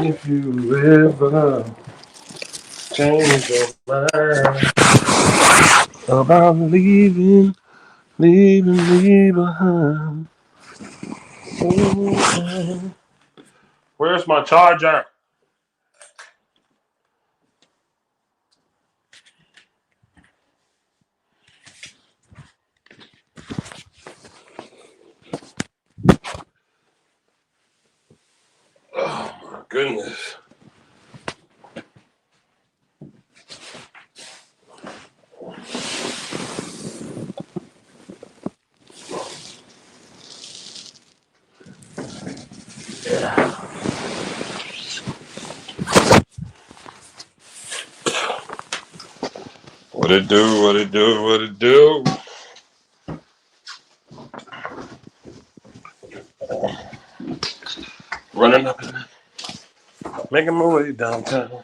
If you ever change your mind about leaving me behind. Where's my charger? Oh my goodness. What it do? What it do? What it do? Running up and making my way downtown.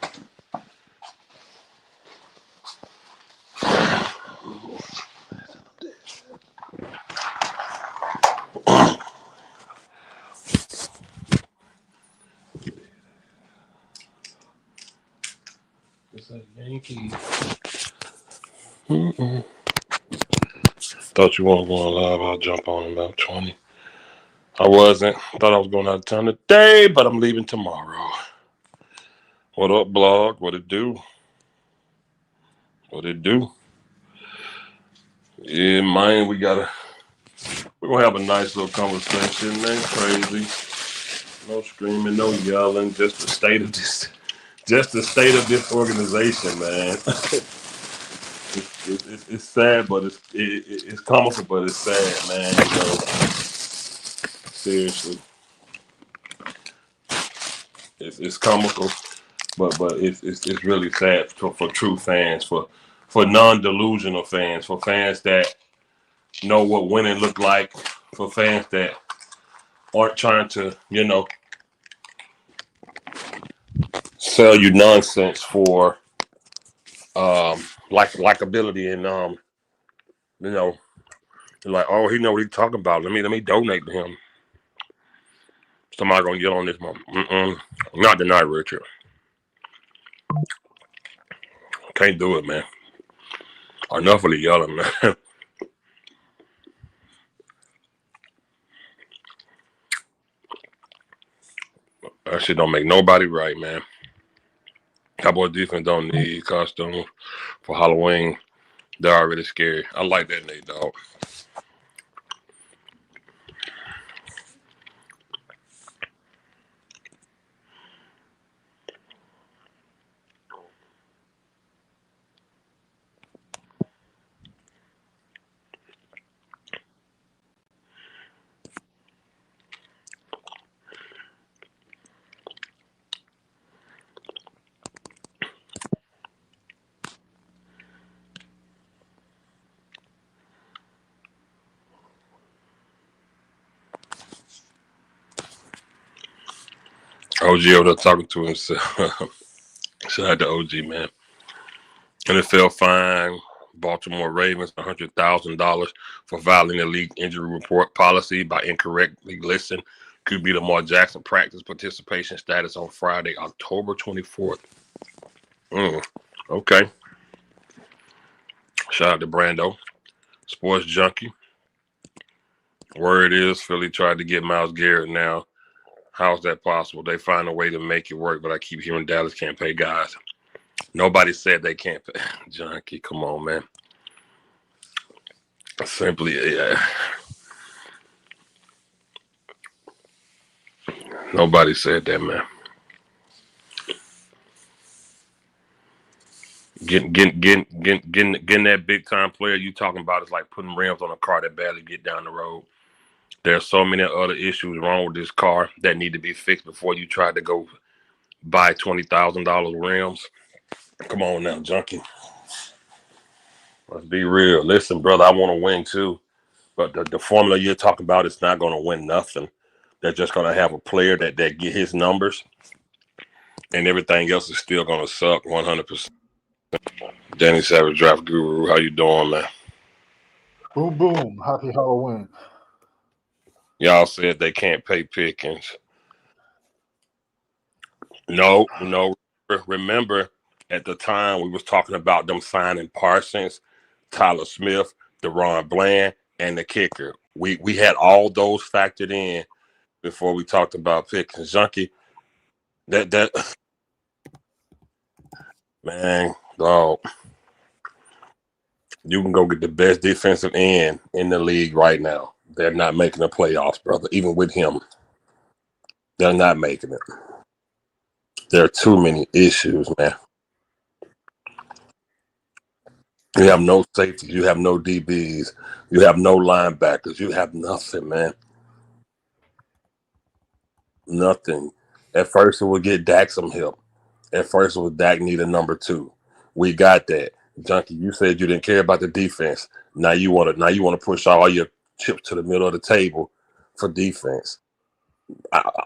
It's a Yankee. Thought you weren't going live. I'll jump on in about 20. I wasn't. Thought I was going out of town today, but I'm leaving tomorrow. What up, blog? What it do? What it do? Yeah, man, we're gonna have a nice little conversation. Ain't crazy. No screaming, no yelling. Just the state of this organization, man. It's sad, but it's comical, but it's sad, man. You know, seriously, it's comical, but it's really sad for true fans, for non-delusional fans, for fans that know what winning look like, for fans that aren't trying to, sell you nonsense for likability and you know, like, oh, he know what he's talking about. Let me donate to him. Somebody gonna get on this moment. Not tonight, Richard. Can't do it, man. Enough of the yelling, man. That shit don't make nobody right, man. Cowboy defense don't need costumes for Halloween. They're already scary. I like that, Nate, dog. OG over there talking to himself. Shout out to OG, man. NFL fine Baltimore Ravens $100,000 for violating the league injury report policy by incorrectly listing QB Lamar Jackson practice participation status on Friday, October 24th. Okay. Shout out to Brando, Sports Junkie. Word is Philly tried to get Myles Garrett now. How's that possible? They find a way to make it work, but I keep hearing Dallas can't pay guys. Nobody said they can't pay. Junkie, come on, man. Simply, yeah. Nobody said that, man. Getting that big time player you talking about is like putting rims on a car that badly get down the road. There's so many other issues wrong with this car that need to be fixed before you try to go buy $20,000 rims. Come on now, Junkie. Let's be real. Listen, brother, I want to win too. But the formula you're talking about is not going to win nothing. They're just going to have a player that get his numbers, and everything else is still going to suck 100%. Danny Savage, Draft Guru, how you doing, man? Boom, boom. Happy Halloween. Y'all said they can't pay Pickens. No. Remember, at the time we was talking about them signing Parsons, Tyler Smith, DeRon Bland, and the kicker. We had all those factored in before we talked about picking Junkie. That man, dog. You can go get the best defensive end in the league right now. They're not making the playoffs, brother. Even with him, they're not making it. There are too many issues, man. You have no safeties. You have no DBs. You have no linebackers. You have nothing, man. Nothing. At first, it would get Dak some help. At first, it was Dak need a number 2. We got that. Junkie, you said you didn't care about the defense. Now you want to push all your chips to the middle of the table for defense.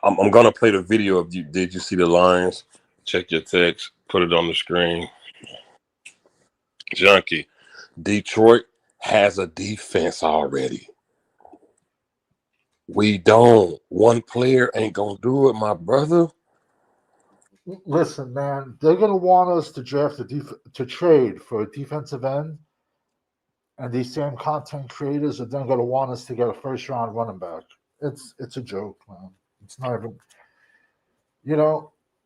I'm gonna play the video of you. Did you see the Lions? Check your text. Put it on the screen. Junkie, Detroit has a defense already. We don't. One player ain't gonna do it, my brother. Listen, man, they're gonna want us to draft to trade for a defensive end, and these same content creators are then gonna want us to get a first-round running back. It's a joke, man. It's not even.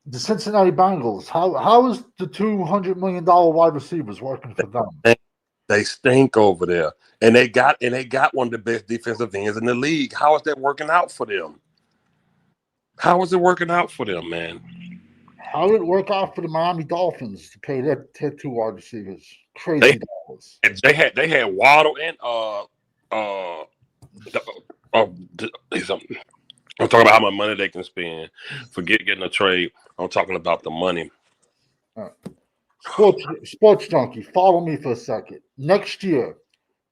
The Cincinnati Bengals. How is the $200 million wide receivers working for them? They stink over there, and they got one of the best defensive ends in the league. How is that working out for them? How is it working out for them, man? How did it work out for the Miami Dolphins to pay their 2 wide receivers crazy dollars? They had Waddle and I'm talking about how much money they can spend. Forget getting a trade. I'm talking about the money. Sports Junkie, follow me for a second. Next year,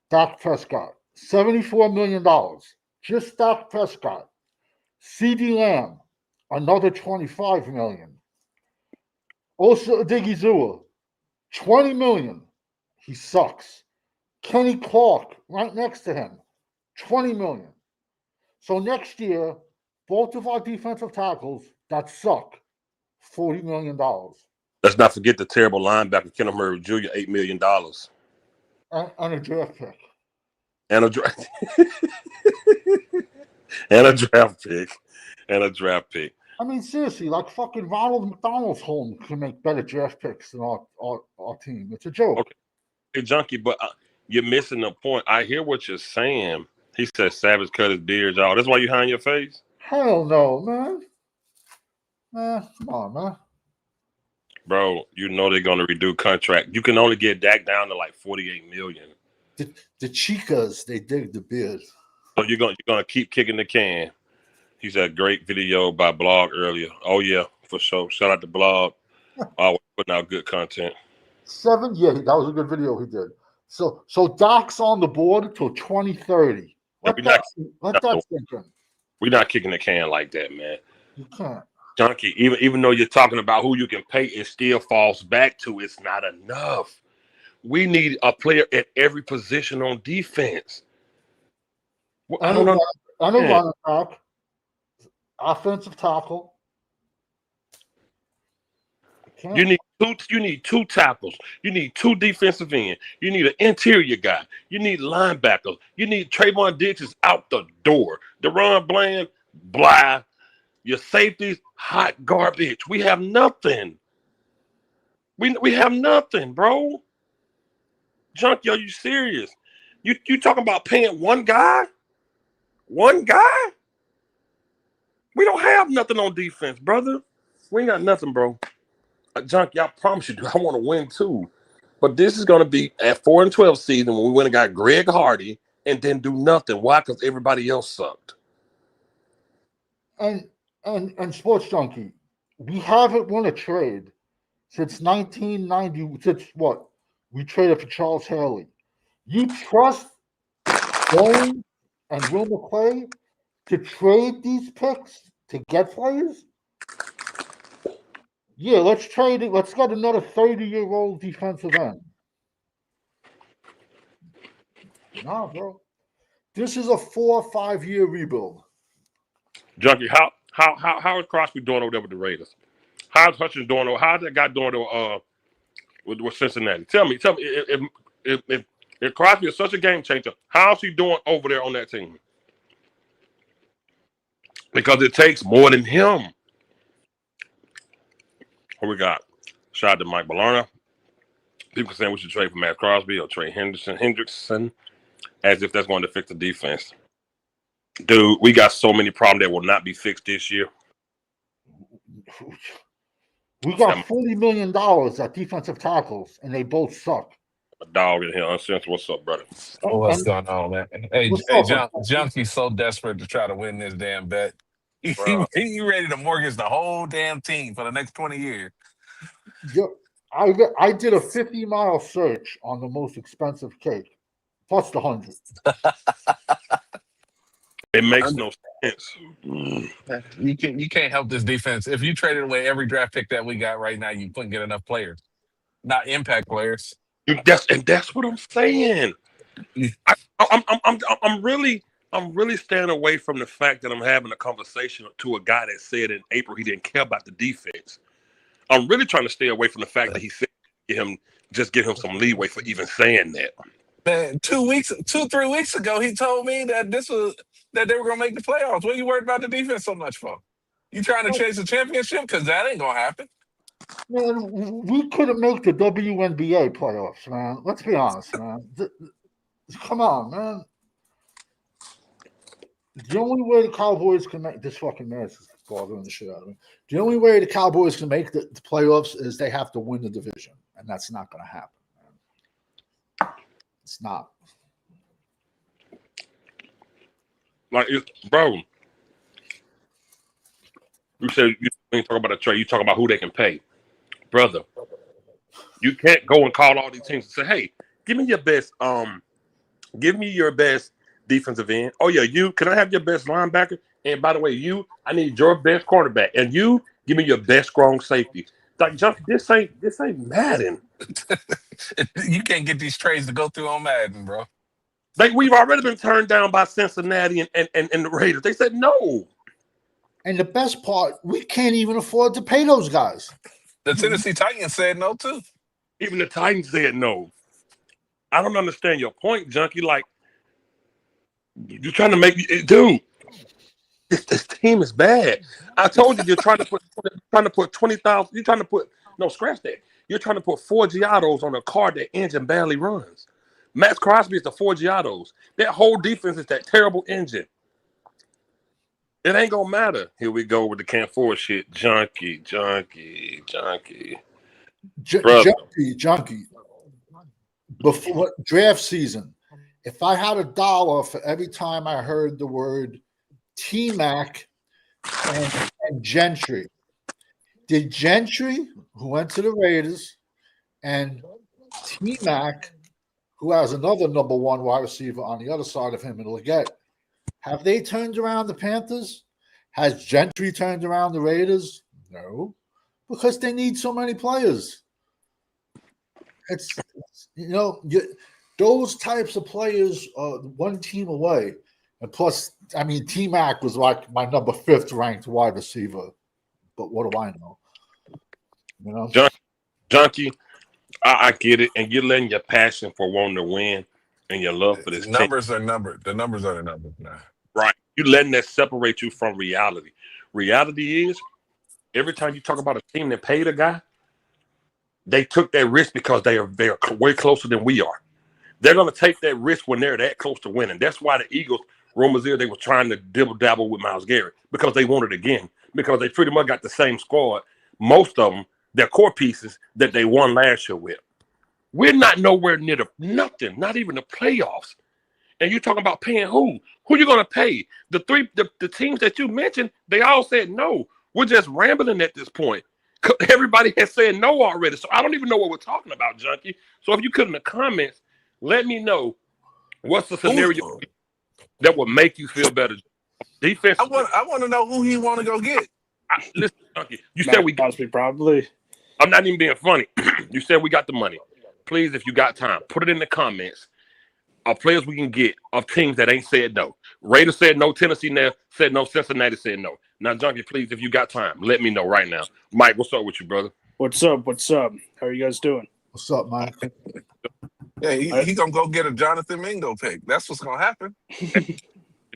Dak Prescott, $74 million. Just Dak Prescott. CeeDee Lamb, another $25 million. Also, Odigizua, $20 million. He sucks. Kenny Clark, right next to him, $20 million. So next year, both of our defensive tackles that suck, $40 million. Let's not forget the terrible linebacker, Kenneth Murray Jr., $8 million. And a draft pick. And a draft and a draft pick. And a draft pick. I mean, seriously, like fucking Ronald McDonald's home can make better draft picks than our team. It's a joke. Okay. Hey, Junkie, but you're missing the point. I hear what you're saying. He said Savage cut his beard, y'all. That's why you hiding your face? Hell no, man. Come on, man. Bro, you know they're going to redo contract. You can only get Dak down to like $48 million. The Chicas, they dig the beard. So you're gonna keep kicking the can. He said great video by Blog earlier. Oh yeah, for sure. Shout out to Blog. Always putting out good content. Yeah, that was a good video he did. So Dak's on the board until 2030. Let that sink in. We're not kicking the can like that, man. You can't. Junkie, even though you're talking about who you can pay, it still falls back to it's not enough. We need a player at every position on defense. I know running back, offensive tackle. You need two tackles. You need 2 defensive ends. You need an interior guy. You need linebackers. You need Trayvon Diggs is out the door. DeRon Bland, blah. Your safeties, hot garbage. We have nothing. We have nothing, bro. Junkie, are you serious? You talking about paying one guy? One guy? We don't have nothing on defense, brother. We ain't got nothing, bro. Junkie, I promise you, I want to win too. But this is going to be at 4-12 season when we went and got Greg Hardy and then do nothing. Why? Because everybody else sucked. And Sports Junkie, we haven't won a trade since 1990. Since what? We traded for Charles Haley. You trust Bones and Will McClay to trade these picks to get players? Yeah, let's trade it. Let's get another 30-year-old defensive end. Nah, bro. This is a 4 or 5 year rebuild. Junkie, how is Crosby doing over there with the Raiders? How's Hutchins doing? Or how's that guy doing with Cincinnati? Tell me if Crosby is such a game changer, how's he doing over there on that team? Because it takes more than him. What we got? Shout out to Mike Ballarna. People saying we should trade for Matt Crosby or trade Hendrickson, as if that's going to fix the defense. Dude, we got so many problems that will not be fixed this year. We got $40 million at defensive tackles, and they both suck. A dog in here, Uncensored. What's up, brother? Oh, what's going on, man? Hey, Junkie's so desperate to try to win this damn bet. He ready to mortgage the whole damn team for the next 20 years. I did a 50-mile search on the most expensive cake, plus the 100. It makes no sense. You can't help this defense. If you traded away every draft pick that we got right now, you couldn't get enough players, not impact players. That's what I'm saying. I'm really staying away from the fact that I'm having a conversation to a guy that said in April he didn't care about the defense. I'm really trying to stay away from the fact that he said give him some leeway for even saying that. Man, 3 weeks ago, he told me that they were gonna make the playoffs. What are you worried about the defense so much for? You trying to chase a championship? Because that ain't gonna happen. Man, we couldn't make the WNBA playoffs, man. Let's be honest, man. Come on, man. The only way the Cowboys can make this fucking mess is bothering the shit out of me. The only way the Cowboys can make the playoffs is they have to win the division, and that's not going to happen, man. It's not. Like, bro, you said you talk about a trade. You talk about who they can pay, brother. You can't go and call all these teams and say, "Hey, give me your best. Give me your best defensive end. Oh yeah, can I have your best linebacker? And by the way, I need your best quarterback. And you give me your best strong safety." Like, this ain't Madden. You can't get these trades to go through on Madden, bro. Like, we've already been turned down by Cincinnati and the Raiders. They said no. And the best part, we can't even afford to pay those guys. The Tennessee Titans said no too. Even the Titans said no. I don't understand your point, Junkie. Like, you're trying to make dude. This team is bad. I told you you're trying to put 20,000. You're trying to put scratch that. You're trying to put 4 Giottos on a car that engine barely runs. Max Crosby is the 4 Giottos. That whole defense is that terrible engine. It ain't gonna matter. Here we go with the can't afford shit. Junkie. Before draft season, if I had $1 for every time I heard the word T-Mac and Gentry, did Gentry, who went to the Raiders, and T-Mac, who has another number 1 wide receiver on the other side of him in Leggett, have they turned around the Panthers? Has Gentry turned around the Raiders? No, because they need so many players. It's those types of players are one team away. And plus, I mean, T-Mac was like my number 5th ranked wide receiver. But what do I know? You know? Junkie, I get it. And you're letting your passion for wanting to win and your love for this numbers are numbers. The numbers are the numbers now. Right. You're letting that separate you from reality. Reality is, every time you talk about a team that paid a guy, they took that risk because they're way closer than we are. They're going to take that risk when they're that close to winning. That's why the Eagles, rumors here, they were trying to dibble-dabble with Myles Garrett because they wanted it again, because they pretty much got the same squad. Most of them, their core pieces that they won last year with. We're not nowhere near nothing, not even the playoffs. And you're talking about paying who? Who you going to pay? The teams that you mentioned, they all said no. We're just rambling at this point. Everybody has said no already. So I don't even know what we're talking about, Junkie. So if you could in the comments, let me know what's the scenario that would make you feel better. Defense. I want to know who he want to go get. Listen, Junkie, you said we got me probably. I'm not even being funny. You said we got the money. Please, if you got time, put it in the comments of players we can get of teams that ain't said no. Raiders said no. Tennessee said no. Cincinnati said no. Now, Junkie, please, if you got time, let me know right now. Mike, what's up with you, brother? What's up? What's up? How are you guys doing? What's up, Mike? Yeah, he gonna go get a Jonathan Mingo pick. That's what's gonna happen. He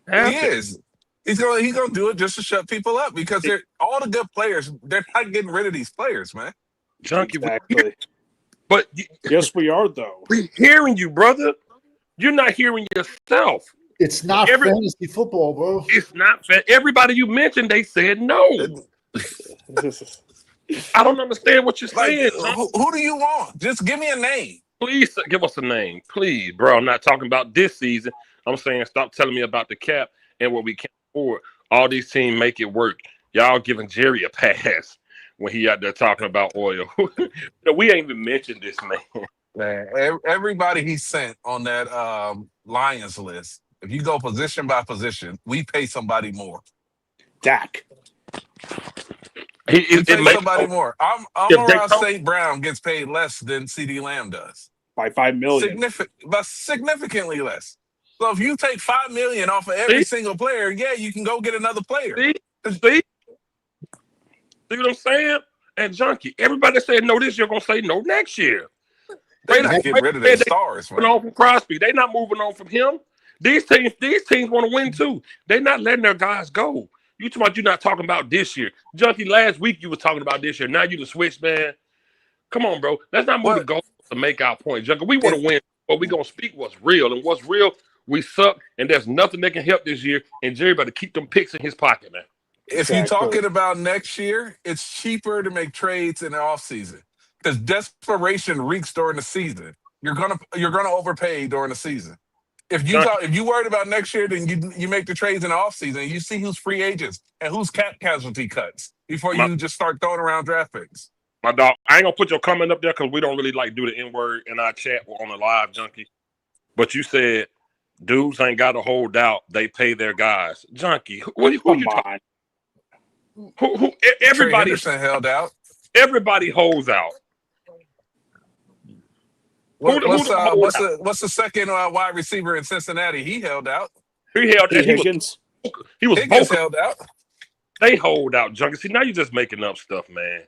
is. He's gonna do it just to shut people up because they're all the good players. They're not getting rid of these players, man. Junkie, Exactly. but Yes, we are though. we're hearing you, brother. You're not hearing yourself. It's not fantasy football, bro. It's not fair. Everybody you mentioned, they said no. I don't understand what you're Like, saying. who do you want? Just give me a name. Please give us a name, please, bro. I'm not talking about this season. I'm saying stop telling me about the cap and what we can't afford. All these teams make it work. Y'all giving Jerry a pass when he out there talking about oil. We ain't even mentioned this man. Man, everybody he sent on that Lions list. If you go position by position, we pay somebody more. Dak. We pay somebody more. Amon-Ra don't- St. Brown gets paid less than CeeDee Lamb does. By $5 million. Significantly less. So if you take $5 million off of every single player, yeah, you can go get another player. See what I'm saying? And Junkie, everybody said no this year, gonna say no next year. They're not getting rid of their stars, man. On from Crosby, they not moving on from him. These teams want to win too. They're not letting their guys go. You talking about you're not talking about this year, Junkie. Last week you were talking about this year. Now you the switch, man. Come on, bro. Let's not move the goal to make our point, Junkie. We want to win, but we gonna speak what's real, and what's real. We suck, and there's nothing that can help this year. And Jerry better keep them picks in his pocket, man. If you're talking about next year, it's cheaper to make trades in the offseason because desperation reeks during the season. You're gonna overpay during the season. If you worried about next year, then you make the trades in the offseason. You see who's free agents and who's cap casualty cuts before you just start throwing around draft picks. My dog, I ain't gonna put your comment up there because we don't really like do the N-word in our chat or on the live, Junkie. But you said dudes ain't got to hold out; they pay their guys. Junkie, who you talking? Who everybody held out. Everybody holds out. What's the second wide receiver in Cincinnati? He held out. He held out. Higgins. He was Higgins held out. They hold out, Junkie. See, now you're just making up stuff, man.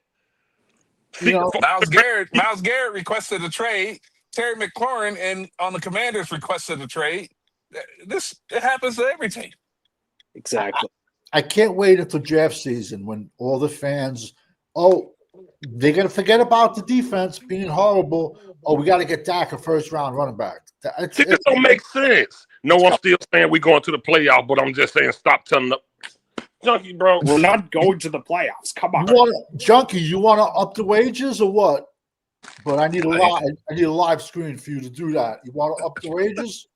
See, Myles Garrett requested a trade. Terry McLaurin and on the Commanders requested a trade. It happens to every team. Exactly. I can't wait until draft season when all the fans, they're going to forget about the defense being horrible. Oh, we got to get Dak a first-round running back. It don't make sense. No one's still saying we're going to the playoff, but I'm just saying stop telling them. Junkie, bro. We're not going to the playoffs. Come on. Junkie, you want to up the wages or what? But I need a live screen for you to do that. You want to up the wages?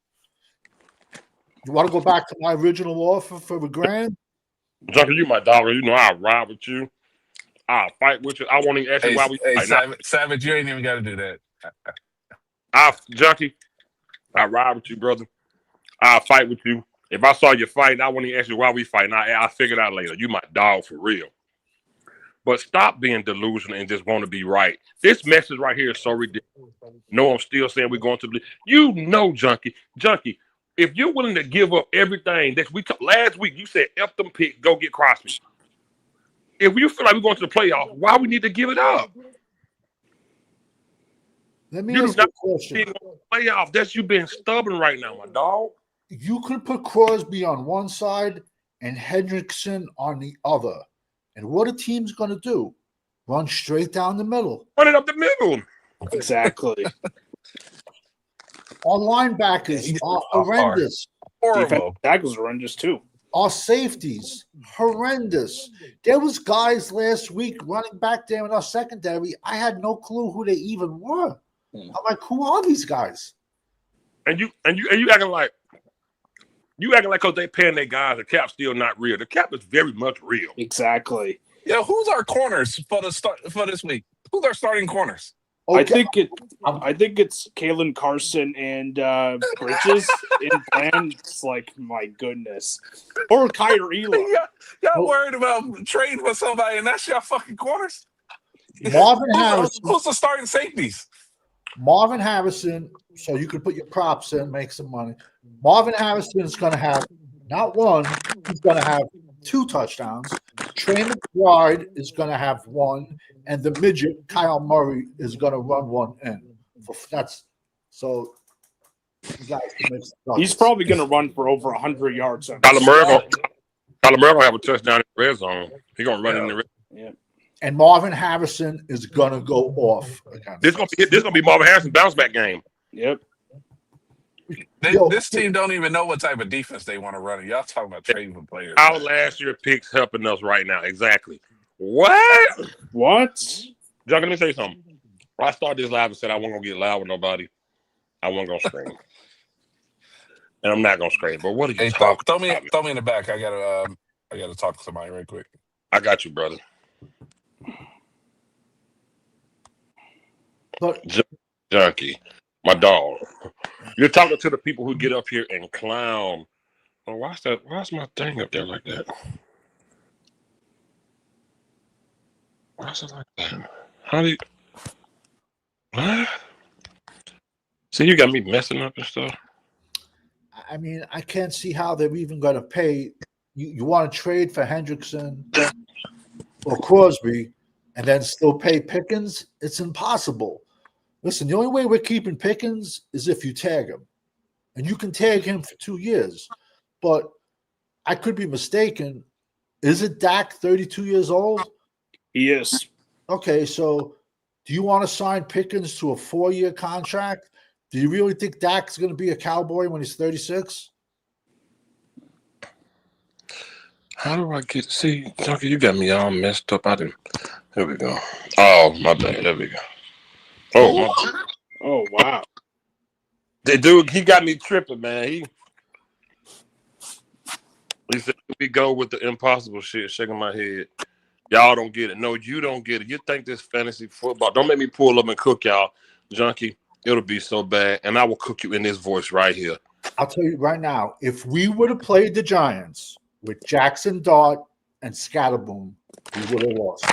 You want to go back to my original offer for the grand? Junkie, you my dog. You know I'll ride with you. I'll fight with you. I won't even ask you why we fight. Savage, you ain't even got to do that. Junkie, I'll ride with you, brother. I'll fight with you. If I saw you fighting, I wouldn't even ask you why we fighting. I'll figure it out later. You my dog for real. But stop being delusional and just want to be right. This message right here is so ridiculous. No, I'm still saying we're going to be. You know, Junkie, if you're willing to give up everything that we took last week, you said F them picks, go get Crosby. If you feel like we're going to the playoffs, why we need to give it up? Let me ask you a question. Playoff, that's you being stubborn right now, my dog. You could put Crosby on one side and Hendrickson on the other. And what a team's going to do? Run straight down the middle. Run it up the middle. Exactly. Our linebackers are horrendous. Horrible. Tackles horrendous too. Our safeties, horrendous. There was guys last week running back there in our secondary. I had no clue who they even were. I'm like, who are these guys? And you acting like because they paying their guys, the cap's still not real. The cap is very much real. Exactly. Yeah, who's our corners for this week? Who's our starting corners? Okay. I think it's Kalen Carson and Bridges in plan. It's like, my goodness. Or Kyler Elam. Y'all worried about trading for somebody, and that's your fucking corners? Marvin Harrison. Who's the starting safeties? Marvin Harrison, so you can put your props in, make some money. Marvin Harrison is going to have not one, he's going to have 2 touchdowns. Trey McBride is going to have one, and the midget Kyle Murray is going to run one in. That's so. You guys can make some He's probably going to run for over 100 yards. Kyler Murray gonna have a touchdown in the red zone. He's gonna run in the red. Yeah. And Marvin Harrison is going to go off again. This gonna be Marvin Harrison bounce back game. Yep. This team don't even know what type of defense they want to run. Y'all talking about trading for players. Our last year picks helping us right now. Exactly. What? John, let me tell you something. I started this live and said I wasn't gonna get loud with nobody. I wasn't gonna scream. And I'm not gonna scream. But what are you talking about? Throw me in the back. I gotta talk to somebody real quick. I got you, brother. But Junkie, my dog. You're talking to the people who get up here and clown. Oh, why's my thing up there like that? Why's it like that? How do you what? See, you got me messing up and stuff. I mean, I can't see how they're even going to pay. You want to trade for Hendrickson or Crosby and then still pay Pickens? It's impossible. Listen, the only way we're keeping Pickens is if you tag him. And you can tag him for 2 years. But I could be mistaken. Is it Dak 32 years old? He is. Okay, so do you want to sign Pickens to a 4-year contract? Do you really think Dak's going to be a Cowboy when he's 36? How do I get? See, Junkie, you got me all messed up. Here we go. Oh, my bad. There we go. Oh, my bad. Oh, wow. The dude, he got me tripping, man. He said, we go with the impossible shit, shaking my head. Y'all don't get it. No, you don't get it. You think this fantasy football. Don't make me pull up and cook y'all, Junkie. It'll be so bad. And I will cook you in this voice right here. I'll tell you right now, if we would have played the Giants with Jackson Dart and Scatterboom, we would have lost.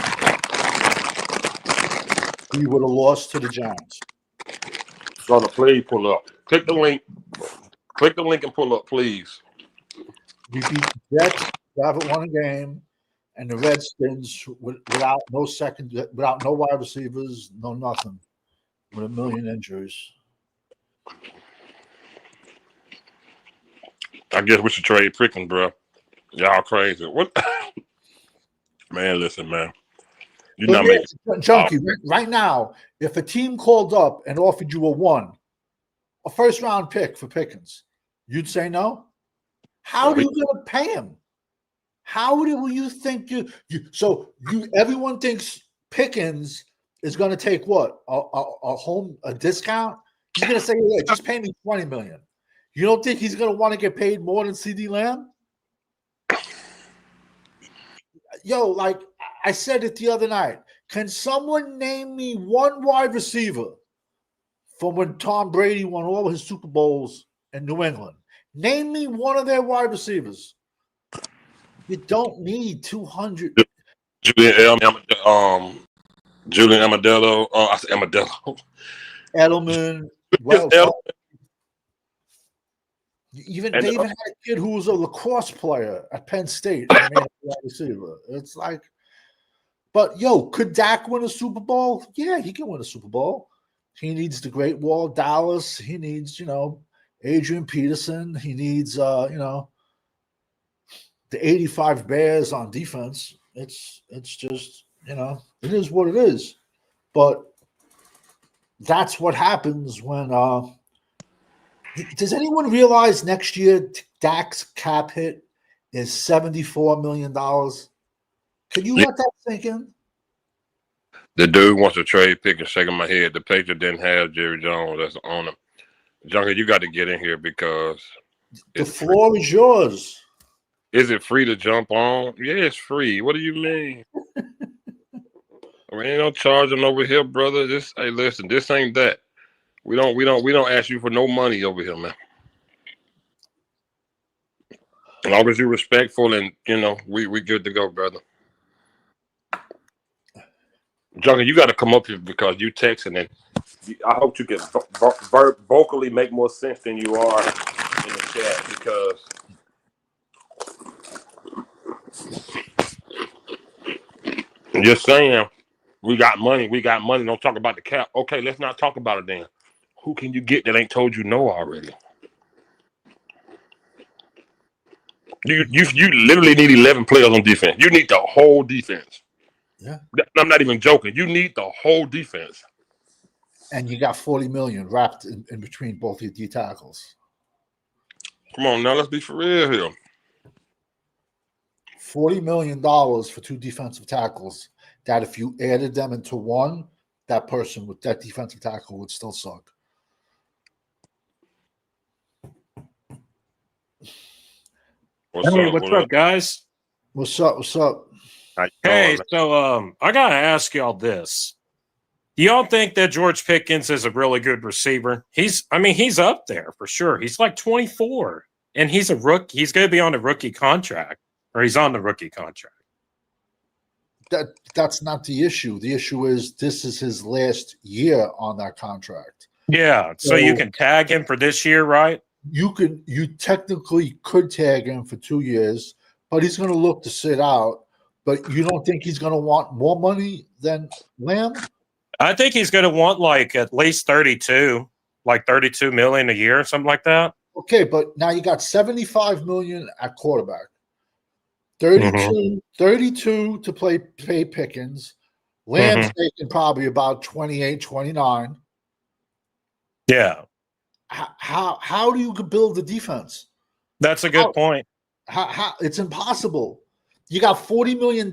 We would have lost to the Giants. Brother, please pull up. Click the link. Click the link and pull up, please. We beat the Jets, we haven't won a game, and the Redskins without no wide receivers, no nothing, with a million injuries. I guess we should trade Pickens, bro. Y'all crazy. What? Man, listen, man. You're not making Junkie, right now, if a team called up and offered you a first-round pick for Pickens, you'd say no? How are you going to pay him? How do you think everyone thinks Pickens is going to take what? A discount? He's going to say, yeah, just pay me $20 million. You don't think he's going to want to get paid more than CeeDee Lamb? Yo, like I said it the other night, can someone name me one wide receiver from when Tom Brady won all his Super Bowls in New England? Name me one of their wide receivers. You don't need 200. Julian Amadello. I said Amadello. Edelman. They even had a kid who was a lacrosse player at Penn State. Wide receiver. It's like, but could Dak win a Super Bowl? Yeah, he can win a Super Bowl. He needs the Great Wall of Dallas. He needs, Adrian Peterson. He needs, the 85 Bears on defense. It's just, it is what it is. But that's what happens when does anyone realize next year Dak's cap hit is $74 million? Can you let that sink in? The dude wants to trade Pickens, shaking my head. The Patriots didn't have Jerry Jones as the owner. Junkie, you got to get in here because the floor is yours. Is it free to jump on? Yeah, it's free. What do you mean? We ain't no charging over here, brother. Hey, listen, this ain't that. We don't ask you for no money over here, man. As long as you're respectful and we good to go, brother. Junkie, you got to come up here because you texting and I hope you can vocally make more sense than you are in the chat because Just saying, we got money. We got money. Don't talk about the cap. Okay, let's not talk about it then. Who can you get that ain't told you no already? You literally need 11 players on defense. You need the whole defense. Yeah. I'm not even joking. You need the whole defense. And you got $40 million wrapped in between both your D tackles. Come on now, let's be for real here. $40 million for 2 defensive tackles. That if you added them into one, that person with that defensive tackle would still suck. What's What's up, guys? What's up? What's up? Hey, so I gotta ask y'all this. Do y'all think that George Pickens is a really good receiver? He's up there for sure. He's like 24, and he's a rookie. He's going to be on a rookie contract, or he's on the rookie contract. That's not the issue. The issue is this is his last year on that contract. Yeah, so you can tag him for this year, right? You technically could tag him for 2 years, but he's going to look to sit out. But you don't think he's going to want more money than Lamb? I think he's going to want like at least 32 million a year or something like that. Okay, but now you got 75 million at quarterback. 32 to pay Pickens. Lamb's making probably about 28, 29. Yeah. How do you build the defense? That's a good point. How it's impossible. You got $40 million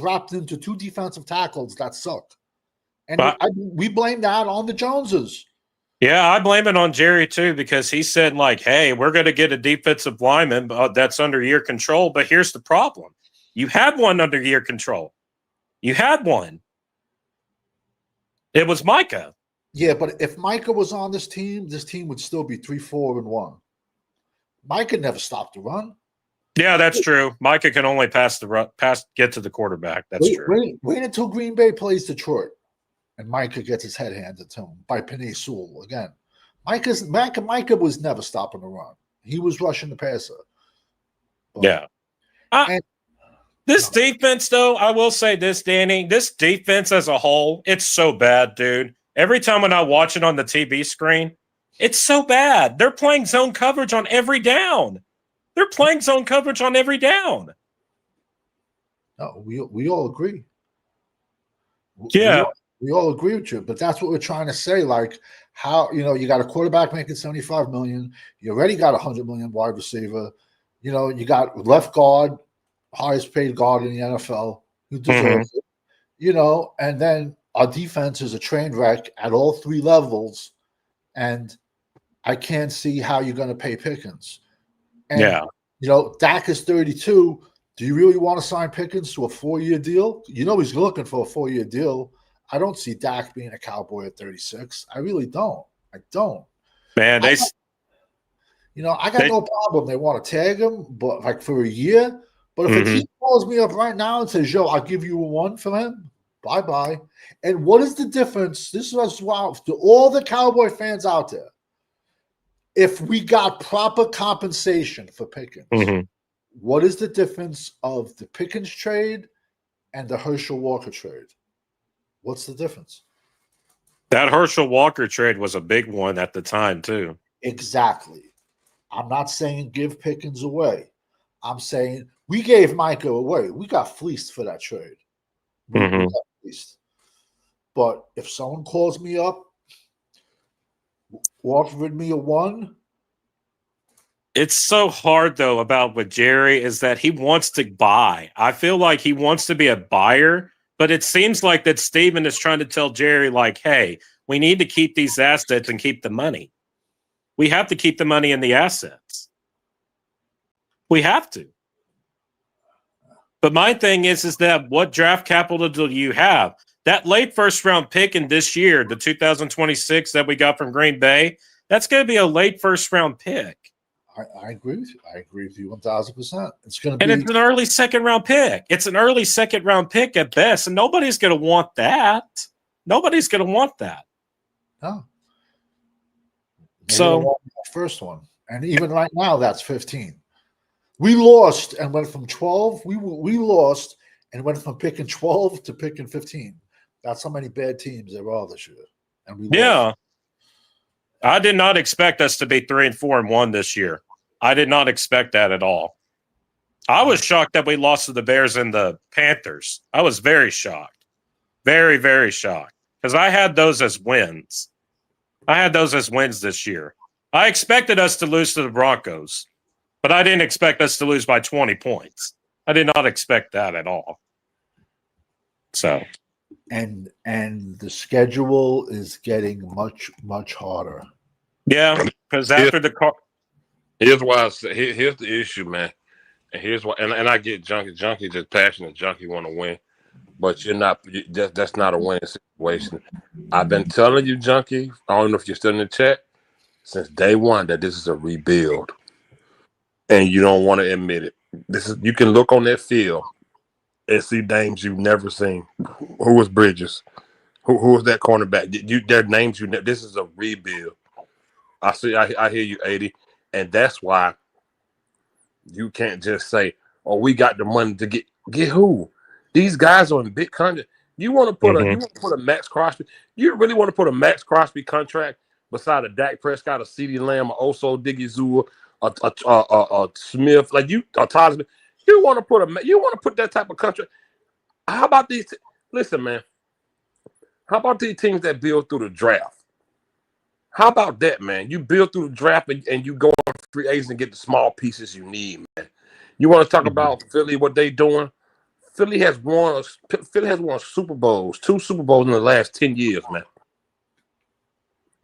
wrapped into 2 defensive tackles that suck. And we blame that on the Joneses. Yeah, I blame it on Jerry too, because he said, like, hey, we're going to get a defensive lineman that's under your control. But here's the problem. You had one under your control. You had one. It was Micah. Yeah, but if Micah was on this team would still be 3-4-1. Micah never stopped the run. Yeah, that's true. Micah can only get to the quarterback. That's true. Wait until Green Bay plays Detroit. And Micah gets his head handed to him by Penei Sewell again. Micah was never stopping the run. He was rushing the passer. Yeah. This defense, though, I will say this, Danny. This defense as a whole, it's so bad, dude. Every time when I watch it on the TV screen, it's so bad. They're playing zone coverage on every down. No, we all agree. Yeah. We all agree with you, but that's what we're trying to say. Like, how, you got a quarterback making $75 million. You already got $100 million wide receiver. You got left guard, highest paid guard in the NFL, who deserves it. And then our defense is a train wreck at all 3 levels. And I can't see how you're going to pay Pickens. And, Dak is 32. Do you really want to sign Pickens to a 4-year deal? He's looking for a 4-year deal. I don't see Dak being a Cowboy at 36. I really don't. I don't. Man, I got no problem. They want to tag him, but like for a year. But if a team calls me up right now and says, "Yo, I'll give you a 1 for him," bye. And what is the difference? This is wow to all the Cowboy fans out there. If we got proper compensation for Pickens, what is the difference of the Pickens trade and the Herschel Walker trade? What's the difference? That Herschel Walker trade was a big one at the time, too. Exactly. I'm not saying give Pickens away. I'm saying we gave Micah away. We got fleeced for that trade. We got fleeced. But if someone calls me up, offered me a 1. It's so hard, though, with Jerry is that he wants to buy. I feel like he wants to be a buyer. But it seems like that Steven is trying to tell Jerry, like, hey, we need to keep these assets and keep the money. We have to keep the money in the assets. We have to. But my thing is that what draft capital do you have? That late first-round pick in this year, the 2026 that we got from Green Bay, that's going to be a late first-round pick. I agree with you. I agree with you 1,000%. It's going to be, and it's an early second-round pick. It's an early second-round pick at best, and nobody's going to want that. Nobody's going to want that. No. So first one, and even right now, that's 15. We lost and went from 12. We lost and went from picking 12 to picking 15. That's how many bad teams there are this year. And we Yeah. lost. I did not expect us to be 3-4-1 this year. I did not expect that at all. I was shocked that we lost to the Bears and the Panthers. I was very shocked. Very, very shocked. Because I had those as wins. I had those as wins this year. I expected us to lose to the Broncos, but I didn't expect us to lose by 20 points. I did not expect that at all. So, And the schedule is getting much, much harder. yeah, because after the car. Here's why. Here's the issue, man. And here's why. And I get Junkie. Junkie just passionate. Junkie want to win, but you're not. That's not a winning situation. I've been telling you, Junkie. I don't know if you're still in the chat since day one that this is a rebuild, and you don't want to admit it. This is. You can look on that field and see names you've never seen. Who was Bridges? Who was that cornerback? Their names you. This is a rebuild. I see. I hear you, 80. And that's why you can't just say, "Oh, we got the money to get who." These guys are in big contract. You want to put a Max Crosby? You really want to put a Max Crosby contract beside a Dak Prescott, a CeeDee Lamb, a Oso Digizua, a Smith, like you, a Todd Smith? You want to put that type of contract? How about these? Listen, man. How about these teams that build through the draft? How about that, man? You build through the draft and you go on free agents and get the small pieces you need, man. You want to talk about Philly, what they doing? Philly has won Super Bowls, 2 Super Bowls in the last 10 years, man.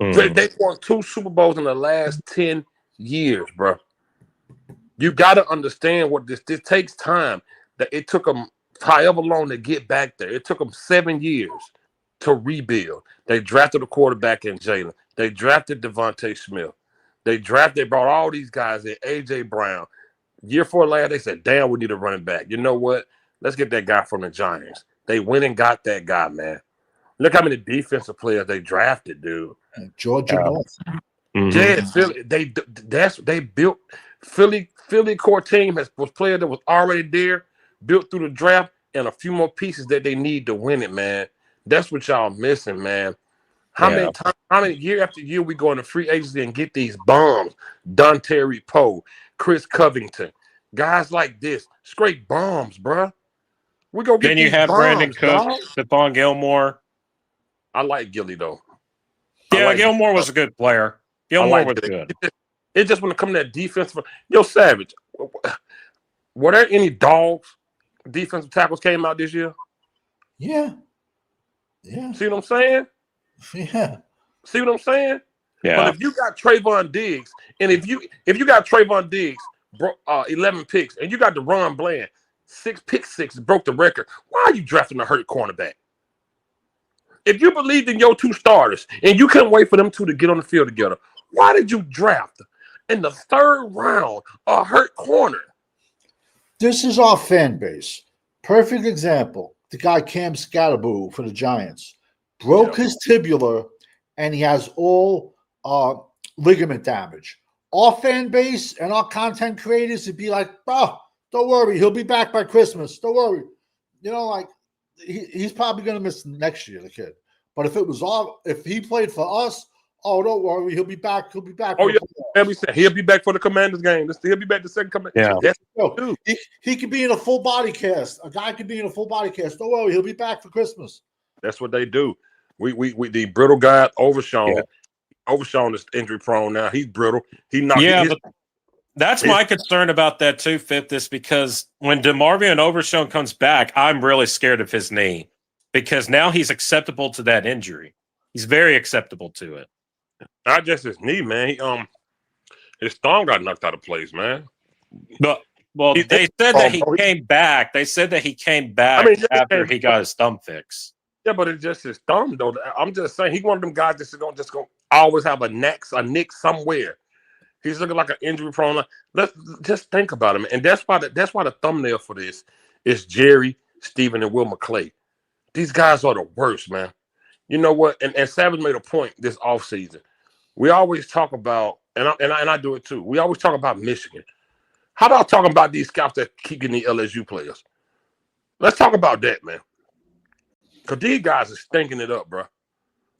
They won 2 Super Bowls in the last 10 years, bro. You got to understand what this takes time. That it took them however long to get back there. It took them 7 years to rebuild. They drafted a quarterback in Jalen. They drafted Devontae Smith. They brought all these guys in, A.J. Brown. Year 4 last, they said, damn, we need a running back. You know what? Let's get that guy from the Giants. They went and got that guy, man. Look how many defensive players they drafted, dude. And Georgia North. Yeah, Philly, they built Philly core team was player that was already there, built through the draft, and a few more pieces that they need to win it, man. That's what y'all missing, man. How many year after year we go into free agency and get these bombs? Dontari Poe, Chris Covington, guys like this, straight bombs, bruh. We go get. Then you have Brandon Cook, Stephon Gilmore. I like Gilly though. Yeah, Gilmore was a good player. Gilmore was good. It just when it comes to that defensive. Yo, Savage, were there any dogs defensive tackles came out this year? Yeah. See what I'm saying? Yeah. See what I'm saying? Yeah. But if you got Trayvon Diggs, and if you got Trayvon Diggs, 11 picks, and you got DeRon Bland, 6 picks, broke the record. Why are you drafting a hurt cornerback? If you believed in your 2 starters and you couldn't wait for them 2 to get on the field together, why did you draft in the 3rd round a hurt corner? This is our fan base. Perfect example. The guy Cam Scatterboo for the Giants broke his tibula, and he has all ligament damage. Our fan base and our content creators would be like, "Oh, don't worry, he'll be back by Christmas. Don't worry." You know, like he's probably going to miss next year, the kid. But if he played for us, oh, don't worry, he'll be back. He'll be back. Oh yeah, he'll be back for the Commanders game. He'll be back the second command. Yeah, he could be in a full body cast. A guy could be in a full body cast. Don't worry, he'll be back for Christmas. That's what they do. We the brittle guy Overshawn. Yeah. Overshawn is injury prone now. He's brittle. He knocked. Yeah, but that's my concern about that too, Fifth, is because when DeMarvion Overshawn comes back, I'm really scared of his knee because now he's acceptable to that injury. He's very acceptable to it. Not just his knee, man. His thumb got knocked out of place, man. But they said that he came back. They said that he came back after he got his thumb fixed. Yeah, but it's just his thumb, though. I'm just saying, he's one of them guys that's going to always have a nick somewhere. He's looking like an injury prone. Let's just think about him, and that's why the thumbnail for this is Jerry, Stephen, and Will McClay. These guys are the worst, man. You know what? And Savage made a point this offseason. We always talk about, and I do it too. We always talk about Michigan. How about talking about these scouts that keep getting the LSU players? Let's talk about that, man. Because these guys are stinking it up, bro.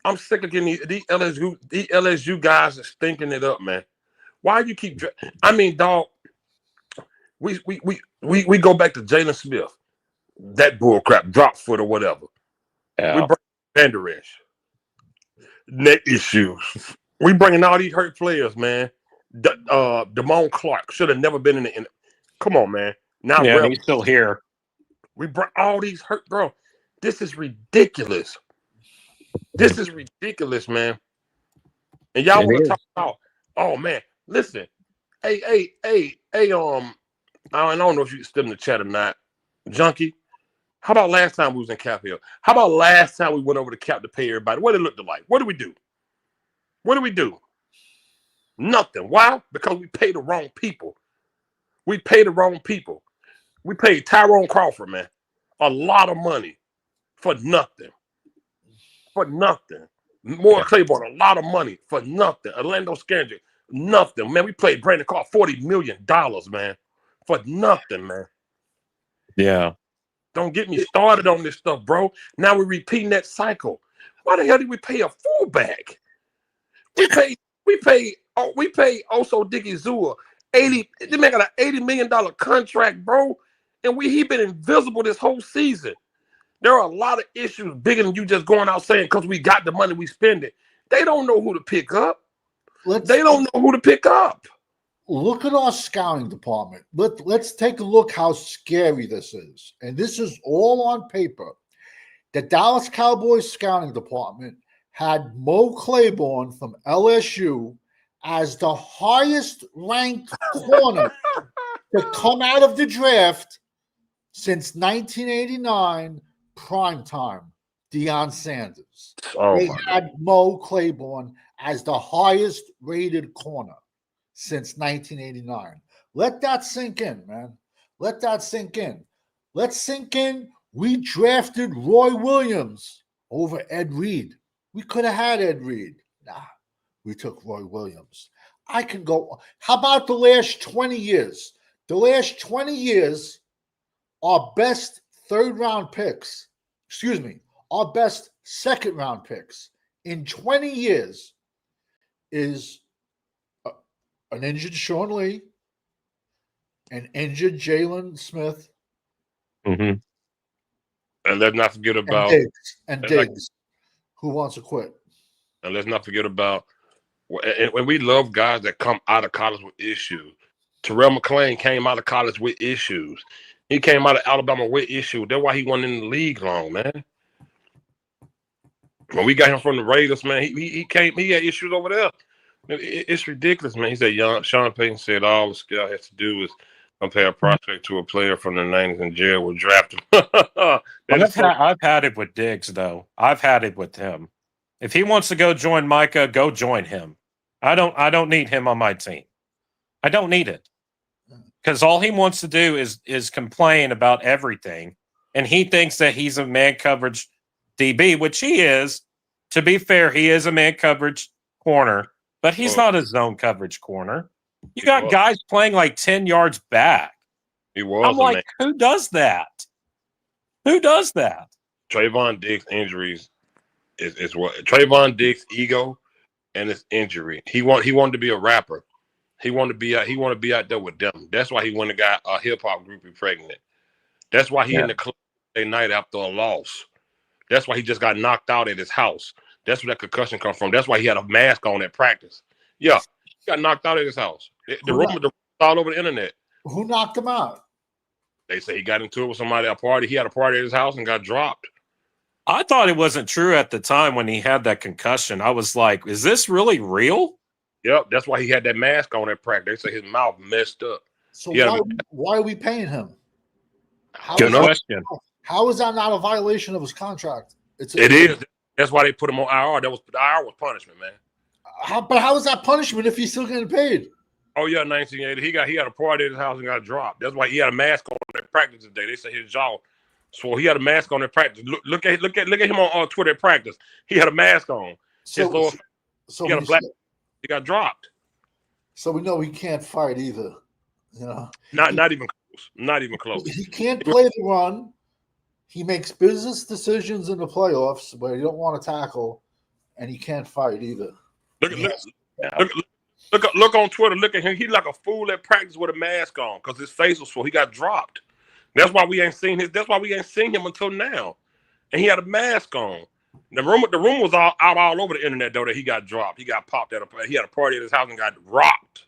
I'm sick of getting these LSU guys are stinking it up, man. Why you keep? I mean, dog. We go back to Jalen Smith, that bull crap, drop foot or whatever. Yeah. We bring Vander Esch, neck issues. We bringing all these hurt players, man. Damone Clark should have never been in the. Come on, man. Now he's still here. We brought all these hurt, bro. This is ridiculous. This is ridiculous, man. And y'all want to talk about? Oh man, listen. Hey. I don't know if you still in the chat or not, Junkie. How about last time we was in Cap Hill? How about last time we went over to Cap to pay everybody? What it looked like? What did we do? Nothing. Why? Because we paid the wrong people. We paid Tyrone Crawford, man, a lot of money for nothing. More Claiborne, a lot of money for nothing. Orlando Scandrick, nothing. Man, we played Brandon Carr $40 million, man, for nothing, man. Yeah. Don't get me started on this stuff, bro. Now we're repeating that cycle. Why the hell did we pay a fullback? We paid Oso Digizua $80. This man got an $80 million contract, bro. And he been invisible this whole season. There are a lot of issues bigger than you just going out saying because we got the money, we spend it. They don't know who to pick up. Look at our scouting department. Let's take a look how scary this is. And this is all on paper. The Dallas Cowboys scouting department had Mo Claiborne from LSU as the highest ranked corner to come out of the draft since 1989, primetime, Deion Sanders. They had Mo Claiborne as the highest rated corner since 1989. Let that sink in, man. Let that sink in. Let's sink in. We drafted Roy Williams over Ed Reed. We could have had Ed Reed. Nah, we took Roy Williams. I can go. How about the last 20 years? The last 20 years, our best third-round picks, our best second-round picks in 20 years is an injured Sean Lee, an injured Jalen Smith, Mm-hmm. and let's not forget about Diggs, who wants to quit. And let's not forget about when we love guys that come out of college with issues. Terrell McClain came out of college with issues. He came out of Alabama with issues. That's why he wasn't in the league long, man. When we got him from the Raiders, man, he had issues over there. It's ridiculous, man. He said, Sean Payton said all the scout has to do is compare a prospect to a player from the 90s and Jared will draft him. I've had it with Diggs, though. I've had it with him. If he wants to go join Micah, go join him. I don't need him on my team. I don't need it. Because all he wants to do is complain about everything. And he thinks that he's a man coverage DB, which he is. To be fair, he is a man coverage corner, but he's not a zone coverage corner. You got guys playing like 10 yards back. He was. I'm like, who does that? Who does that? Trayvon Diggs' injuries is what Trayvon Diggs' ego and his injury. He wanted to be a rapper. He wanted to be out there with them. That's why he went and got a hip hop groupie pregnant. That's why he in the club that night after a loss. That's why he just got knocked out at his house. That's where that concussion come from. That's why he had a mask on at practice. Yeah, he got knocked out at his house. The rumor all over the internet. Who knocked him out? They say he got into it with somebody at a party. He had a party at his house and got dropped. I thought it wasn't true at the time when he had that concussion. I was like, is this really real? Yep, that's why he had that mask on at practice. They say his mouth messed up. So why are we paying him? Good question. How is that not a violation of his contract? It is. That's why they put him on IR. The IR was punishment, man. But how is that punishment if he's still getting paid? Oh yeah, 1980. He had a party at his house and got dropped. That's why he had a mask on at practice today. They said his jaw. So he had a mask on at practice. Look at him on Twitter at practice. He had a mask on. So he got a black. He got dropped. So we know he can't fight either. You know, not even close. Not even close. He can't play the run. He makes business decisions in the playoffs where you don't want to tackle, and he can't fight either. Look at Yes. look on Twitter. Look at him. He like a fool at practice with a mask on because his face was full. He got dropped. That's why we ain't seen him until now. And he had a mask on. The rumor was all over the internet though that he got dropped. He got popped he had a party at his house and got rocked.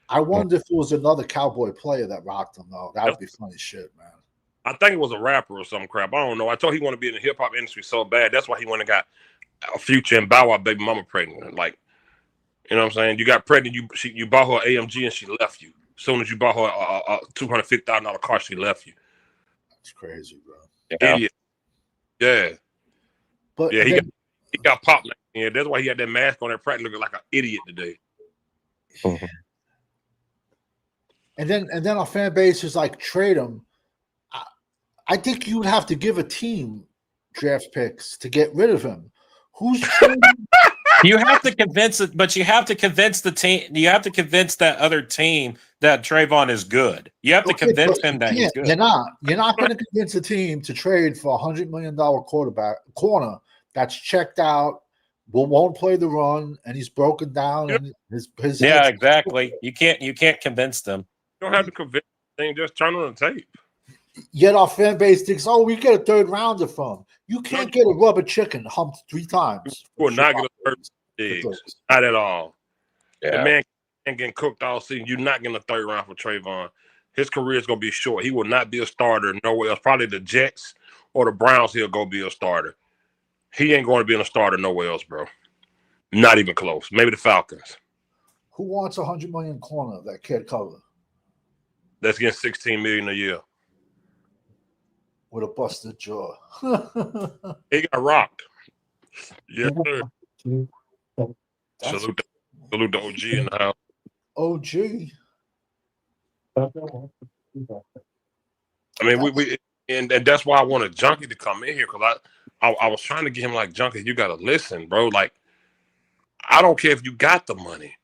I wonder if it was another Cowboy player that rocked him though. That would be funny shit, man. I think it was a rapper or some crap. I don't know. I told he wanted to be in the hip hop industry so bad. That's why he went and got a Future and Bow Wow baby mama pregnant. Like, you know what I'm saying? You got pregnant. You bought her AMG and she left you. As soon as you bought her a $250,000 car, she left you. That's crazy, bro. Yeah. Idiot. Yeah. But Yeah, then, he got popped. Yeah, that's why he had that mask on. That practice looking like an idiot today. and then our fan base is like trade him. I think you would have to give a team draft picks to get rid of him. Who's trading? You have to convince it, but you have to convince the team. You have to convince that other team that Trayvon is good. You have to convince him that he's good. You're not going to convince a team to trade for $100 million corner that's checked out, won't play the run, and he's broken down. And his Yeah, exactly. You can't convince them. You don't have to convince them. Just turn on the tape. Yet our fan base thinks, oh, we get a third rounder from. You can't get a rubber chicken humped 3 times. You will not get a third digs. Not at all. Yeah. The man ain't getting cooked all season. You're not getting a third round for Trayvon. His career is going to be short. He will not be a starter nowhere else. Probably the Jets or the Browns, he'll go be a starter. He ain't going to be a starter nowhere else, bro. Not even close. Maybe the Falcons. Who wants $100 million corner that can't cover That's getting $16 million a year. with a busted jaw? He got rocked. Yes, sir. Salute the OG in the house. OG. I mean, we and that's why I wanted Junkie to come in here because I was trying to get him like, Junkie, you gotta listen, bro. Like, I don't care if you got the money.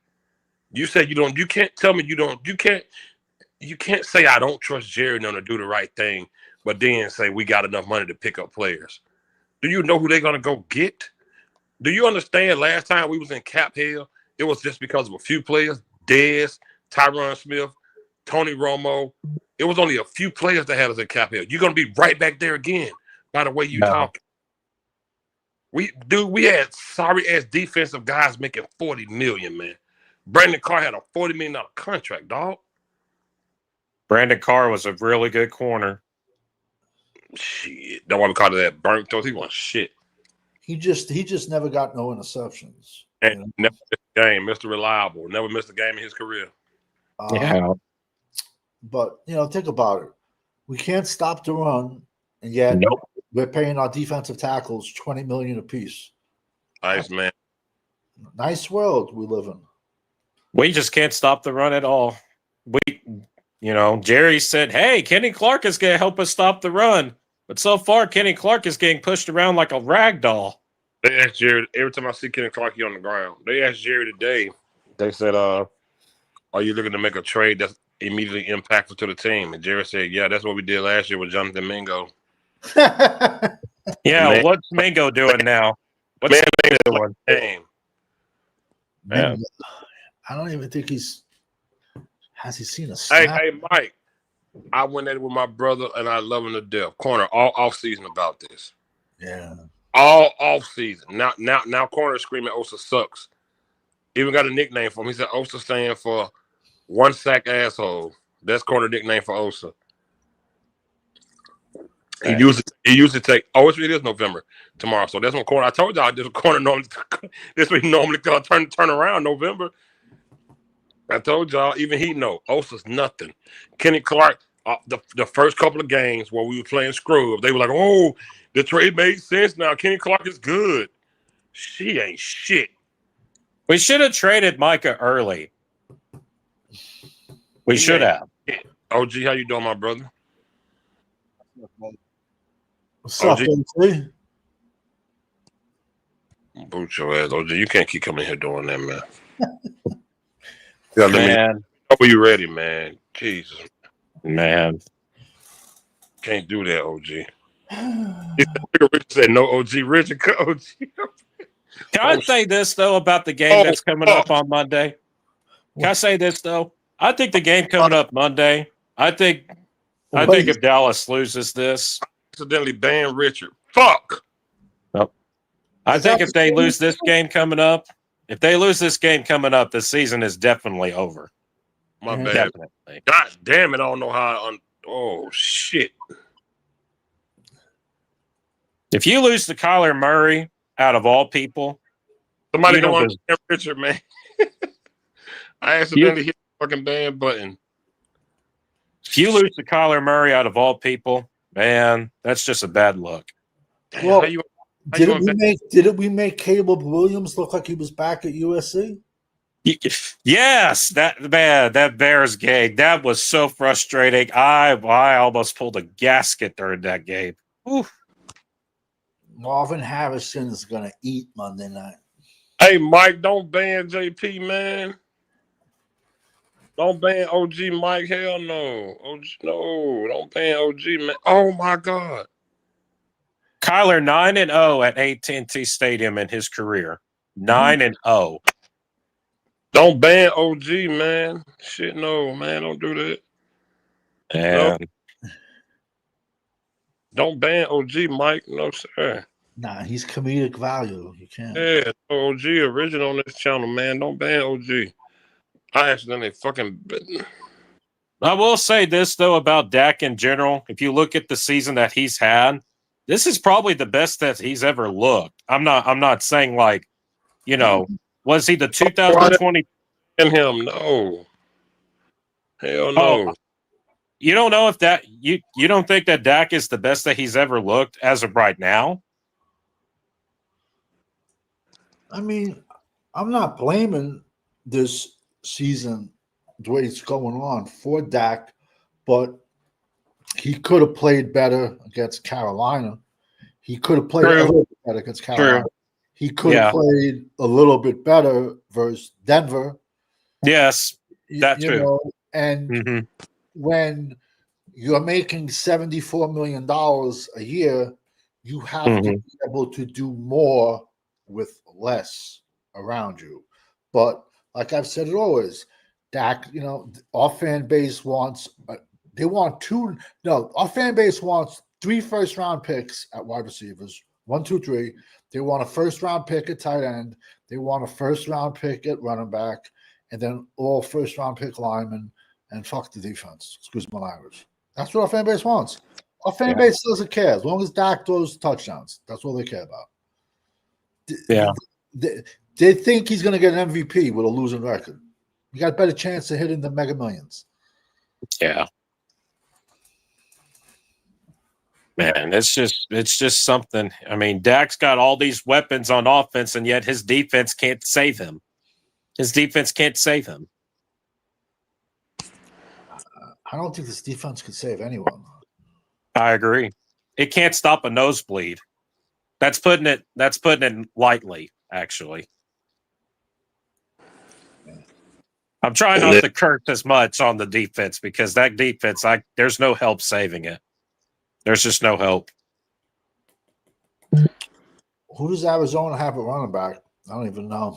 You said you don't. You can't tell me you don't. You can't say I don't trust Jerry to do the right thing, but then say we got enough money to pick up players. Do you know who they're gonna go get? Do you understand? Last time we was in cap hell, it was just because of a few players: Dez, Tyron Smith, Tony Romo. It was only a few players that had us in cap hell. You're gonna be right back there again. By the way you talk, we had sorry ass defensive guys making $40 million, man. Brandon Carr had a $40 million contract, dog. Brandon Carr was a really good corner. Shit, that's why we call it that burnt toast. He was shit. He just never got no interceptions. And never missed a game, Mr. Reliable. Never missed a game in his career. But think about it. We can't stop the run, and yet we're paying our defensive tackles $20 million apiece. Nice, man. Nice world we live in. We just can't stop the run at all. Jerry said, hey, Kenny Clark is going to help us stop the run. But so far, Kenny Clark is getting pushed around like a rag doll. They asked Jerry, every time I see Kenny Clark, he on the ground. They asked Jerry today, they said, are you looking to make a trade that's immediately impactful to the team? And Jerry said, yeah, that's what we did last year with Jonathan Mingo. Yeah, Man. what's Mingo doing now? What's Man, Mingo doing? Game. Man. I don't even think has he seen a Hey, snap? Mike, I went at it with my brother, and I love him to death. Corner all off season about this. Yeah. All off season. Now Corner screaming Osa sucks. Even got a nickname for him. He said Osa stand for one sack asshole. That's Corner nickname for Osa. He used to take. Oh, it is November tomorrow. So that's when Corner. I told y'all this Corner normally. This week normally turn around November. I told y'all, even he know Osa's nothing. Kenny Clark, the first couple of games where we were playing scrub, they were like, "Oh, the trade made sense now. Kenny Clark is good." She ain't shit. We should have traded Micah early. We should have. OG, how you doing, my brother? What's up, OG? Boot your ass, OG. You can't keep coming here doing that, man. Yeah, Man. Are you ready, man? Jesus. Man. Can't do that, OG. Richard said no OG. Richard cut OG. Can I say this though about the game that's coming up on Monday? Can I say this though? I think the game coming up Monday. I think if Dallas loses this, Accidentally banned Richard. Fuck. I think if they lose this game coming up, the season is definitely over. My bad. Definitely. God damn it! I don't know how. Oh shit! If you lose to Kyler Murray, out of all people, Somebody you know, don't ban Richard, man. I accidentally hit the fucking ban button. if you lose to Kyler Murray, out of all people, man, that's just a bad look. Damn, Well, how you didn't we make Caleb Williams look like he was back at USC? Yes, that Bears game, that was so frustrating. I almost pulled a gasket during that game. Ooh. Marvin Harrison is gonna eat Monday night. Hey, Mike, don't ban JP, man. Don't ban OG Mike. Hell no. OG, no, don't ban OG, man. Oh my God. Kyler 9-0 at AT&T Stadium in his career. 9-0. Don't ban OG, man. Shit, no, man. Don't do that. And Don't ban OG, Mike. No, sir. Nah, he's comedic value. You can't. Yeah, OG original on this channel, man. Don't ban OG. I accidentally fucking. I will say this though about Dak in general. If you look at the season that he's had, this is probably the best that he's ever looked. I'm not saying like, you know, was he the 2020 In him, no. Hell no. Oh, you don't know if that you don't think that Dak is the best that he's ever looked as of right now? I mean, I'm not blaming this season the way it's going on for Dak, but he could have played better against Carolina. He could have played a little bit better against Carolina. True. He could have played a little bit better versus Denver. Yes, that's true. Know, and when you're making $74 million a year, you have to be able to do more with less around you. But like I've said it always, Dak, you know, our fan base wants our fan base wants 3 first-round picks at wide receivers. 1, 2, 3. They want a first-round pick at tight end. They want a first-round pick at running back, and then all first-round pick linemen, and fuck the defense. Excuse my language. That's what our fan base wants. Our fan base doesn't care. As long as Dak throws touchdowns, that's all they care about. Yeah. They think he's going to get an MVP with a losing record. You got a better chance of hitting the Mega Millions. Yeah. Man, it's just something. I mean, Dak's got all these weapons on offense, and yet his defense can't save him. His defense can't save him. I don't think this defense could save anyone. I agree. It can't stop a nosebleed. That's putting it lightly, actually. I'm trying not to curse as much on the defense because that defense, there's no help saving it. There's just no help. Who does Arizona have at running back? I don't even know.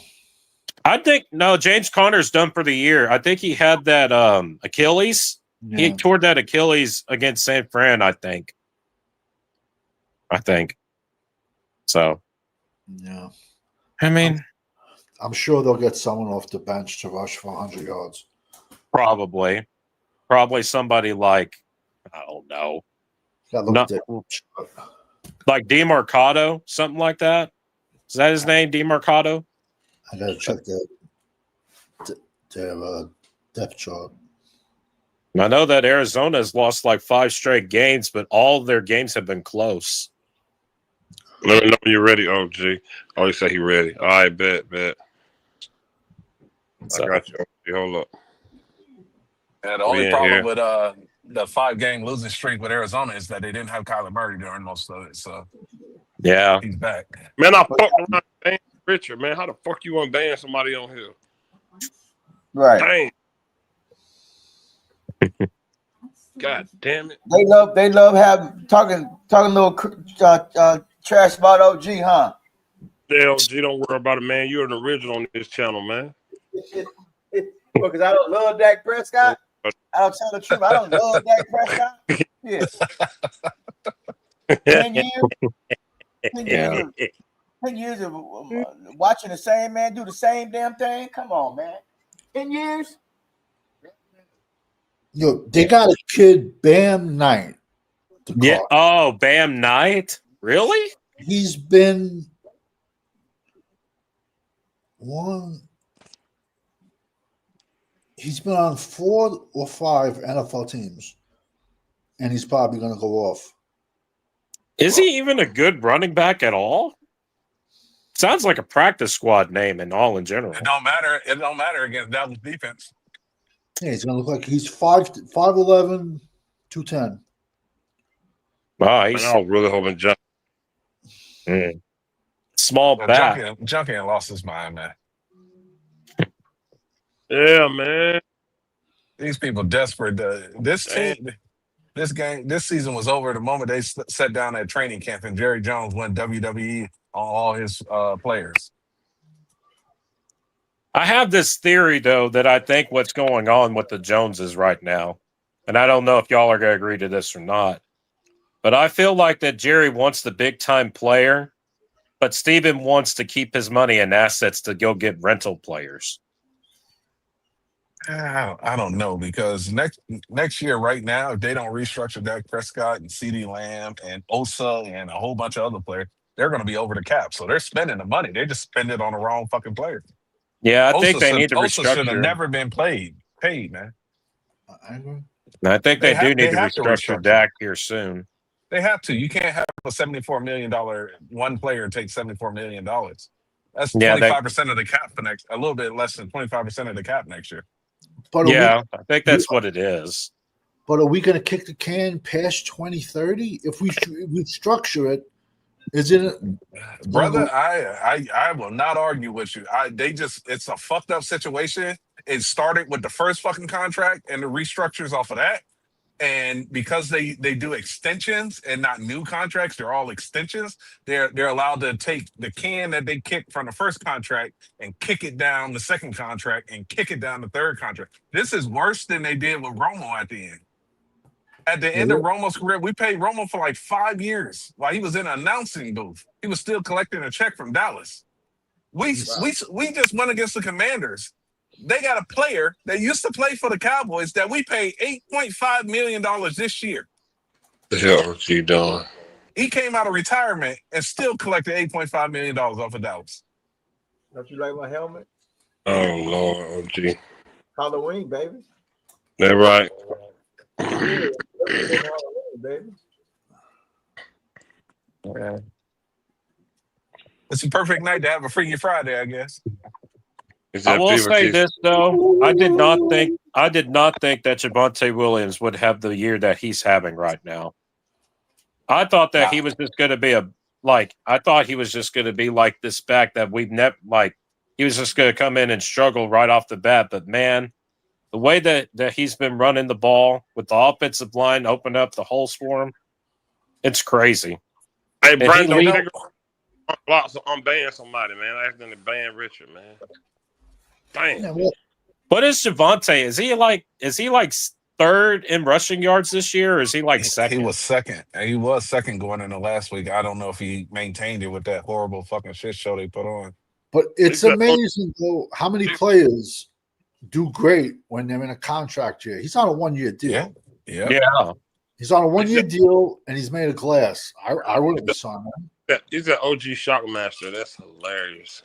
I think James Conner's done for the year. I think he had that Achilles. Yeah. He tore that Achilles against San Fran, I think. So. Yeah. I mean, I'm sure they'll get someone off the bench to rush for 100 yards. Probably somebody like, I don't know. Like DeMarcado, something like that. Is that his name, DeMarcado? I gotta check their depth chart. I know that Arizona has lost like 5 straight games, but all their games have been close. Let me know when you're ready, OG. Oh, he said he ready. All right, bet. So, I got you. Hold up. Yeah, the only problem with the 5-game losing streak with Arizona is that they didn't have Kyler Murray during most of it. So yeah, he's back. Man, I fucked around and Richard, man. How the fuck you want to ban somebody on here? Right. Dang. God damn it. They love having talking little trash about OG, huh? LG, don't worry about it, man. You're an original on this channel, man. Because I don't love Dak Prescott. I'll tell the truth. I don't love Dak Prescott. Yeah. 10 years. 10 years of watching the same man do the same damn thing. Come on, man. 10 years. Yo, they got a kid, Bam Knight. Yeah. Oh, Bam Knight? Really? He's been He's been on 4 or 5 NFL teams, and he's probably going to go off. Is he even a good running back at all? Sounds like a practice squad name and all in general. It don't matter. It don't matter against Dallas defense. Yeah, he's going to look like he's 5'11", 210. Wow, Man, he's I was really hoping John. small back. Junkie lost his mind, man. Yeah, man. These people desperate. This season was over the moment they sat down at training camp and Jerry Jones went WWE on all his players. I have this theory, though, that I think what's going on with the Joneses right now, and I don't know if y'all are going to agree to this or not, but I feel like that Jerry wants the big-time player, but Steven wants to keep his money and assets to go get rental players. I don't know, because next year, right now, if they don't restructure Dak Prescott and CeeDee Lamb and Osa and a whole bunch of other players, they're going to be over the cap. So they're spending the money. They just spend it on the wrong fucking player. Yeah, I think they need to Osa should have restructure. never been paid, man. I agree. I think they do need to have to restructure restructure. Dak here soon. They have to. You can't have a $74 million one player take $74 million. That's 25% of the cap for next. A little bit less than 25% of the cap next year. But Yeah, I think that's what it is. But are we going to kick the can past 2030 if we structure it? Isn't it, brother? I will not argue with you. It's a fucked up situation. It started with the first fucking contract and the restructures off of that. And because they do extensions and not new contracts, they're all extensions. They're allowed to take the can that they kicked from the first contract and kick it down the second contract and kick it down the third contract. This is worse than they did with Romo at the end. At the end of Romo's career, we paid Romo for like 5 years while he was in an announcing booth. He was still collecting a check from Dallas. We just went against the Commanders. They got a player that used to play for the Cowboys that we paid $8.5 million this year. The hell is he doing? He came out of retirement and still collected $8.5 million off of Dallas. Don't you like my helmet? Oh, Lord, OG. Halloween, baby. That's right. Halloween, baby. Okay. It's a perfect night to have a Freaky Friday, I guess. I will say this though, I did not think that Javonte Williams would have the year that he's having right now. I thought that he was just going to be like this back that we've never he was just going to come in and struggle right off the bat. But man, the way that he's been running the ball with the offensive line open up the holes for him, it's crazy. Hey, Brandon, unban somebody, man. I asked them to ban Richard, man. Damn. What is Javonte? Is he like third in rushing yards this year, or is he like second? He was second. He was second going into last week. I don't know if he maintained it with that horrible fucking shit show they put on. But it's amazing though how many players do great when they're in a contract year. He's on a 1-year deal. Yeah. He's on a 1-year deal and he's made of glass. I wouldn't have signed him. He's an OG Shockmaster. That's hilarious.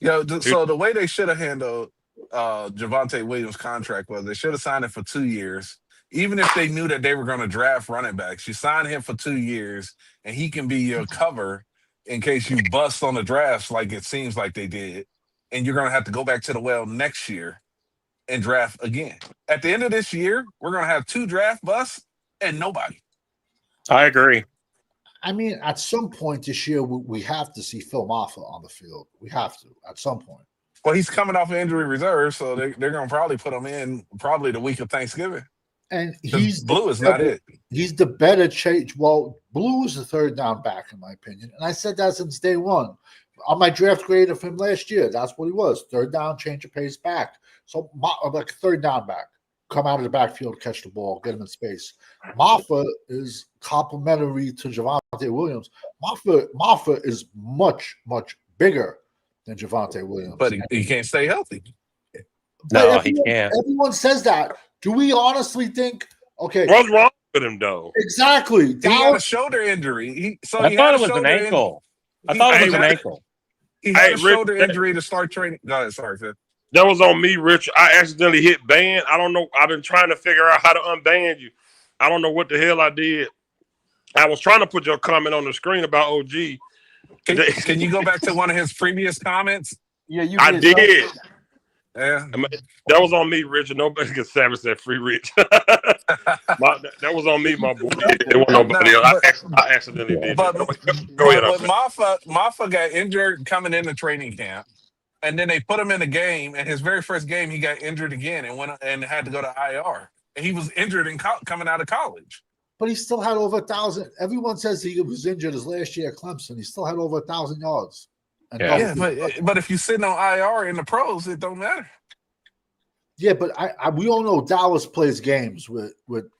So the way they should have handled Javonte Williams' contract was they should have signed him for 2 years. Even if they knew that they were going to draft running backs, you sign him for 2 years and he can be your cover in case you bust on the drafts like it seems like they did. And you're going to have to go back to the well next year and draft again. At the end of this year, we're going to have 2 draft busts and nobody. I agree. I mean, at some point this year, we have to see Phil Maffa on the field. We have to at some point. Well, he's coming off of injury reserve, so they're going to probably put him in probably the week of Thanksgiving. And 'Cause he's Blue is not it. He's the better change. Well, Blue is the third down back, in my opinion. And I said that since day one. On my draft grade of him last year, that's what he was. Third down, change of pace back. So, like third down back. Come out of the backfield, catch the ball, get him in space. Maffa is complementary to Javonte Williams. Maffa is much, much bigger than Javonte Williams. But he can't stay healthy. No, he can't. Everyone says that. Do we honestly think, okay, What's wrong with him though? exactly. He had a shoulder injury. I thought it was an ankle. I thought it was an ankle. He had a Rich, shoulder injury to start training. Go ahead, sorry, Phil. That was on me, Rich. I accidentally hit ban. I don't know. I've been trying to figure out how to unban you. I don't know what the hell I did. I was trying to put your comment on the screen about OG. Can you go back to one of his previous comments? Yeah, you I did. Yeah. That was on me, Rich. Nobody can savage that free Rich. That was on me, my boy. It wasn't nobody else. I accidentally did. But, Go ahead. but Maffa got injured coming into training camp, and then they put him in the game. And his very first game, he got injured again and went and had to go to IR. And he was injured coming out of college. But he still had over 1,000. Everyone says he was injured his last year at Clemson. He still had over 1,000 yards. And Yeah. But if you're sitting on IR in the pros, it don't matter. yeah, but we all know Dallas plays games with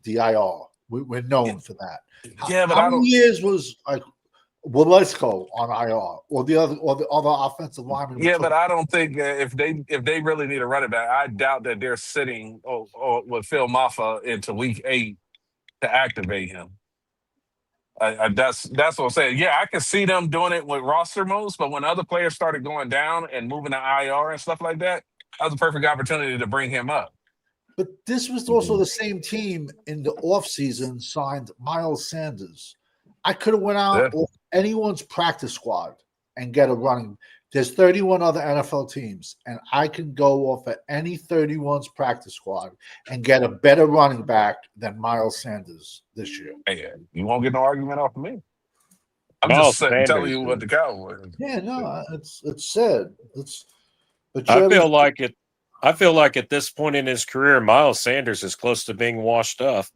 the IR. We're known for that. Yeah, but how many years was like Walesko on IR or the other offensive lineman? Yeah, but I don't think if they really need a running back, I doubt that they're sitting with Phil Maffa into week 8 to activate him. That's what I'm saying. Yeah, I can see them doing it with roster moves, but when other players started going down and moving to IR and stuff like that was a perfect opportunity to bring him up. But this was also the same team in the offseason signed Miles Sanders. I could have went out with anyone's practice squad and get a running. There's 31 other NFL teams, and I can go off at any 31's practice squad and get a better running back than Miles Sanders this year. Hey, you won't get no argument off of me. I'm Miles just Sanders, telling you what the Cowboys. Yeah, no, it's sad. But I feel like at this point in his career, Miles Sanders is close to being washed up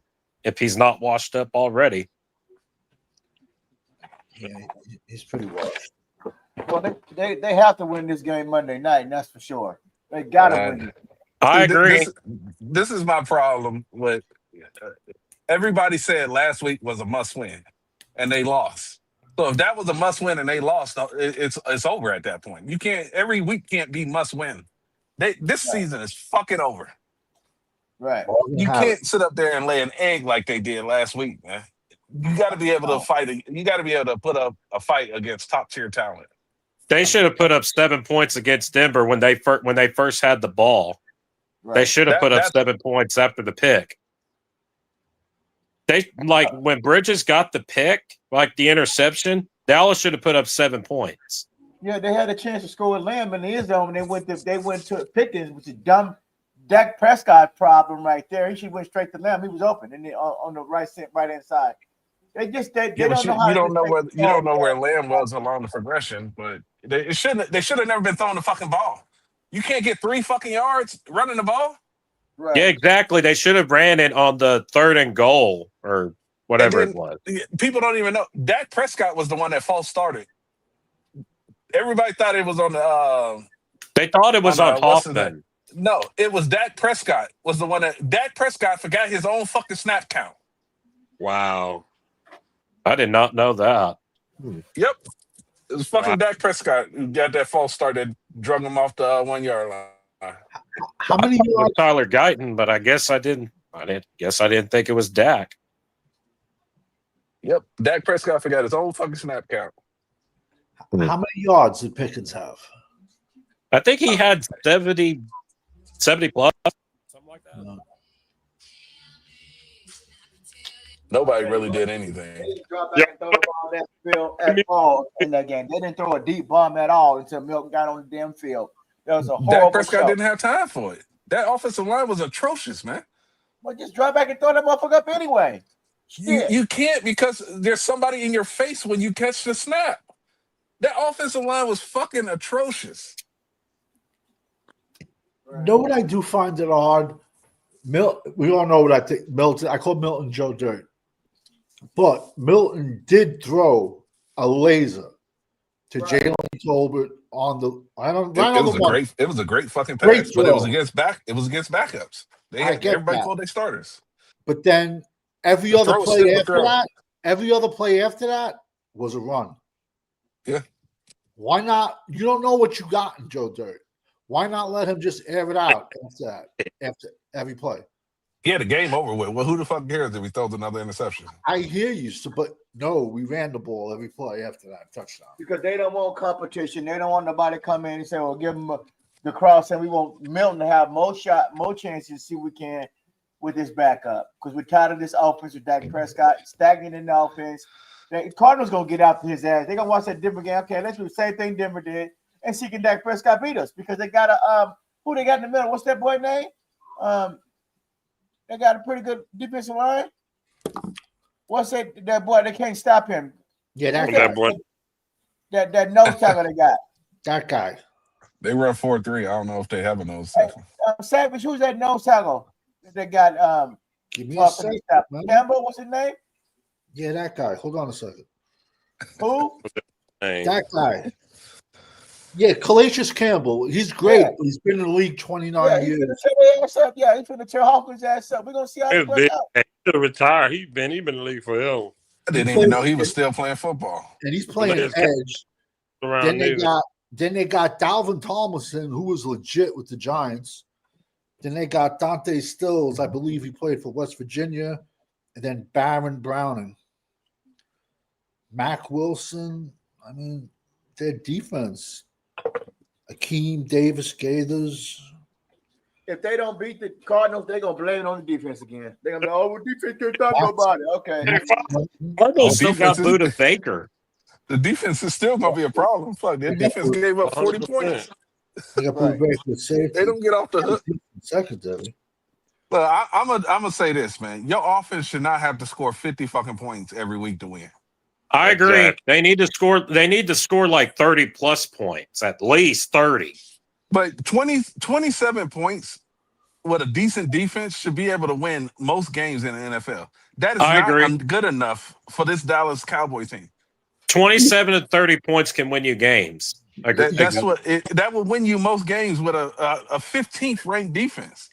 if he's not washed up already. yeah, he's pretty washed. Well, they have to win this game Monday night, and that's for sure. They gotta win it. I agree. This is my problem with everybody said last week was a must win, and they lost. So if that was a must win and they lost, it's over at that point. You can't every week can't be must win. This season is fucking over. Right. You can't sit up there and lay an egg like they did last week, man. You got to be able to fight. You got to be able to put up a fight against top tier talent. They should have put up 7 points against Denver when they first had the ball. Right. They should have put up 7 points after the pick. They when Bridges got the pick, like the interception, Dallas should have put up 7 points. Yeah, they had a chance to score with Lamb in the end zone, and they went to Pickens, which is dumb. Dak Prescott problem right there. He should went straight to Lamb. He was open on the right hand side. They don't know how. You don't know where Lamb was along the progression, but they should have never been throwing the fucking ball. You can't get 3 fucking yards running the ball. Right. Yeah, exactly. They should have ran it on the 3rd and goal or whatever it was. People don't even know. Dak Prescott was the one that false started. Everybody thought it was on the. They thought it was on Hoffman. No, it was Dak Prescott was the one that Dak Prescott forgot his own fucking snap count. Wow. I did not know that. Yep. It was fucking Dak Prescott who got that false start that drug him off the 1 yard line. How many It was Tyler Guyton, but I guess I didn't think it was Dak. Yep. Dak Prescott forgot his own fucking snap count. How many yards did Pickens have? I think he had 70 plus, something like that. No. Nobody really did anything. They didn't drop back and throw the ball that field at all in that game. They didn't throw a deep bomb at all until Milton got on the damn field. That was a horrible Dak Prescott show. didn't have time for it. That offensive line was atrocious, man. Well, just drop back and throw that motherfucker up anyway. You can't because there's somebody in your face when you catch the snap. That offensive line was fucking atrocious. Know what I do find it odd? We don't know what I think. Milton. I call Milton Joe Dirt, but Milton did throw a laser to Right. Jalen Tolbert on the. I don't. It, Right it on the was a money. great. It was a great fucking Great pass, but it was throw. against backups. They I had get everybody that. pulled their starters. But then every The other throw was play still the after throw. that, every other play after that was a run. Yeah. Why not? You don't know what you got in Joe Dirt. Why not let him just air it out after that, after every play? He had a game over with. Well, who the fuck cares if he throws another interception? I hear you, but no, we ran the ball every play after that touchdown. Because they don't want competition. They don't want nobody to come in and say, "Well, give them the cross," and we want Milton to have more chances to see what we can with this backup. Because we're tired of this offense with Dak Prescott stagnant in the offense. The Cardinals gonna get after his ass. They're gonna watch that Denver game. Okay, let's do the same thing Denver did and see can Dak Prescott beat us because they got a who they got in the middle. What's that boy name? They got a pretty good defensive line. What's that boy? They can't stop him. Yeah, that Who's guy. That boy. That nose tackle they got. That guy. They run 4-3. I don't know if they have a nose tackle. Savage, who's that nose tackle? They got Give me a second, man. Campbell, what's his name? Yeah, that guy. Hold on a second. Who? Dang. That guy. Yeah, Calais Campbell. He's great. Yeah. He's been in the league 29 Yeah, he's years. gonna tear their ass up. Yeah, he's gonna tear Hawkins' ass up. We're gonna see how He it was plays big. out. He should have retired. He been in the league forever. I didn't even know he was still playing football. And he's playing Calais edge. Around Then they there. got Dalvin Tomlinson, who was legit with the Giants. Then they got Dante Stills, I believe he played for West Virginia, and then Baron Browning. Mac Wilson, I mean, their defense. Akeem Davis Gaithers. If they don't beat the Cardinals, they're gonna blame it on the defense again. They're gonna be, oh, well, defense can't stop nobody. Okay. Cardinals still got defense is- Buda Baker. The defense is still gonna be a problem. Fuck, their defense gave up 40 points. They got Right. Blue with safety. They don't get off the hook. Secondary. Look, I'm gonna say this, man. Your offense should not have to score 50 fucking points every week to win. I agree. Exactly. They need to score like 30 plus points, at least 30. But 27 points with a decent defense should be able to win most games in the NFL. That is I not agree. good enough for this Dallas Cowboy team. 27 and 30 points can win you games. That will win you most games with a 15th ranked defense.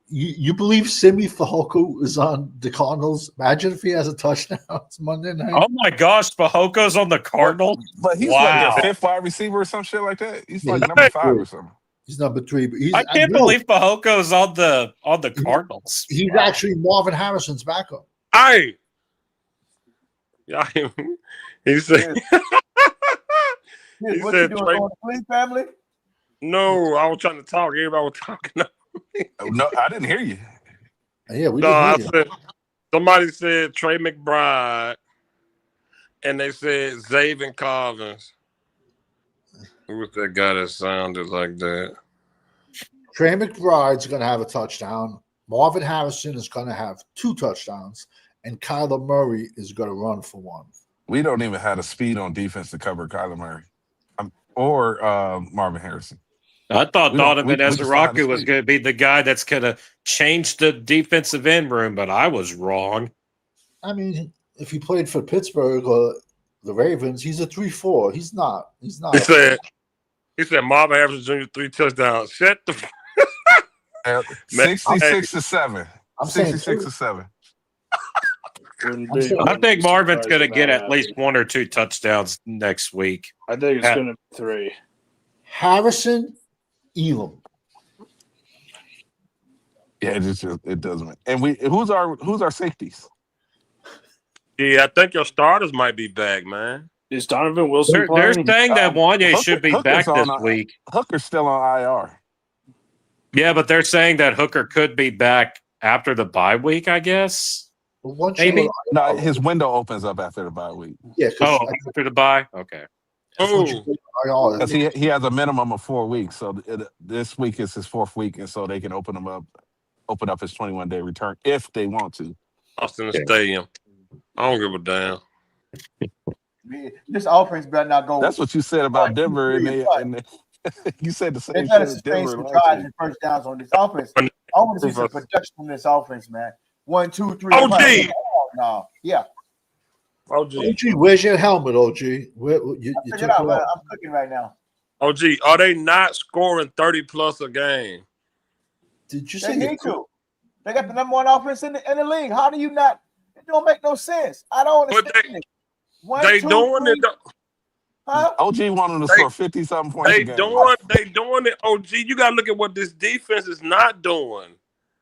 You believe Simi Fehoko is on the Cardinals? Imagine if he has a touchdown. It's Monday night. Oh my gosh, Fajoko's on the Cardinals. But he's Wow. like a fifth wide receiver or some shit like that. He's like Yeah, number 5 or something. He's number 3, but he's I can't believe Fajoko's on the Cardinals. he's Wow. actually Marvin Harrison's backup. Hey. Yeah, he said. He What said you doing Trey- on the Fleet family? No, I was trying to talk. Everybody was talking. Oh, no, I didn't hear you. Yeah, we No, I did. Hear said somebody said Trey McBride, and they said Xavier Collins. Who was that guy that sounded like that? Trey McBride's going to have a touchdown. Marvin Harrison is going to have 2 touchdowns, and Kyler Murray is going to run for 1. We don't even have the speed on defense to cover Kyler Murray or Marvin Harrison. I thought We don't- Donovan we just don't have Ezraku the was speed. going to be the guy that's going to change the defensive end room, but I was wrong. I mean, if he played for Pittsburgh or the Ravens, he's a 3-4. He's not. He's not. He said Marvin Harrison Jr. 3 touchdowns. Shut the. Man, 66 to 7. I'm saying 66 to 7. Wouldn't I'm be- saying- I think Marvin's going to surprised get about at least 1 or 2 touchdowns next week. I think it's Yeah. going to be 3. Harrison, Elam. Yeah, it doesn't. And who's our safeties? Yeah, I think your starters might be back, man. Is Donovan Wilson They're playing? saying that Wanye should be Hooker's back this on, week. Hooker's still on IR. Yeah, but they're saying that Hooker could be back after the bye week, I guess. But once Maybe. you No, his window opens up after the bye week yeah, Oh, after the bye? Okay. because he has a minimum of 4 weeks. So this week is his 4th week, and so they can open up his 21-day return if they want to. Austin Stadium. I don't give a damn. This offense better not go. That's what you said about Denver, and Right. you said the They same better shit. sustain Denver some last drives year. and first downs on this offense. I want to see some production from this offense, man. 1, 2, 3. OG. Oh, no. Yeah. OG. where's your helmet, OG? Where you Check took it out, it man. off. I'm cooking right now. OG, are they not scoring 30 plus a game? Did you They say need to. They got the number 1 offense in the league. How do you not? It don't make no sense. I don't But understand it. 1, They 2, doing 3. it. Though. Huh? OG wanted them to score 50-something points They a game. doing it. OG, you got to look at what this defense is not doing.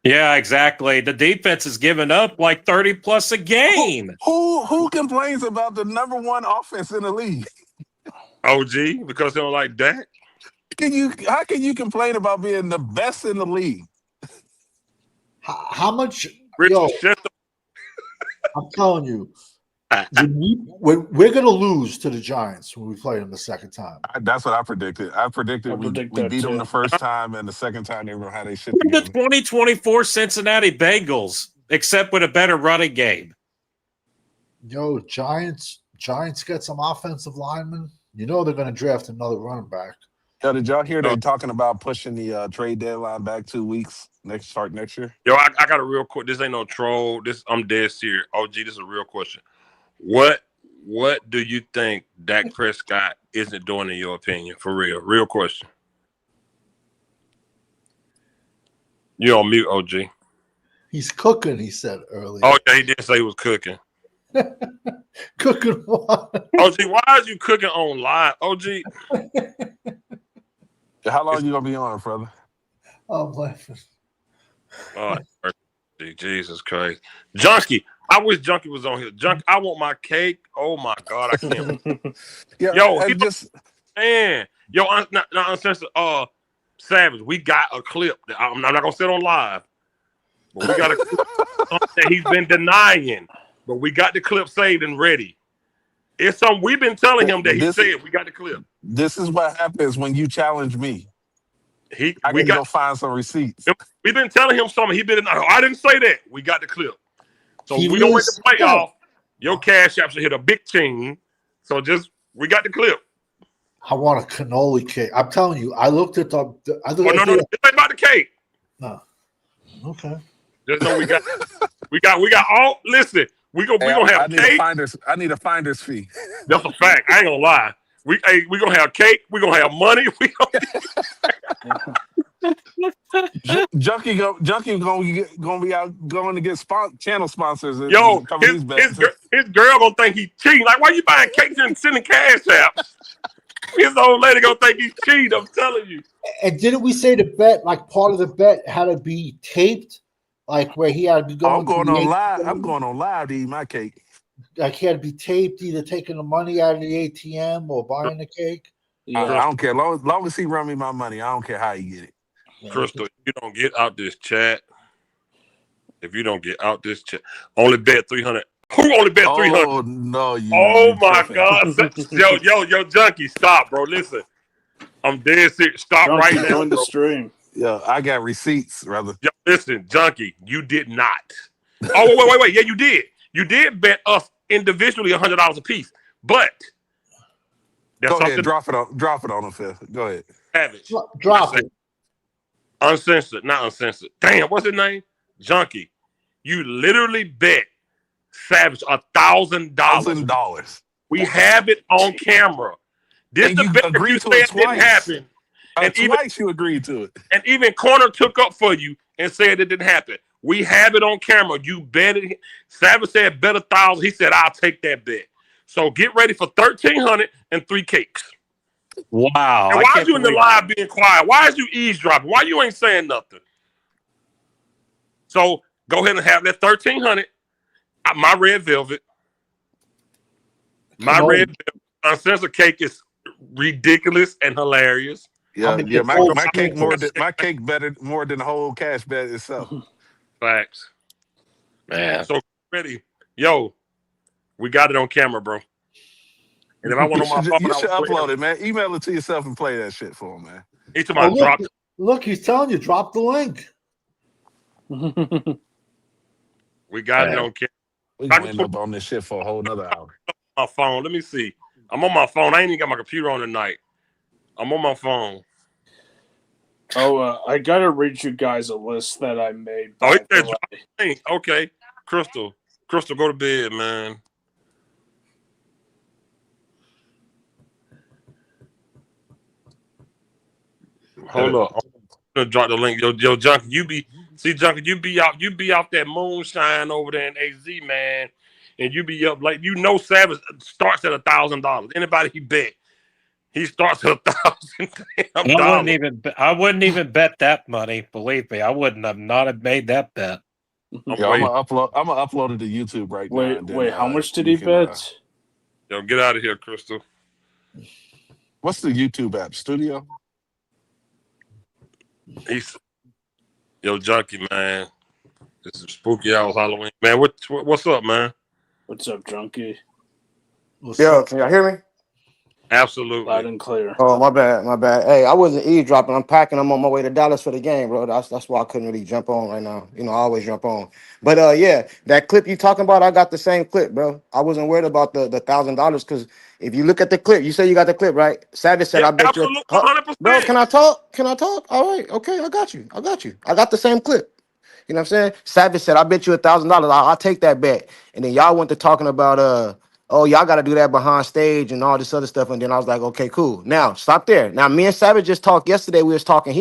Yeah, exactly. The defense is giving up like 30 plus a game. Who complains about the number 1 offense in the league? OG, because they don't like Dak. How can you complain about being the best in the league? how much? Richard, Yo, shut the I'm telling you, we're going to lose to the Giants when we play them the second time. That's what I predicted. I predicted we predict beat that them too. the first time, and the second time they were how they shit The together. 2024 Cincinnati Bengals, except with a better running game. Yo, Giants get some offensive linemen. You know they're going to draft another running back. Yo, did y'all hear they talking about pushing the trade deadline back 2 weeks next year? Yo, I got a real quick. This ain't no troll. I'm dead serious. OG, this is a real question. What do you think Dak Prescott isn't doing in your opinion? For real. Real question. You on mute, OG. He's cooking, he said earlier. Oh, yeah, he did say he was cooking. Cooking what? OG, why is you cooking on live? OG. How long you gonna be on, brother? I'm laughing. Oh, Jesus Christ. Junkie. I wish Junkie was on here. Junkie, I want my cake. Oh my God, I can't. Yeah, Yo, and he just Man, yo, not uncensored. Savage, we got a clip. I'm not gonna sit on live, but we got a clip that he's been denying. But we got the clip saved and ready. It's something we've been telling him that he said. We got the clip. This is what happens when you challenge me. I We can got. go find some receipts. We've been telling him something. He been. I didn't say that. We got the clip. So He we gonna make really the playoff. Your cash app should hit a big chain. So we got the clip. I want a cannoli cake. I'm telling you, I looked at No, this ain't about the cake. No. Okay. Just know we got all. Listen, we gonna have I need cake. I need a finder's fee. That's a fact. I ain't gonna lie. We gonna have cake. We gonna have money. Junkie gonna be out going to get channel sponsors. And Yo, cover these bets. his girl gonna think he's cheating. Like, why you buying cakes and sending cash apps? His old lady gonna think he's cheating. I'm telling you. And didn't we say the bet, like part of the bet had to be taped? Like where he had to be going. I'm going to the on live. ATM? I'm going on live to eat my cake. Like he had to be taped, either taking the money out of the ATM or buying the cake. I don't care. Long as he run me my money, I don't care how he get it. Crystal, if you don't get out this chat, only bet 300. Who only bet 300? Oh no! Oh my God! Yo, Junkie, stop, bro. Listen, I'm dead serious. Stop Junkie, right now. join the Bro. stream. Yeah, I got receipts, brother. Yo, listen, Junkie, you did not. Oh wait. Yeah, you did. You did bet us individually $100 a piece, but that's Go ahead, something. drop it on him, Phil. Go ahead. Savage. Drop it. Uncensored, not uncensored. Damn, what's his name? Junkie. You literally bet Savage $1,000. $1,000. We have it on camera. This And the you bet that agreed you to said it didn't twice. happen. And even Twice you agreed to it. and even Corner took up for you and said it didn't happen. We have it on camera. You bet it. Savage said bet 1,000. He said I'll take that bet. So get ready for 1,300 and 3 cakes. Wow. And I why can't is you in the believe- live being quiet? Why is you eavesdropping? Why you ain't saying nothing? So go ahead and have that 1,300. My red velvet. My Come on. red velvet uncensored cake is ridiculous and hilarious. Yeah, mean, yeah. it's My all cake simple. my cake better more than the whole cash bet itself. Facts. Man. So ready. Yo, we got it on camera, bro. And if I want on my phone, You I should would play upload it, man. Email it to yourself and play that shit for him, man. Each of my Oh, drop. look, he's telling you, drop the link. We got it on camera. We gonna end up on this shit for a whole nother hour. My phone. Let me see. I'm on my phone. I ain't even got my computer on tonight. I'm on my phone. Oh, I gotta read you guys a list that I made. Oh, he by the said way. John Lane. Okay, Crystal, go to bed, man. Hold up, I'm gonna drop the link. Yo, Junkie, Junkie, you be out that moonshine over there in AZ, man, and you be up like Savage starts at $1,000. Anybody he bet, he starts at $1,000. I wouldn't even bet that money. Believe me, I wouldn't have not have made that bet. I'm Yo, I'm waiting. gonna upload it to YouTube right now. Wait, and then, wait. How much did you he can, bet? Yo, get out of here, Crystal. What's the YouTube app? Studio? Yo, Junkie, man. This is spooky hours Halloween, man. What's up, man? What's up, Junkie? Yo, can y'all hear me? Absolutely. Loud and clear. Oh, my bad. Hey, I wasn't eavesdropping. I'm packing. I'm on my way to Dallas for the game, bro. That's why I couldn't really jump on right now. I always jump on. But yeah, that clip you talking about, I got the same clip, bro. I wasn't worried about the $1,000 because if you look at the clip, you say you got the clip, right? Savage said, Yeah, I bet absolutely, you. 100%. Bro, can I talk? All right, okay, I got you. I got the same clip. You know what I'm saying? Savage said, I bet you $1,000. I'll take that bet. And then y'all went to talking about oh, y'all got to do that behind stage and all this other stuff. And then I was like, okay, cool. Now, stop there. Now, me and Savage just talked yesterday. We was talking.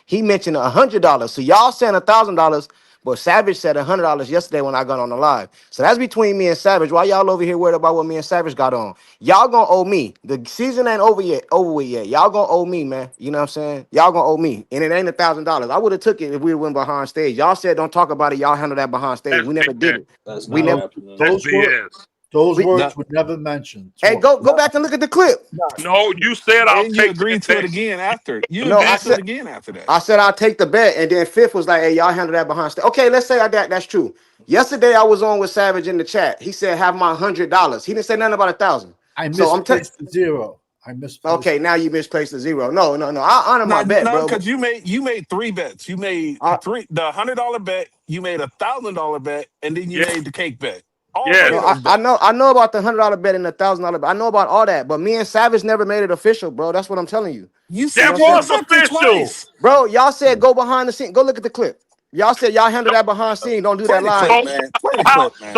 He mentioned $100. So y'all saying $1,000, but Savage said $100 yesterday when I got on the live. So that's between me and Savage. Why y'all over here worried about what me and Savage got on? Y'all gonna owe me. The season ain't over with yet. Y'all gonna owe me, man. You know what I'm saying? Y'all gonna owe me. And it ain't $1,000. I would have took it if we went behind stage. Y'all said don't talk about it. Y'all handle that behind stage. That's We never did it. That's We not never. happening. That's Those were BS. those We- words were never mentioned. Hey, go back and look at the clip. No, you said I'll And you take agreed that to it bet. again after. You No, agreed I to said- it again after that. I said I'll take the bet, and then Fifth was like, "Hey, y'all handle that behind stage." Okay, let's say that's true. Yesterday I was on with Savage in the chat. He said, "Have my $100." He didn't say nothing about 1,000. I So I'm misplaced the zero. I misplaced. Okay, now you misplaced the zero. No. I honor my bet, bro. because you made 3 bets. You made I- the $100 bet, you made a $1,000 bet, and then you Yeah. made the cake bet. All Yeah. 3 No, of those bets. I know about the $100 bet and the $1,000 bet. I know about all that, but me and Savage never made it official, bro. That's what I'm telling you, You That said was something official. twice. bro. Y'all said go behind the scene. Go look at the clip. Y'all said y'all handle that behind scene. Don't do Play that the live. clip, man. Play the clip, man.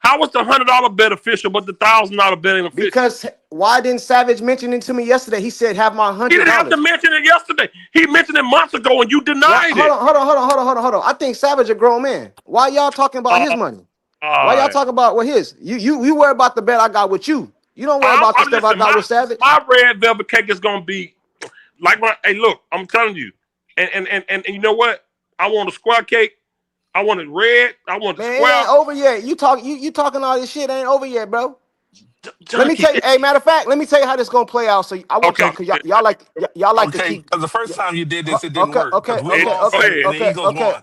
How was the $100 bet official, but the $1,000 bet ain't official? Because why didn't Savage mention it to me yesterday? He said, "Have my He didn't have to $100." mention it yesterday. He mentioned it months ago, and you denied Hold it. on. I think Savage a grown man. Why y'all talking about his money? Why y'all talking about what his? You worry about the bet I got with you. You don't worry about the stuff I got with Savage. My red velvet cake is gonna be like my. Hey, look, I'm telling you, and you know what? I want a square cake. I want it red. I want the Man, it square. ain't over yet. You talking all this shit ain't over yet, bro. Let me Junkie, tell you. Hey, matter of fact, let me tell you how this gonna play out. So I want y'all, because y'all like to Okay, keep. because the first time you did this, it didn't work. Okay. Because we lost and the Eagles won. Yeah.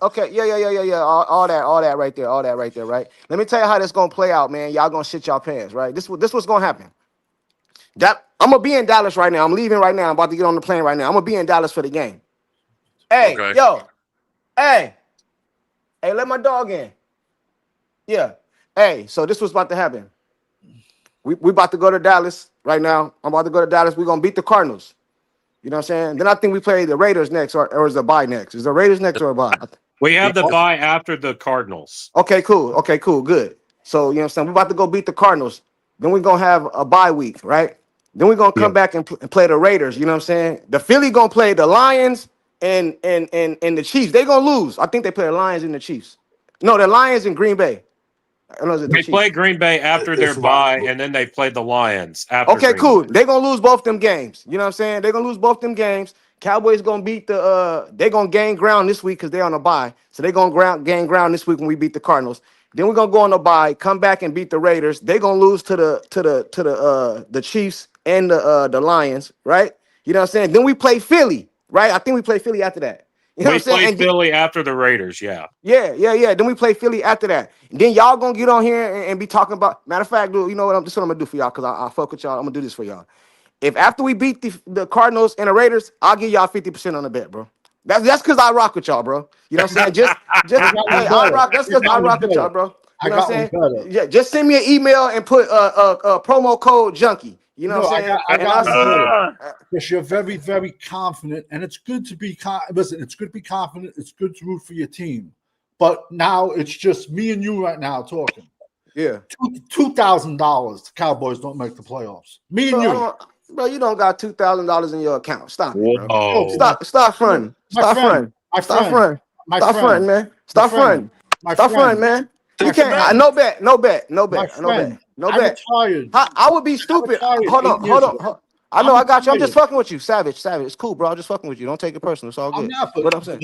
All that right there, right? Let me tell you how this gonna play out, man. Y'all gonna shit y'all pants, right? This what's gonna happen. I'm gonna be in Dallas right now. I'm leaving right now. I'm about to get on the plane right now. I'm gonna be in Dallas for the game. Hey, Okay. yo, hey, let my dog in. Yeah. Hey, so this was about to happen. We about to go to Dallas right now. I'm about to go to Dallas. We're gonna beat the Cardinals. You know what I'm saying? Then I think we play the Raiders next, or is the bye next? Is the Raiders next or a bye? We have the bye after the Cardinals. Okay, cool, good. So you know what I'm saying? We're about to go beat the Cardinals. Then we're gonna have a bye week, right? Then we're gonna come back and play the Raiders. You know what I'm saying? The Philly gonna play the Lions and the Chiefs. They gonna lose. I think they play the Lions and the Chiefs. No, the Lions and Green Bay. I know it's the They Chiefs. play Green Bay after their It's bye, like- and then they play the Lions after. Okay, Green cool. Bay. They're gonna lose both them games. You know what I'm saying? They're gonna lose both them games. Cowboys gonna beat they're gonna gain ground this week because they're on a bye. So they're gonna gain ground this week when we beat the Cardinals. Then we're gonna go on a bye, come back and beat the Raiders. They're gonna lose to the Chiefs and the Lions, right? You know what I'm saying? Then we play Philly, right? I think we play Philly after that. You know We what I'm saying? play And Philly after the Raiders. Yeah. yeah. Then we play Philly after that. And then y'all gonna get on here and be talking about. Matter of fact, dude, you know what? This is what I'm gonna do for y'all because I fuck with y'all. I'm gonna do this for y'all. If after we beat the Cardinals and the Raiders, I'll give y'all 50% on the bet, bro. That's because I rock with y'all, bro. You know what I'm saying? Just hey, I rock. That's because I rock with y'all, bro. You know what I'm saying? Yeah, just send me an email and put promo code junkie. You know what I'm saying? I And got I- because you're very, very confident, and it's good to be listen. It's good to be confident. It's good to root for your team, but now it's just me and you right now talking. yeah. $2,000. The Cowboys don't make the playoffs. Me and you. Bro, you don't got $2,000 in your account. Stop it, bro. Whoa. Stop fronting. Stop fronting. Stop fronting. Stop fronting, man. Stop fronting. Stop fronting, man. You can't. No bet. No bet. No bet. No bet. No bet. I would be stupid. Hold on. I know. I got you. I'm just fucking with you, Savage. It's cool, bro. I'm just fucking with you. Don't take it personal. It's all good. I'm not, What I'm saying.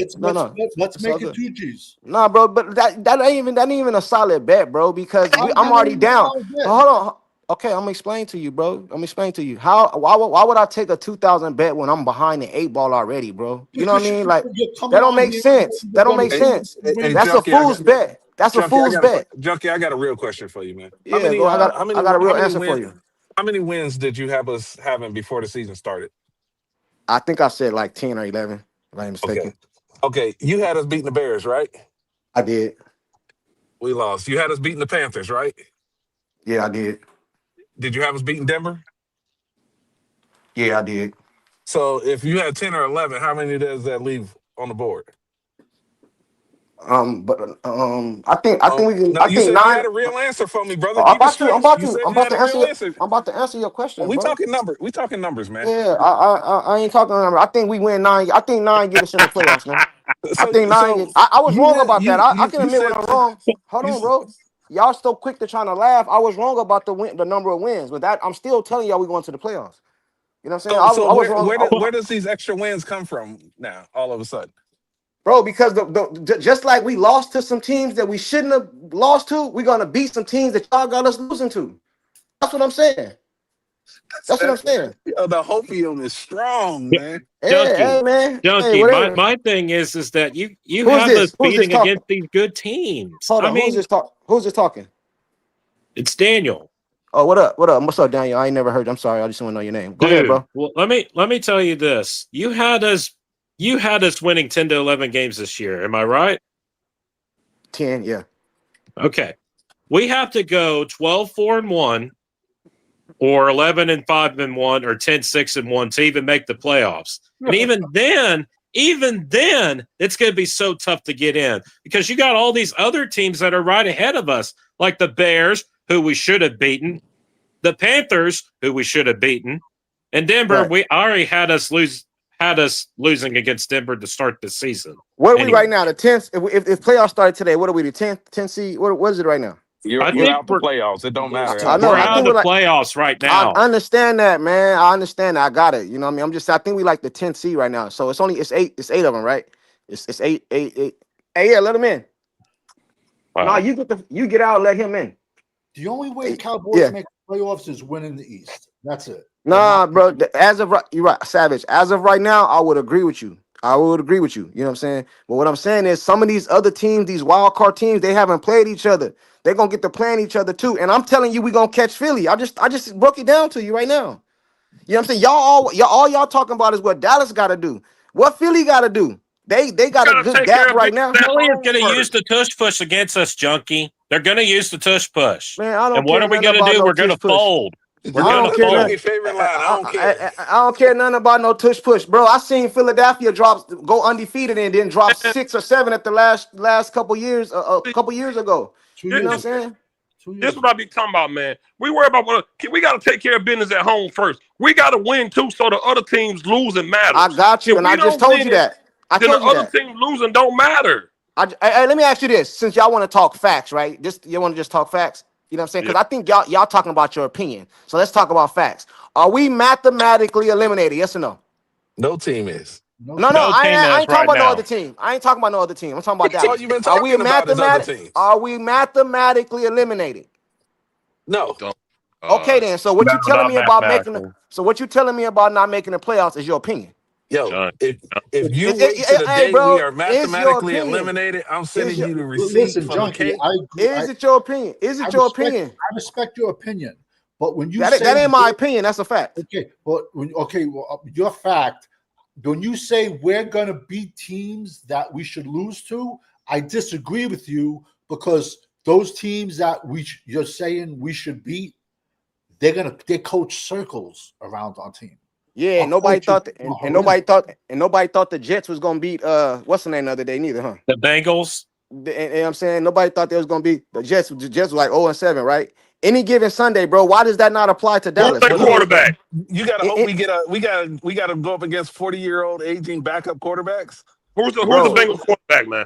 Let's make it 2 G's. Nah, bro. But that ain't even a solid bet, bro. Because I'm already down. Hold on. Okay, I'm gonna explain to you, bro. I'm gonna explain to you why would I take a 2,000 bet when I'm behind the 8 ball already, bro? You know what I mean? Like that don't make sense. That don't make sense. That's a fool's bet. That's a fool's bet. Junkie, I got a real question for you, man. Yeah, bro, I got a real answer for you. How many wins did you have us having before the season started? I think I said like 10 or 11, if I'm mistaken. Okay, you had us beating the Bears, right? I did. We lost. You had us beating the Panthers, right? Yeah, I did. Did you have us beating Denver? Yeah, I did. So if you had 10 or 11, how many does that leave on the board? I think we can. No, I you think said 9. you had a real answer for me, brother. I'm about to answer. I'm about to answer your question. We bro. talking numbers. We talking numbers, man. Yeah, I ain't talking number. I think we win 9. I think 9 get us in the playoffs, man. I think 9. I was wrong about that. I can admit when I'm wrong. Hold on, bro. Y'all so quick to trying to laugh. I was wrong about the number of wins, but that I'm still telling y'all we going to the playoffs. You know what I'm saying? So I was wrong. where does these extra wins come from now? All of a sudden, Bro, because just like we lost to some teams that we shouldn't have lost to, we're gonna beat some teams that y'all got us losing to. That's what I'm saying. That's what I'm saying. Yo, the hopium is strong, man. Hey, man. Junkie, Hey, my thing is that you Who's have this? us Who's beating this talking? against these good teams. Hold on. I mean, Who's this talking? it's Daniel. Oh, what up? What's up, Daniel? I ain't never heard. I'm sorry. I just want to know your name. Go ahead, bro. Well, let me tell you this. You had us winning 10 to 11 games this year. Am I right? 10, yeah. Okay. We have to go 12-4-1 or 11-5-1 or 10-6-1 to even make the playoffs. And even then, it's going to be so tough to get in because you got all these other teams that are right ahead of us, like the Bears, who we should have beaten, the Panthers, who we should have beaten, and Denver. Right. We already had us losing against Denver to start the season. What are we right now? The 10th. If playoffs started today, what are we? The 10th seed. What is it right now? You're out the playoffs. It don't matter. I know. We're out of the playoffs right now. I understand that, man. I understand that. I got it. You know what I mean? I think we like the 10th seed right now. So it's 8 of them, right? It's eight. Hey, yeah, let him in. Wow. No, you get out, let him in. The only way Cowboys make the playoffs is winning the East. That's it. Nah, bro. As of right, you're right, Savage. As of right now, I would agree with you. You know what I'm saying? But what I'm saying is some of these other teams, these wild card teams, they haven't played each other. They're gonna get to playing each other too. And I'm telling you, we're gonna catch Philly. I just broke it down to you right now. You know what I'm saying? Y'all talking about is what Dallas gotta do. What Philly gotta do. They got a good gap right now. Philly is going to use the tush push against us, Junkie. They're going to use the tush push. Man, I don't and what care are we nothing going to do? about We're going to fold. We're I going don't to care fold. nothing. Favorite line. I don't care. I don't care nothing about no tush push, bro. I seen Philadelphia go undefeated and then drop 6 or 7 at the last couple years, a couple years ago. You know what I'm saying? This is what I be talking about, man. We worry about we got to take care of business at home first. We got to win too, so the other teams losing matters. I got you, If and we I just don't told win, you that. I then told the you other that. team losing don't matter. Hey, let me ask you this: since y'all want to talk facts, right? You want to just talk facts? You know what I'm saying? Because I think y'all talking about your opinion. So let's talk about facts. Are we mathematically eliminated? Yes or no? No team is. No. I ain't talking about no other team. I ain't talking about no other team. I'm talking about That's all Dallas. you've been talking about is other teams. Are we mathematically eliminated? No. Okay, then. So what you telling me about what you telling me about not making the playoffs is your opinion. Yo, if you wait to the day we are mathematically eliminated, I'm sending you the receipt for the cake. Is it your opinion? Is it your opinion? I respect your opinion, but when you that ain't my opinion, that's a fact. Okay, but your fact. When you say we're going to beat teams that we should lose to, I disagree with you because those teams that you're saying we should beat, they coach circles around our team. Yeah, Our nobody coaches thought, are and nobody thought the Jets was gonna beat what's the name the other day neither, huh? The Bengals. And I'm saying nobody thought they was gonna be the Jets. The Jets were like 0-7, right? Any given Sunday, bro. Why does that not apply to Who's Dallas? their quarterback? You gotta hope It- we gotta go up against 40-year-old aging backup quarterbacks. Who's the Bro. Bengals quarterback, man?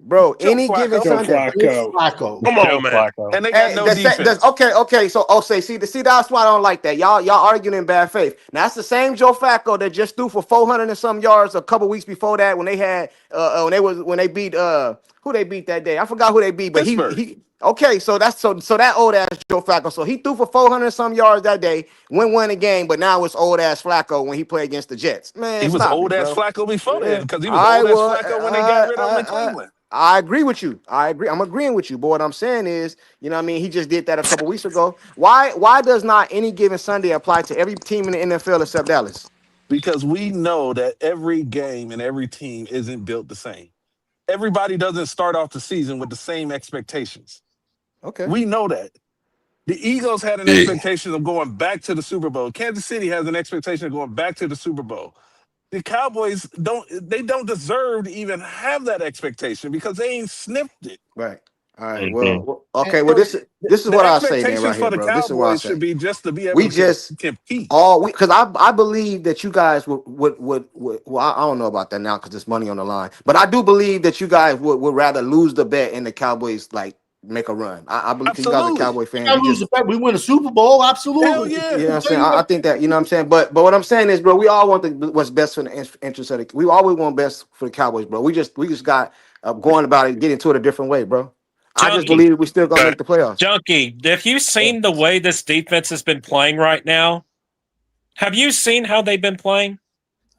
Bro, Joe any given Flacco. Joe Sunday. Joe Flacco. Flacco. Come Joe on, man. Flacco. And they got Hey, no defense. okay. So, see, that's why I don't like that. Y'all arguing in bad faith. Now, that's the same Joe Flacco that just threw for 400 and some yards a couple weeks before that when they had when they beat who they beat that day. I forgot who they beat, but Pittsburgh. he okay. So that's so that old ass Joe Flacco. So he threw for 400 and some yards that day, won a game, but now it's old ass Flacco when he played against the Jets. Man, He was stop old it, ass bro. Flacco before then because he was I old ass will- Flacco when they got rid of him in Cleveland. I agree with you. I agree. I'm agreeing with you. But what I'm saying is, you know what I mean? He just did that a couple weeks ago. Why does not any given Sunday apply to every team in the NFL except Dallas? Because we know that every game and every team isn't built the same. Everybody doesn't start off the season with the same expectations. Okay. We know that. The Eagles had an Yeah. expectation of going back to the Super Bowl. Kansas City has an expectation of going back to the Super Bowl. The Cowboys don't deserve to even have that expectation because they ain't sniffed it. Right. All right. Mhm. Well, okay. Well, this is The what I say then expectations right for here, the bro. This is what I Cowboys say. should be just to be able We to just compete. because I believe that you guys would well, I don't know about that now because there's money on the line, but I do believe that you guys would rather lose the bet and the Cowboys like make a run. I believe 'cause you guys are Absolutely. Cowboy fans. I You lose just the bet. We win a Super Bowl. Absolutely. Hell yeah. You know what I'm saying? I think that, you know what I'm saying? But what I'm saying is, bro, we all want what's best for the interest of the we always want best for the Cowboys, bro. We just got going about it, get into it a different way, bro. I just Junkie. believe we still gonna Okay. make the playoffs. Junkie, have you seen the way this defense has been playing right now? Have you seen how they've been playing?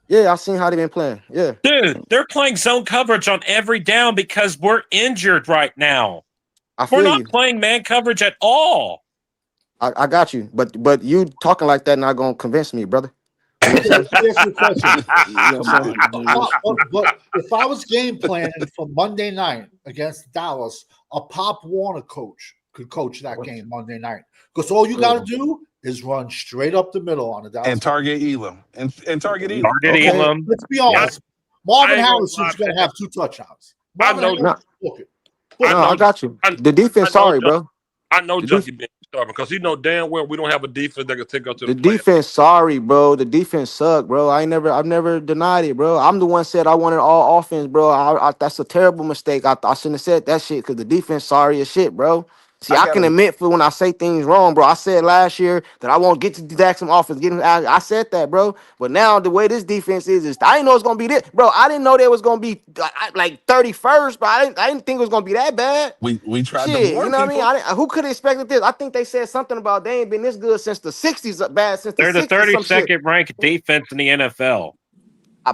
Yeah, I've seen how they've been playing. Yeah. Dude, they're playing zone coverage on every down because we're injured right now. I We're feel not you. playing man coverage at all. I got you. But you talking like that not gonna convince me, brother. You know what I'm saying? Let me ask you a question. You know what I'm saying? Come on, dude. But if I was game planning for Monday night against Dallas, a Pop Warner coach could coach that game Monday night. Because all you got to do is run straight up the middle on the Dallas. And target Elam. And target Elam. Target Okay. Elam. Let's be honest. Marvin I ain't gonna Harrison's lie, going to have 2 touchdowns. I Marvin know- Harrison, book it. I No, I know- got you. I- The defense, I know sorry, bro. I know The Junkie being stubborn because he know damn well we don't have a defense that can take us to The the playoffs. defense, sorry, bro. The defense sucked, bro. I've never denied it, bro. I'm the one said I wanted all offense, bro. That's a terrible mistake. I shouldn't have said that shit because the defense sorry as shit, bro. See, I can admit for when I say things wrong, bro. I said last year that I won't get to Jackson offense. I said that, bro. But now the way this defense is I didn't know it's gonna be this, bro. I didn't know there was gonna be like 31st, but I didn't think it was gonna be that bad. We tried Shit, to you warn know what people. I mean? Who could have expected this? I think they said something about they ain't been this good since the 60s, bad since the They're the 60s. some shit. 32nd ranked defense in the NFL.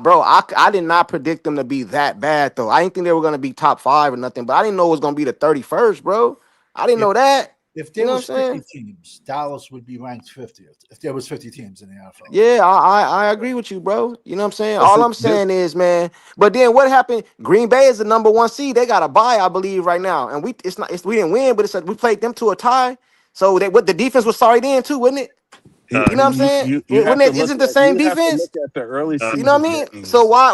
Bro, I did not predict them to be that bad, though. I didn't think they were going to be top 5 or nothing, but I didn't know it was going to be the 31st, bro. I didn't know that. If You there know was what I'm 50 teams, Dallas would be ranked 50th. If there was 50 teams in the NFL. Yeah, I agree with you, bro. You know what I'm saying? Listen, All I'm saying is, man, but then what happened? Green Bay is the number 1 seed. They got a bye, I believe, right now. And we didn't win, but we played them to a tie. So the defense was sorry then, too, wasn't it? You know what I'm saying? Isn't the same defense? Look at the early You know what I mean? season So why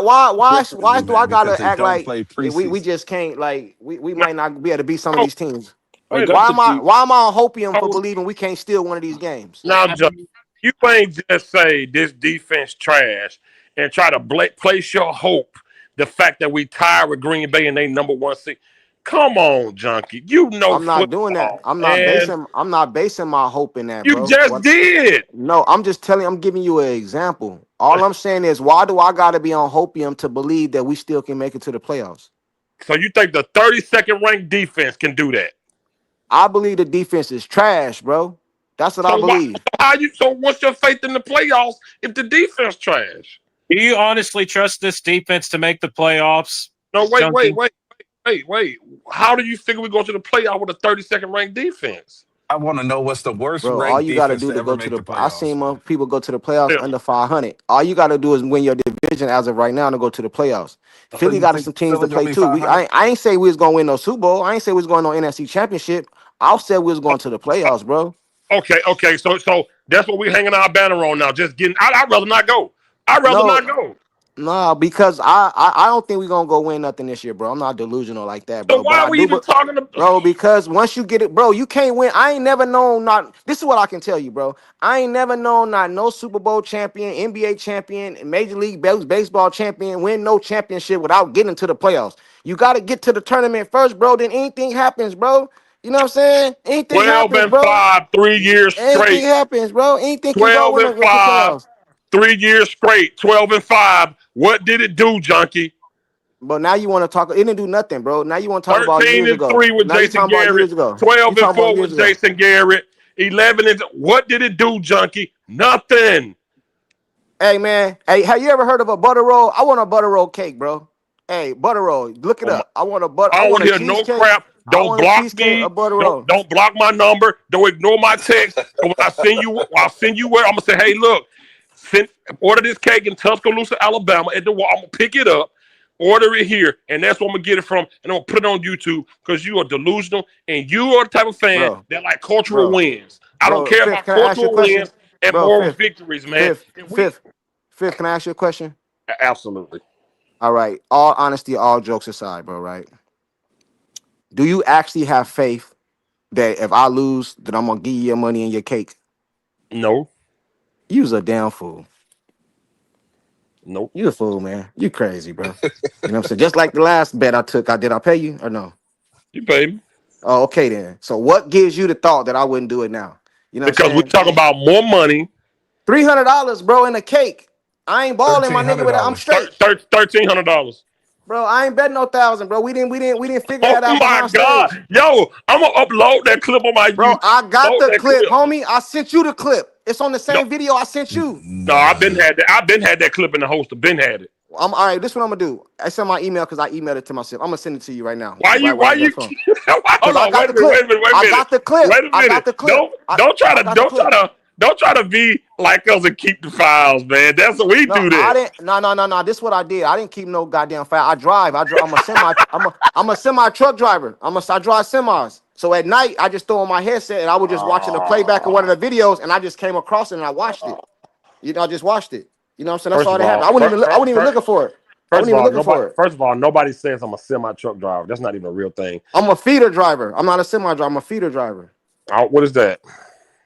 differently, do I man, gotta because they act don't like play we preseason. just can't like we might not be able to beat some of these teams? Wait, Why am I that's- on hopium for believing we can't steal one of these games? Now, Junkie, you ain't just say this defense trash and try to place your hope the fact that we tied with Green Bay and they number 1 seed. Come on, Junkie. You know I'm not doing that. I'm not basing my hope in that, You bro. just did. No, I'm just telling. I'm giving you an example. All I'm saying is, why do I gotta be on hopium to believe that we still can make it to the playoffs? So you think the 32nd ranked defense can do that? I believe the defense is trash, bro. That's what I believe. So what's your faith in the playoffs if the defense trash? Do you honestly trust this defense to make the playoffs? No, Junkie. wait. How do you figure we go to the playoff with a 32nd ranked defense? I want to know what's the worst Bro, ranked all you gotta defense do to ever go make to the playoffs. I seen more people go to the playoffs Yeah. under 500. All you gotta do is win your division as of right now to go to the playoffs. So Philly you got think some teams to Philly gonna play be too. 500? I ain't say we was gonna win no Super Bowl. I ain't say we was going on NFC Championship. I said we was going to the playoffs, bro. Okay. So that's what we hanging our banner on now. Just getting. I'd rather not go. I'd rather No. not go. No, because I don't think we're gonna go win nothing this year, bro. I'm not delusional like that, So bro. But why I are we do, even talking about? bro, because once you get it, bro, you can't win. I ain't never known not. This is what I can tell you, bro. I ain't never known not no Super Bowl champion, NBA champion, Major League Baseball champion win no championship without getting to the playoffs. You got to get to the tournament first, bro. Then anything happens, bro. You know what I'm saying? Anything 12 happens, and bro. 5, 3 years Anything straight. happens, bro. Anything can go 12 when and it gets to 5, playoffs. 3 years straight. 12 and 5. What did it do, Junkie? But now you want to talk. It didn't do nothing, bro. Now you want to talk about 13 years and ago. 3 with Now you Jason talking about Garrett. years ago. 12 You talking and 4 about years with ago. Jason Garrett. 11 and what did it do, Junkie? Nothing. Hey man, hey, have you ever heard of a butter roll? I want a butter roll cake, bro. Hey, butter roll. Look it Oh my- up. I want a butter. I I don't want want a to hear no cheesecake. crap. I Don't want a block cheesecake, me. a butter roll. Don't block my number. Don't ignore my text. And when I'll send you where I'm gonna say, hey, look, order this cake in Tuscaloosa, Alabama. At the wall, I'm gonna pick it up, order it here, and that's where I'm gonna get it from. And I'm gonna put it on YouTube because you are delusional and you are the type of fan Bro, that like cultural bro, wins. I don't bro. care Fifth, about can I ask you a cultural question? wins and Bro, moral Fifth, victories, man. If we, Fifth, can I ask you a question? absolutely. All right. All honesty, all jokes aside, bro, right? Do you actually have faith that if I lose, that I'm gonna give you your money and your cake? No. You's a damn fool. Nope. You a fool, man. You crazy, bro. You know what I'm saying? Just like the last bet I took, did I pay you or no? You paid me. Oh, okay then. So what gives you the thought that I wouldn't do it now? You know what Because I'm we're saying? talking about more money. $300, bro, in a cake. I ain't balling, my nigga, with it. I'm $1,300. straight. $1,300. Bro, I ain't betting no thousand, bro. We didn't figure Oh that out my behind God. stage. Yo, I'm gonna upload that clip on my Bro, YouTube. I got Upload the that clip, homie. I sent you the clip. It's on the No, same video I sent you. no, I've been had that clip in the holster. Been had it. I'm all right. This is what I'm gonna do. I sent my email because I emailed it to myself. I'm gonna send it to you right now. Why Right you when I get phone. hold I on, got wait the a clip. minute. I got the clip. Wait a I got minute. the clip. Don't try I got the clip. to be like us and keep the files, man. That's what we No, do I that. didn't. No. This is what I did. I didn't keep no goddamn file. I drive. I'm a semi. I'm a semi truck driver. I drive semis. So at night, I just throw on my headset and I was just watching the playback of one of the videos, and I just came across it and I watched it. You know, I just watched it. You know what I'm saying? That's First all of that happened. all, I wasn't even looking for it. I wasn't even looking for it. First of all, nobody says I'm a semi truck driver. That's not even a real thing. I'm a feeder driver. I'm not a semi driver. I'm a feeder driver. What is that?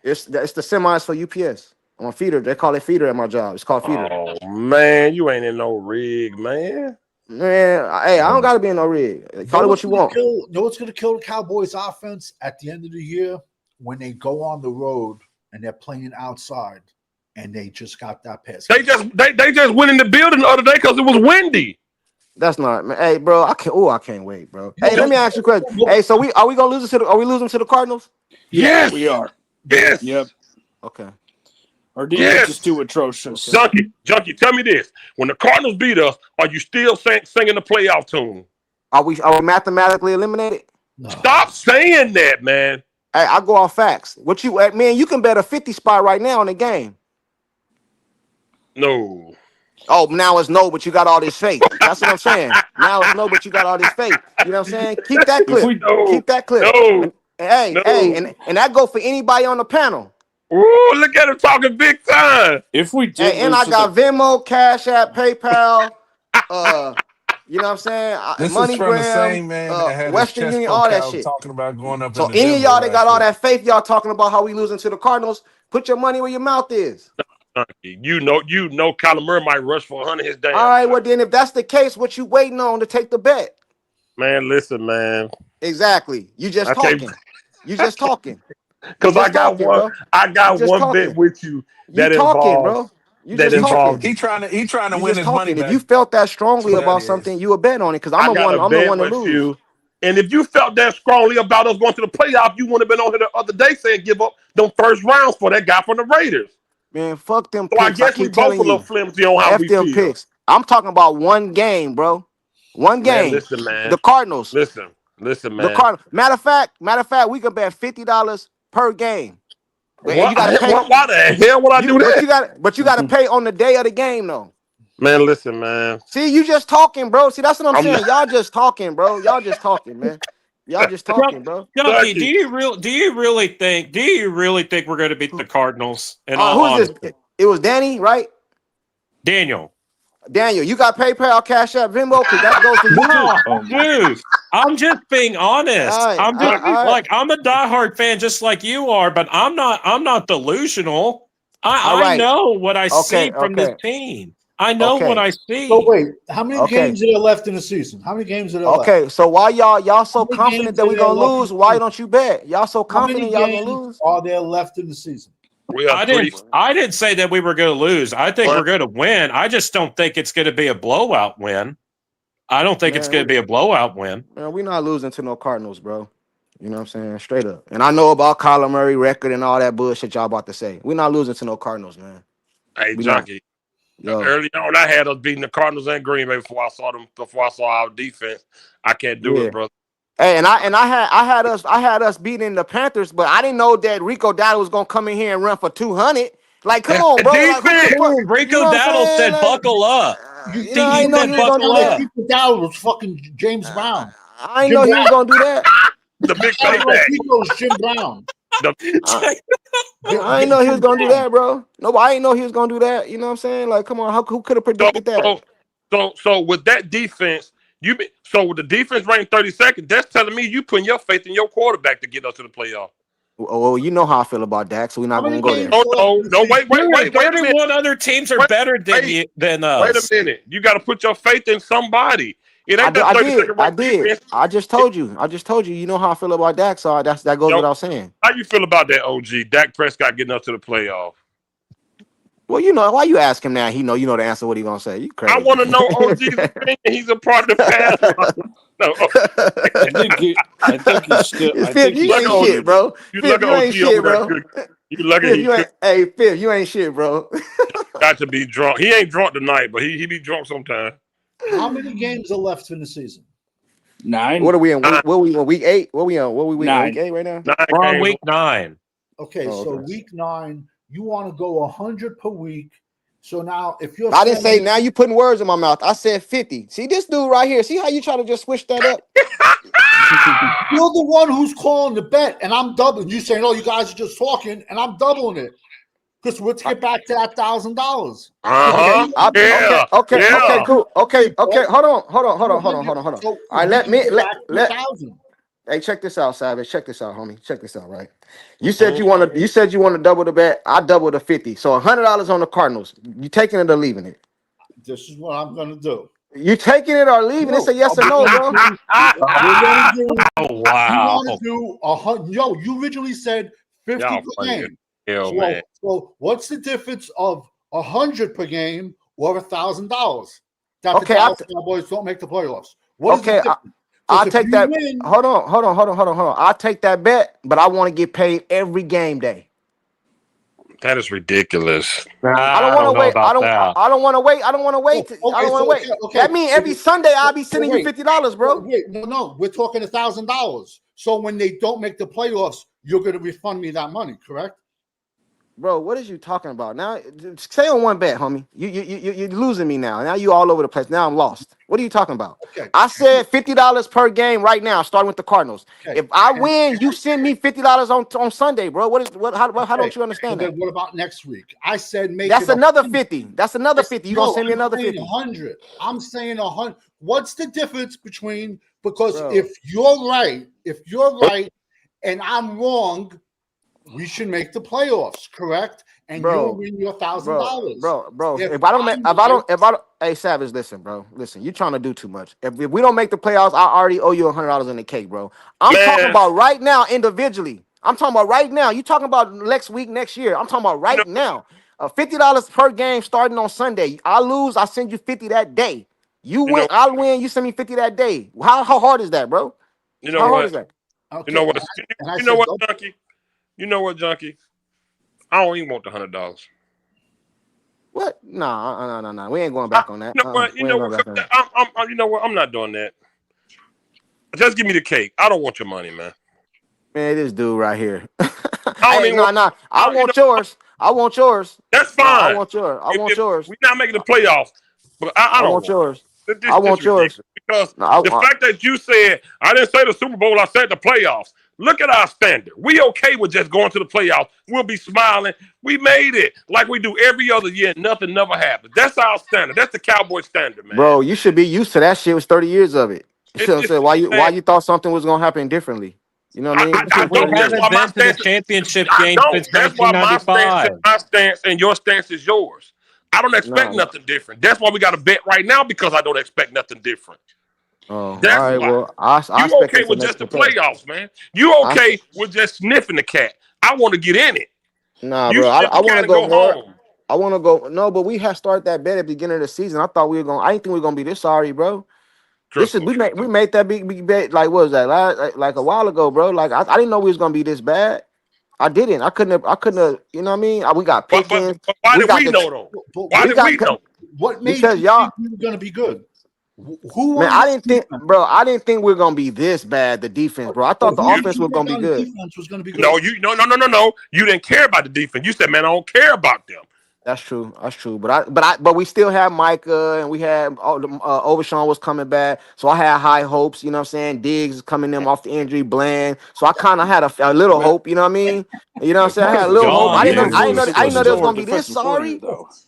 It's the semis for UPS. I'm a feeder. They call it feeder at my job. It's called feeder. Oh man, you ain't in no rig, man. Man, hey, I don't gotta be in no rig. Call it what you want. Know what's going to kill the Cowboys' offense at the end of the year? When they go on the road and they're playing outside and they just got that pass. They just went in the building the other day because it was windy. That's not, man. Hey, bro, I can't wait, bro. Hey, let me ask you a question. Hey, so are we gonna lose it are we losing to the Cardinals? Yes, We are. Yes. Yep. Okay. Our defense is too atrocious. Junkie, tell me this. When the Cardinals beat us, are you still singing the playoff tune? Are we mathematically eliminated? No. Stop saying that, man. Hey, I go off facts. What you man, you can bet a 50 spot right now in the game. No. Oh, now it's no, but you got all this faith. That's what I'm saying. Now it's no, but you got all this faith. You know what I'm saying? Keep that clip. Keep that clip. No. Hey, and that go for anybody on the panel. Ooh, look at him talking big time. If we do, And I got Venmo, Cash App, PayPal, you know what I'm saying? This is from the same MoneyGram, man that had Western his chest Union, all that out shit. talking about going up. So into any of Denver y'all that got last all year. that faith, y'all talking about how we losing to the Cardinals, put your money where your mouth is. You know, Kyler Murray might rush for 100 his damn. All right, well then, if that's the case, what you waiting on to take the bet? Man, listen, man. Exactly. You just talking. You just talking. Because I got one bet with you that talking, involves, bro. You just talking. He trying to You win just his money talking. back. If you felt that strongly That's what about that something, is. you would bet on it. Because I'm the one to lose. you. And if you felt that strongly about us going to the playoff, you wouldn't have been on here the other day saying give up them first rounds for that guy from the Raiders. Man, fuck them So I picks. guess we both a little flimsy on how F we them feel. picks. I'm talking about one game, bro. One game. Man, listen, man. The Cardinals. Listen, man. The Cardinals. Matter of fact, we can bet $50 per game. Why the hell would I do that? But you got to pay on the day of the game, though. Man, listen, man. See, you just talking, bro. See, that's what I'm saying. Y'all just talking, bro. Y'all just talking, man. Y'all just talking, bro. Junkie, do you really think we're going to beat the Cardinals? In all Who's honesty? this? It was Danny, right? Daniel. Daniel, you got PayPal, Cash App, Venmo, because that goes to you too. Dude, I'm just being honest. All right, I'm just all right. like I'm a diehard fan, just like you are, but I'm not delusional. All I right. know what I see from okay. this team. I know what I see. So wait, how many Okay. games are there left in the season? How many games are there left? Okay, so why y'all so How many confident games that are we there gonna left? lose? Why don't you bet? Y'all so How many confident y'all gonna games lose? are there left in the season? We have I three. didn't say that we were going to lose. I think we're going to win. I just don't think it's going to be a blowout win. I don't think it's Man, going to be a blowout win. Man, we not losing to no Cardinals, bro. You know what I'm saying? Straight up. And I know about Kyler Murray record and all that bullshit y'all about to say. We're not losing to no Cardinals, man. Hey, We not. Junkie. Yo. Early on, I had us beating the Cardinals and Green Bay before I saw our defense. I can't do it, brother. Hey, and I had us beating the Panthers, but I didn't know that Rico Dowdle was gonna come in here and run for 200. Like, come on, bro. Like, who the fuck- Rico you know what I'm Dowdle saying? said, Like, "Buckle up." You know, I didn't know he was gonna do that. People down was fucking James Brown. I didn't know he was gonna do that. The big Like payback. Rico's Jim Brown. I didn't know he was gonna do that, bro. No, I didn't know he was gonna do that. You know what I'm saying? Like, come on, who could have predicted that? So with that defense, with the defense ranked 32nd, that's telling me you putting your faith in your quarterback to get us to the playoff. Well, you know how I feel about Dak, so we're not gonna go there. No, wait a minute. 31 other teams are better than us. Wait a minute. You got to put your faith in somebody. It ain't I that did. 32nd ranked defense. I just told you. You know how I feel about Dak, so that goes without saying. How you feel about that, OG? Dak Prescott getting us to the playoff. Well, you know why you ask him now? You know the answer. What he gonna say? You crazy? I want to know OG's opinion. He's a part of the pass. No, I think he's still. I think you ain't shit, bro. You Fifth, you ain't shit, bro. You lucky. Fifth, you ain't shit, bro. Got to be drunk. He ain't drunk tonight, but he be drunk sometime. How many games are left in the season? 9. What are we in? What we on? Week 8? What we on? What we week 9. Week 8 right now? We're on week 9. Okay, Oh, so okay. week 9, you want to go 100 per week. So now, if you're, I didn't say. Now you putting words in my mouth. I said 50. See this dude right here. See how you try to just switch that up? You're the one who's calling the bet, and I'm doubling. You saying, "Oh, you guys are just talking," and I'm doubling it because let's get back to that $1,000. Okay, cool. Okay. Hold on. So All right, let me. $1,000. Hey, check this out, Savage. Check this out, homie. Check this out, right? You said you want to double the bet. I double the 50. So $100 on the Cardinals. You taking it or leaving it? This is what I'm gonna do. You taking it or leaving? It's a yes or no, bro. We're gonna do. Oh wow! You want to do 100? Yo, you originally said 50 Y'all per funny game. Hell, man. So what's the difference of 100 per game or $1,000? That Okay, the Dallas Cowboys don't make the playoffs. What is the Okay, difference? I'll Because if take you that. win- Hold on. I'll take that bet, but I want to get paid every game day. That is ridiculous. I don't want to wait. I don't want to wait. I don't want to wait. Oh, I don't want to wait. okay. That means every Sunday I'll be sending you $50, bro. Wait, no, we're talking $1,000. So when they don't make the playoffs, you're going to refund me that money, correct? Bro, what is you talking about? Now, stay on one bet, homie. You're losing me now. Now you all over the place. Now I'm lost. What are you talking about? Okay. I said $50 per game right now, starting with the Cardinals. Okay. If I win, you send me $50 on Sunday, bro. How don't you understand Then that? what about next week? I said make That's it another 100. 50. That's another 50. You gonna send me another 50? 100. I'm saying 100. What's the difference between, because Bro. if you're right and I'm wrong, we should make the playoffs, correct? And you'll win your $1,000. Bro. If I don't, hey Savage, listen, bro. Listen, you're trying to do too much. If we don't make the playoffs, I already owe you $100 in the cake, bro. I'm talking about right now individually. I'm talking about right now. You talking about next week, next year. I'm talking about right now. $50 per game starting on Sunday. I lose, I send you 50 that day. You win, I'll win, you send me 50 that day. How hard is that, bro? How hard is that? Okay. You know what, Junkie? You know what, Junkie? I don't even want the $100. What? No. We ain't going back on that. You know what? I'm not doing that. Just give me the cake. I don't want your money, man. Man, this dude right here. I want yours. I want yours. That's fine. I want yours. I want yours. We're not making the playoffs, but I don't want yours. This I want yours. Because No, the fact that you said, I didn't say the Super Bowl, I said the playoffs. Look at our standard. We okay with just going to the playoffs. We'll be smiling. We made it like we do every other year. Nothing never happens. That's our standard. That's the Cowboy standard, man. bro, you should be used to that shit. It was 30 years of it. You see what I'm saying? Why you thought something was gonna happen differently? You know what I mean? I We don't. That's haven't why my been to the stance. championship I game don't. since That's why my stance 1995. is my stance and your stance is yours. I don't expect Nah. nothing different. That's why we got to bet right now because I don't expect nothing different. Oh, That's all right. why. Well, I You expect okay this with next just the play. playoffs, man? You okay with just sniffing the cat? I want to get in it. Nah, You bro. sniff I the cat want to and go more. home. I want to go. No, but we had started that bet at the beginning of the season. I thought we were going. I didn't think we were gonna be this sorry, bro. This is Truthfully. we made that big bet like what was that like a while ago, bro. Like I didn't know we was gonna be this bad. I didn't. I couldn't have. You know what I mean? We got But Pickens. why We did got we the- know though? But Why we did got we know? what made because you y'all. think we were going to be good? Who? Man, on I the didn't think, defense- bro. I didn't think we were gonna be this bad. The defense, bro. I thought the who did offense you was gonna think be on good. defense was going to be good? No, no. You didn't care about the defense. You said, man, I don't care about them. That's true. That's true. But we still had Micah, and we had Overshawn was coming back, so I had high hopes. You know what I'm saying? Diggs is coming in off the injury, Bland. So I kind of had a little hope. You know what I mean? You know what I'm saying? I had a little hope. I didn't know there was gonna be this sorry.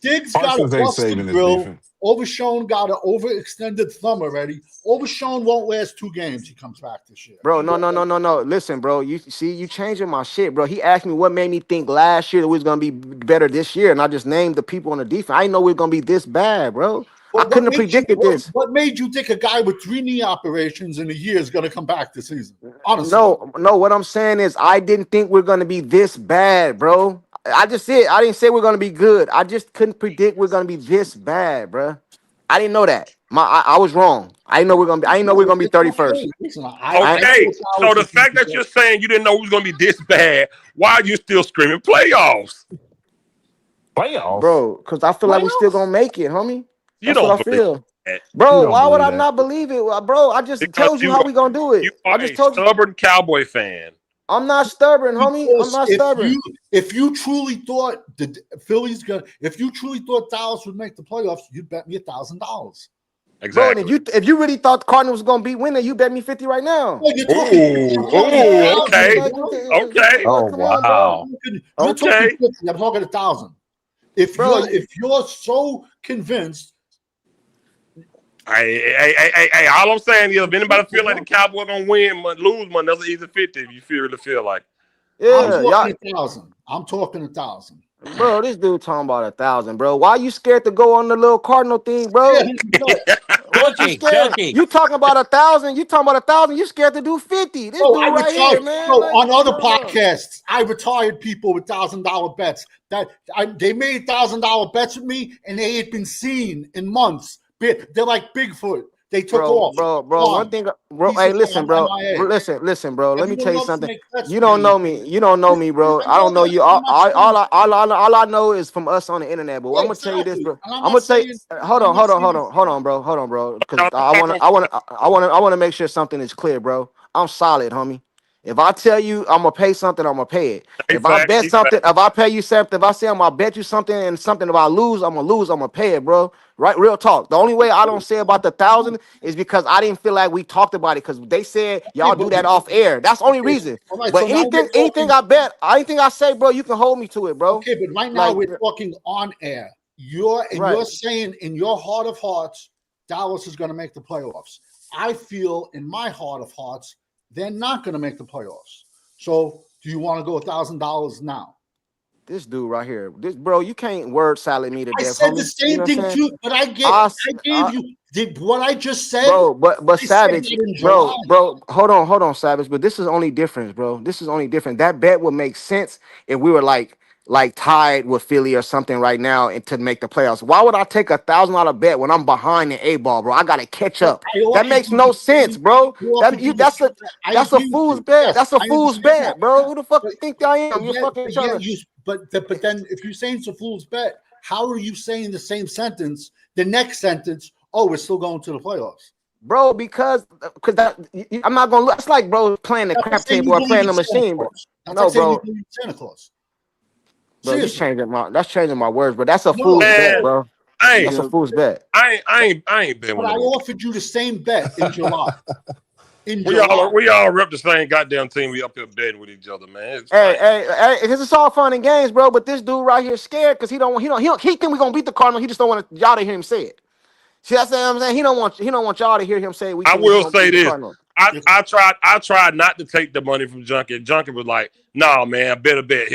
Diggs got Parsons a ain't busted saving his grill. defense. Overshown got an overextended thumb already. Overshown won't last 2 games. He comes back this year. Bro, no. Listen, bro. You see, you changing my shit, bro. He asked me what made me think last year that we was gonna be better this year, and I just named the people on the defense. I didn't know we were gonna be this bad, bro. But I couldn't have predicted this. What made you think a guy with 3 knee operations in a year is going to come back this season? Honestly, No. What I'm saying is, I didn't think we're gonna be this bad, bro. I just said I didn't say we're gonna be good. I just couldn't predict we're gonna be this bad, bro. I didn't know that. I was wrong. I didn't know we're gonna be. I didn't know we're gonna be 31st. Listen, Okay, so the fact that you're saying you didn't know it was going to be this bad, why are you still screaming playoffs? Playoffs, Bro, because I feel like we're still gonna make it, homie. You That's what I don't believe feel. that. Bro, don't why would believe I that. not believe it? Bro, I just Because told you how we gonna do it. You I are just a told you. stubborn Cowboy fan. I'm not stubborn, homie. I'm not stubborn. If you truly thought the Phillies if you truly thought Dallas would make the playoffs, you'd bet me $1,000. Bro, Exactly. and if you really thought the Cardinals was gonna beat winning, you bet me 50 right now. Well, you're Ooh, okay. Okay. Oh, Come on, wow. You're Okay. talking 50. I'm talking 1,000. If Bro, you're so convinced, Hey, all I'm saying is if anybody feel like the Cowboys going to win, lose money, that's an easy 50 if you really feel like. Yeah, I'm y'all, talking 1,000. I'm talking 1,000. bro, this dude talking about 1,000, bro. Why you scared to go on the little Cardinal thing, bro? What you scared? You talking about 1,000? You talking about 1,000? You scared to do 50? This dude right here, man. So like, on other bro. podcasts, I retired people with $1,000 bets. They made $1,000 bets with me, and they had been seen in months. They're like Bigfoot. They took off. Bro. Gone. One thing, bro. He's Hey, just listen, bro. MIA. Listen, bro. Let me Everyone tell you loves to something. make bets You with don't know me. You don't know me, bro. I don't know you. All I know is from us on the internet. But I'm gonna tell you this, bro. I'm gonna tell you. Hold on, bro. Because I want to make sure something is clear, bro. I'm solid, homie. If I tell you I'm gonna pay something, I'm gonna pay it. If I bet something, if I pay you something, if I say I'm gonna bet you something and something, if I lose, I'm gonna pay it, bro. Right? Real talk. The only way I don't say about the 1,000 is because I didn't feel like we talked about it because they said y'all do that off air. That's the only reason. Right, But so now anything I bet, anything I say, bro, you can hold me to it, bro. Okay, but right now Like- we're talking on air. You're saying in your heart of hearts, Dallas is going to make the playoffs. I feel in my heart of hearts, they're not going to make the playoffs. So, do you want to go $1,000 now? This dude right here, this bro, you can't word salad me to I death. said homie. the You same know what thing I'm saying? too, but I gave you what I just said. Bro, but I said Savage, that in bro, July. hold on, Savage. But this is only difference, bro. This is only different. That bet would make sense if we were like tied with Philly or something right now and to make the playoffs. Why would I take $1,000 bet when I'm behind the A-ball, bro? I gotta catch up. That makes no sense, bro. That's a fool's bet. That's a fool's bet, bro. Who the fuck you think I am? You're fucking trying to. But then if you're saying it's a fool's bet, how are you saying the same sentence? The next sentence, oh, we're still going to the playoffs. Bro, because I'm not gonna. It's like, bro, playing the crap table or playing the machine, bro. No, bro. Santa Claus. Bro, that's changing my words, but that's a fool's bet, bro. I That's ain't, a fool's bet. I ain't been But with I them. offered you the same bet in July. In We July. all rep the same goddamn team. We up here betting with each other, man. It's Hey, like, hey, this is all fun and games, bro. But this dude right here scared because he think we gonna beat the Cardinals. He just don't want y'all to hear him say it. See, that's what I'm saying. He don't want y'all to hear him say we I think we will gonna say beat the this. Cardinals. I tried not to take the money from Junkie. And Junkie was like, "Nah, man, I better bet."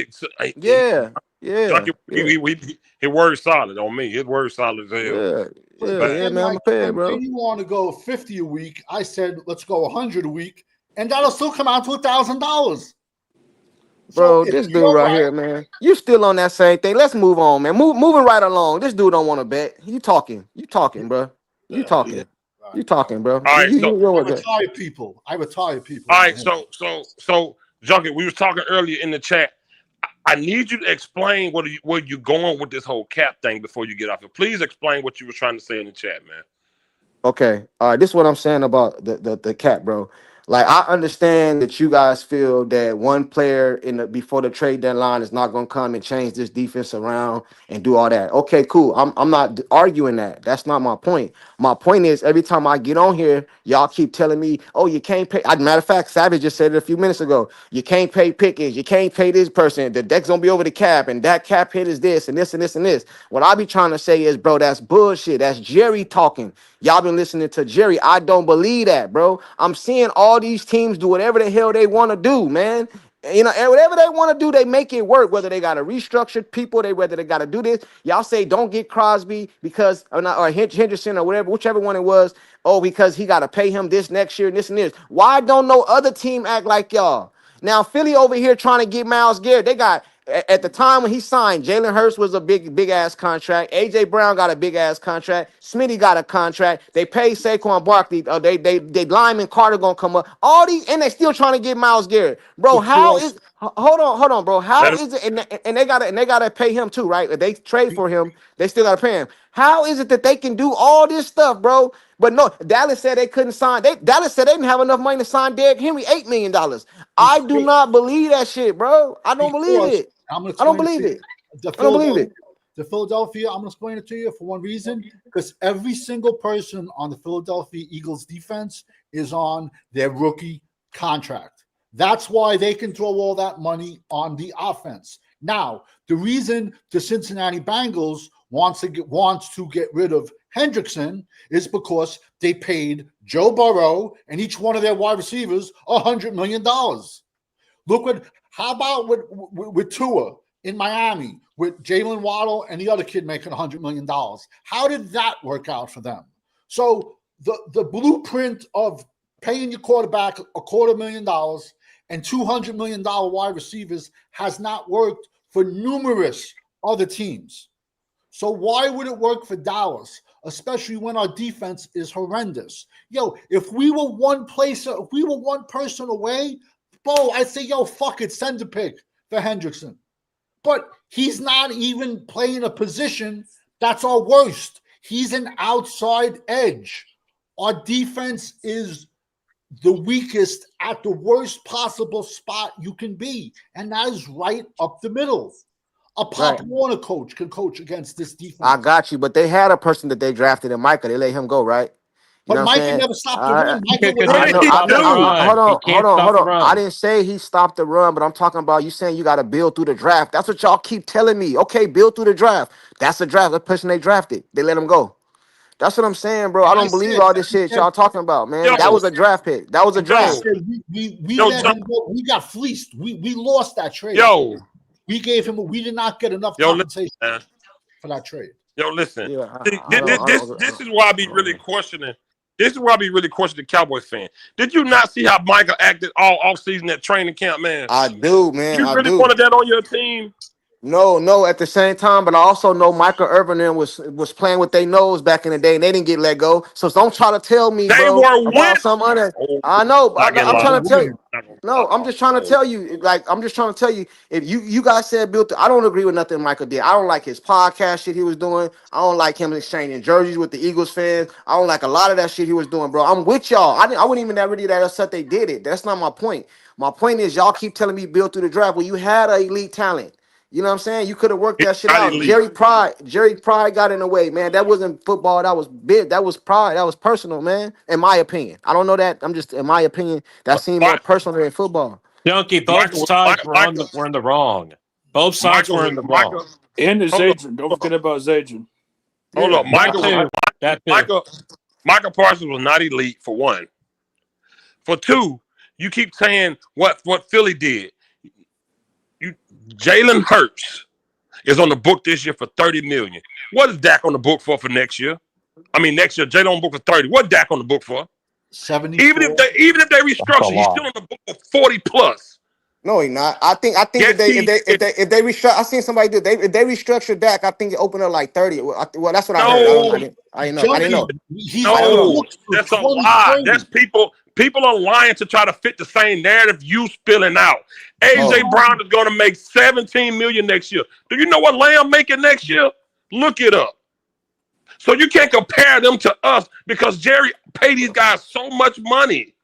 Yeah, yeah, Junkie, yeah, his word solid on me. His word solid as hell. yeah, But yeah, then, man. I'm like, a fan, when bro. you want to go 50 a week, I said, let's go 100 a week, and that'll still come out to $1,000. So Bro, if this dude you're right right, here, man. You still on that same thing. Let's move on, man. Moving right along. This dude don't want to bet. You talking, bro. You yeah, talking. right, You talking, bro. All right, so I You retire people. I retire people. all on right, him. so Junkie, we was talking earlier in the chat. I need you to explain where you going with this whole cap thing before you get off it. Please explain what you were trying to say in the chat, man. Okay. All right. This is what I'm saying about the cap, bro. Like, I understand that you guys feel that one player before the trade deadline is not gonna come and change this defense around and do all that. Okay, cool. I'm not arguing that. That's not my point. My point is every time I get on here, y'all keep telling me, oh, you can't pay. Matter of fact, Savage just said it a few minutes ago. You can't pay Pickens, you can't pay this person, the deck's gonna be over the cap, and that cap hit is this and this and this and this. What I be trying to say is, bro, that's bullshit. That's Jerry talking. Y'all been listening to Jerry. I don't believe that, bro. I'm seeing all these teams do whatever the hell they want to do, man. You know, and whatever they want to do, they make it work. Whether they got to restructure people, whether they got to do this. Y'all say don't get Crosby because or Henderson or whatever, whichever one it was. Oh, because he got to pay him this next year and this and this. Why don't no other team act like y'all? Now Philly over here trying to get Myles Garrett. They got at the time when he signed, Jalen Hurts was a big ass contract. AJ Brown got a big ass contract. Smitty got a contract. They paid Saquon Barkley. They lineman Carter gonna come up. All these and they still trying to get Myles Garrett, bro. How is hold on, bro? How Let him, is it? And they gotta pay him too, right? If they trade for him, they still gotta pay him. How is it that they can do all this stuff, bro? But no, Dallas said they couldn't sign. Dallas said they didn't have enough money to sign Derrick Henry $8 million. I do not believe that shit, bro. I don't believe Because it. I'm gonna I don't explain believe to you. it. The I don't believe it. Philadelphia, I'm gonna explain it to you for one reason, because every single person on the Philadelphia Eagles defense is on their rookie contract. That's why they can throw all that money on the offense. Now, the reason the Cincinnati Bengals wants to get rid of Hendrickson is because they paid Joe Burrow and each one of their wide receivers $100 million. How about with Tua in Miami, with Jalen Waddle and the other kid making $100 million? How did that work out for them? So the blueprint of paying your quarterback $250,000 and $200 million wide receivers has not worked for numerous other teams. So why would it work for Dallas, especially when our defense is horrendous? Yo, if we were one person away, Bo, I'd say, yo, fuck it, send a pick for Hendrickson. But he's not even playing a position that's our worst. He's an outside edge. Our defense is the weakest at the worst possible spot you can be, and that is right up the middle. A Pop Warner coach can coach against this defense. I got you, but they had a person that they drafted in Micah. They let him go, right? But Micah never stopped the run. Hold on. I didn't say he stopped the run, but I'm talking about you saying you got to build through the draft. That's what y'all keep telling me. Okay, build through the draft. That's the draft. The person they drafted, they let him go. That's what I'm saying, bro. I don't believe all this shit y'all talking about, man. That was a draft pick. That was a draft. We let him go. We got fleeced. We lost that trade. We gave him. We did not get enough compensation for that trade. Yo, listen. This is why I be really questioning. This is why I be really questioning the Cowboys fan. Did you not see how Michael acted all offseason at training camp, man? I do, man. You really wanted that on your team? No, at the same time, but I also know Michael Irvin was playing with their nose back in the day, and they didn't get let go. So don't try to tell me, they bro, were about some other. I know, but I'm trying to tell you. No, I'm just trying to tell you. If you guys said built, I don't agree with nothing Michael did. I don't like his podcast shit he was doing. I don't like him exchanging jerseys with the Eagles fans. I don't like a lot of that shit he was doing, bro. I'm with y'all. I wouldn't even really that upset they did it. That's not my point. My point is y'all keep telling me build through the draft. Well, you had an elite talent. You know what I'm saying? You could have worked He's that shit not out. elite. Jerry Pride got in the way, man. That wasn't football. That was big. That was pride. That was personal, man. In my opinion, I don't know that. I'm just in my opinion. That seemed more Mi- personal than football. Junkie, both Michael, sides Michael, were in the wrong. Both sides were in the wrong. Michael, And hold up, Zajan. Don't forget about Zajan. hold Yeah. up. That too. Michael Parsons was not elite for one. For two, you keep saying what Philly did. Jalen Hurts is on the book this year for $30 million. What is Dak on the book for next year? I mean, next year Jalen on the book for 30. What Dak on the book for? 74. Even if they restructure, he's still on the book for 40 plus. No, he not. I think Yes, if they restructure, I seen somebody do. If they restructure Dak, I think it opened up like 30. Well, that's what I heard. I didn't know. He's No, on the books for that's a 20, lie. 30. That's people are lying to try to fit the same narrative you spilling out. AJ Oh. Brown is going to make $17 million next year. Do you know what Lamb making next year? Look it up. So you can't compare them to us because Jerry paid these guys so much money.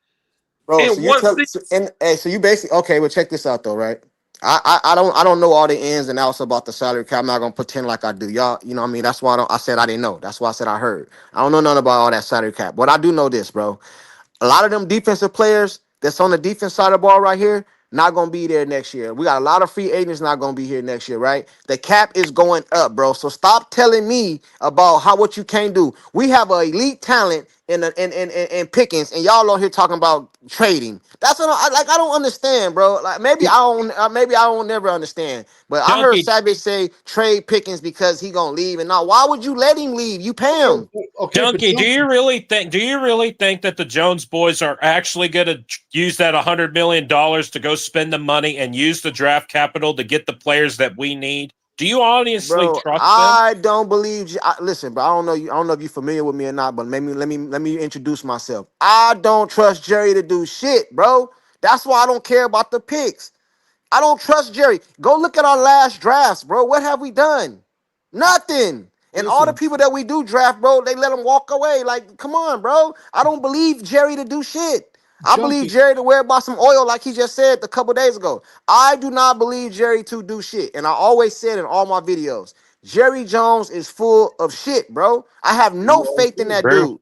Bro, in so you one tell, season. so you basically okay. Well, check this out though, right? I don't know all the ins and outs about the salary cap. I'm not gonna pretend like I do. Y'all, you know what I mean? That's why I said I didn't know. That's why I said I heard. I don't know nothing about all that salary cap. But I do know this, bro. A lot of them defensive players that's on the defense side of the ball right here not gonna be there next year. We got a lot of free agents not gonna be here next year, right? The cap is going up, bro. So stop telling me about what you can't do. We have an elite talent in Pickens, and y'all on here talking about trading. That's what I don't understand, bro. Like maybe I don't never understand. But I heard Junkie. Savage say trade Pickens because he gonna leave, and now why would you let him leave? You pay him. Okay, but Junkie, do you really think that the Jones boys are actually going to use that $100 million to go spend the money and use the draft capital to get the players that we need? Do you honestly Bro, trust them? I don't believe. Listen, but I don't know you. I don't know if you're familiar with me or not. But let me introduce myself. I don't trust Jerry to do shit, bro. That's why I don't care about the picks. I don't trust Jerry. Go look at our last drafts, bro. What have we done? Nothing. And all the people that we do draft, bro, they let them walk away. Like, come on, bro. I don't believe Jerry to do shit. I believe Jerry to wear about some oil, like he just said a couple days ago. I do not believe Jerry to do shit. And I always said in all my videos, Jerry Jones is full of shit, bro. I have no faith in that dude.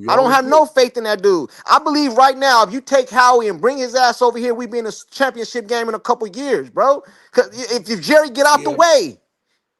I don't have no faith in that dude. I believe right now, if you take Howie and bring his ass over here, we be in a championship game in a couple years, bro. Because if Jerry get out the way,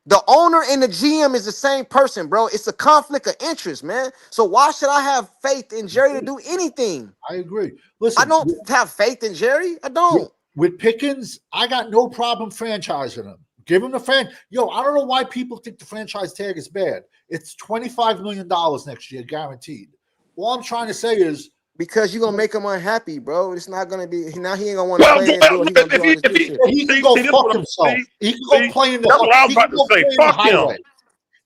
the owner and the GM is the same person, bro. It's a conflict of interest, man. So why should I have faith in Jerry to do anything? I agree. Listen, I don't have faith in Jerry. I don't. With Pickens, I got no problem franchising him. Give him the Yo, I don't know why people think the franchise tag is bad. It's $25 million next year, guaranteed. All I'm trying to say is because you're gonna make him unhappy, bro. It's not gonna be now. He ain't gonna want to play and do it. He gonna do all this good shit. he can go fuck himself. He can go play in the. That's what I was about to say. Fuck him.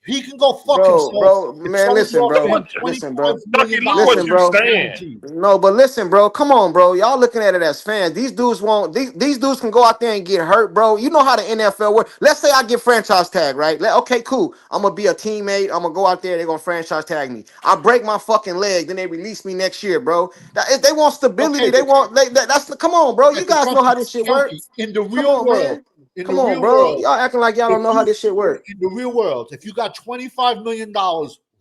He can go fuck himself. Bro, man, listen, bro. Listen, bro. Listen, bro. No, but listen, bro. Come on, bro. Y'all looking at it as fans. These dudes won't. These dudes can go out there and get hurt, bro. You know how the NFL works. Let's say I get franchise tag, right? Okay, cool. I'm gonna be a teammate. I'm gonna go out there. They're gonna franchise tag me. I break my fucking leg, then they release me next year, bro. If they want stability, they want. That's come on, bro. You guys know how this shit works. In the real world. Come on, bro. Y'all acting like y'all don't know how this shit works. In the real world, if you got $25 million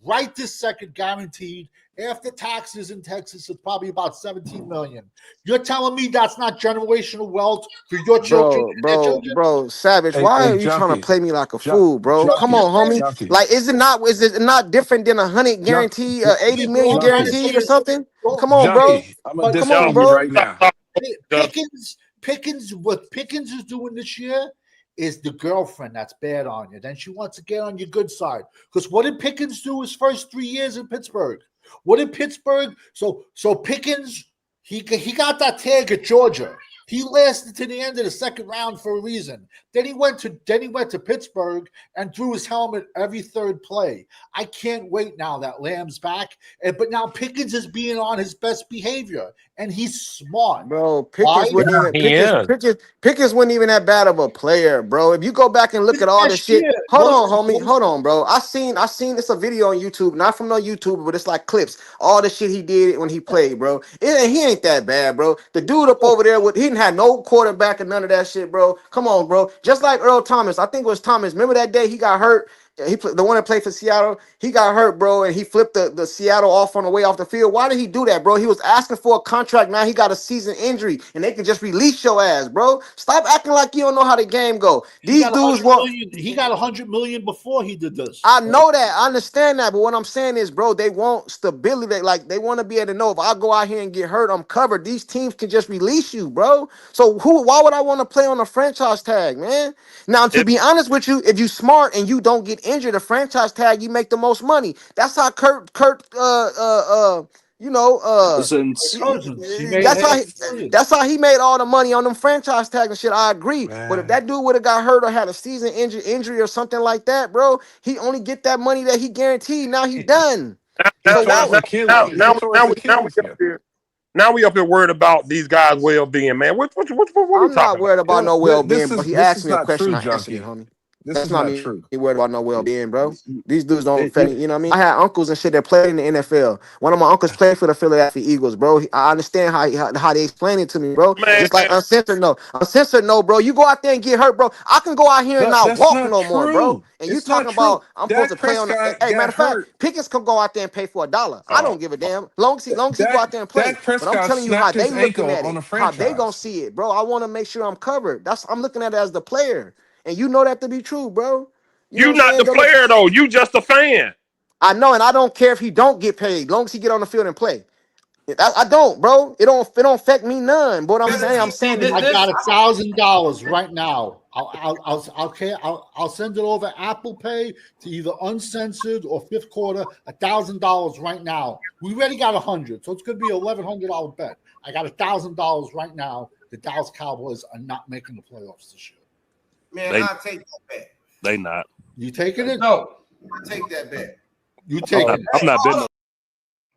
right this second guaranteed, after taxes in Texas, it's probably about $17 million. You're telling me that's not generational wealth for your children? Bro, Savage, why are you trying to play me like a fool, bro? Come on, homie. Like, is it not different than 100 guarantee, 80 million guaranteed or something? Come on, bro. I'm gonna Come on, bro. right now. Pickens, what Pickens is doing this year is the girlfriend that's bad on you. Then she wants to get on your good side. Because what did Pickens do his first 3 years in Pittsburgh? What did Pittsburgh? So Pickens, he got that tag at Georgia. He lasted to the end of the second round for a reason. Then he went to Pittsburgh and threw his helmet every third play. I can't wait now that Lamb's back. But now Pickens is being on his best behavior, and he's smart. Bro, Pickens wasn't even that bad of a player, bro. If you go back and look at all this shit, hold on, homie, hold on, bro. I seen this a video on YouTube, not from no YouTuber, but it's like clips. All the shit he did when he played, bro. He ain't that bad, bro. The dude up over there he didn't had no quarterback and none of that shit, bro. Come on, bro. Just like Earl Thomas. I think it was Thomas. Remember that day he got hurt? The one that played for Seattle, he got hurt, bro, and he flipped the Seattle off on the way off the field. Why did he do that, bro? He was asking for a contract. Now he got a season injury, and they can just release your ass, bro. Stop acting like you don't know how the game go. These dudes want. He got 100 million before he did this. I know that. I understand that. But what I'm saying is, bro, they want stability. Like, they want to be able to know if I go out here and get hurt, I'm covered. These teams can just release you, bro. So why would I want to play on a franchise tag, man? Now, to be honest with you, if you smart and you don't get injured, a franchise tag, you make the most money. That's how Kurt Since that's how he made all the money on them franchise tags and shit. I agree. Man. But if that dude would have got hurt or had a season injury or something like that, bro, he only get that money that he guaranteed. Now he done. Now we up here worried about these guys' well-being, man. What we I'm talking not worried about no well-being, but he asked me a not question. true, I answered it, Junkie. homie. This That's is not not me true. worried about no well-being, bro. These dudes don't affect, you know what I mean? I had uncles and shit that played in the NFL. One of my uncles played for the Philadelphia Eagles, bro. I understand how they explain it to me, bro. Man. Just like uncensored, no. Uncensored, no, bro. You go out there and get hurt, bro. I can go out here and not That's walk not no more, bro. true. And you It's not talking about true. I'm Dak supposed to play on the Prescott hey, got matter of fact, hurt. Pickens can go out there and pay for $1. I don't give a damn. Long as he go out there and play. Dak But I'm Prescott telling you how snapped they his looking ankle at on it, a how they gonna franchise. see it, bro. I want to make sure I'm covered. I'm looking at it as the player. And you know that to be true, bro. You know You what I'm not saying? the player though. You just a fan. I know, and I don't care if he don't get paid, long as he get on the field and play. I don't, bro. It don't affect me none. But what I'm saying is, I got $1,000 right now. I'll send it over Apple Pay to either Uncensored or Fifth Quarter. $1,000 right now. We already got 100, so it's gonna be $1,100 bet. I got $1,000 right now. The Dallas Cowboys are not making the playoffs this year. man, I'll take that bet. They not. You taking it? No, I'll take that bet. You taking it? I'm not betting.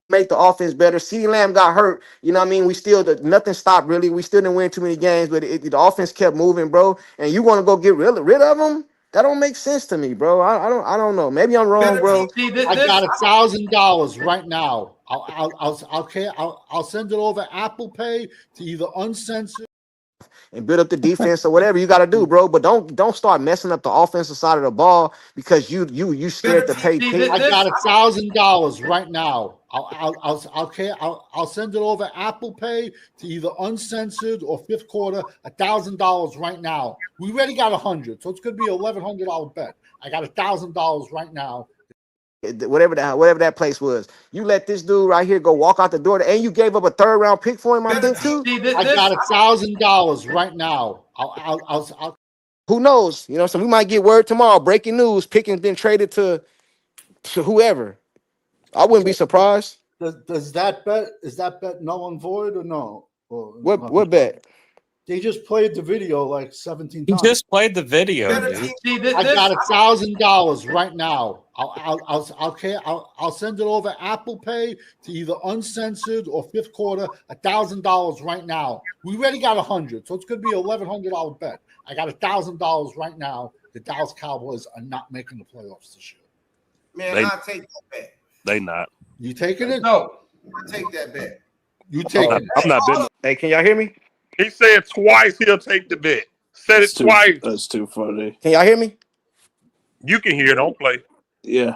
Make the offense better. CeeDee Lamb got hurt. You know what I mean? We still nothing stopped really. We still didn't win too many games, but the offense kept moving, bro. And you want to go get rid of them? That don't make sense to me, bro. I don't know. Maybe I'm wrong, bro. I got $1,000 right now. I'll send it over Apple Pay to either Uncensored. And build up the defense or whatever you got to do, bro. But don't start messing up the offensive side of the ball because you scared to pay. I got $1,000 right now. I'll send it over Apple Pay to either Uncensored or Fifth Quarter. $1,000 right now. We already got 100, so it's gonna be $1,100 bet. I got $1,000 right now. Whatever that place was, you let this dude right here go walk out the door, and you gave up a 3rd round pick for him. I think too. I got $1,000 right now. Who knows? You know, so we might get word tomorrow. Breaking news: Pickens been traded to whoever. I wouldn't be surprised. Does that bet is that bet null and void or no? What bet? They just played the video like 17 He times. just played the video, dude. I got $1,000 right now. I'll send it over Apple Pay to either Uncensored or Fifth Quarter. $1,000 right now. We already got 100, so it's gonna be $1,100 bet. I got $1,000 right now. The Dallas Cowboys are not making the playoffs this year. Man, I'll take that bet. They not. You taking it? No, I'll take that bet. You taking it? I'm not betting. Hey, can y'all hear me? He said twice he'll take the bet. Said it twice. That's too funny. Can y'all hear me? You can hear. Don't play. Yeah.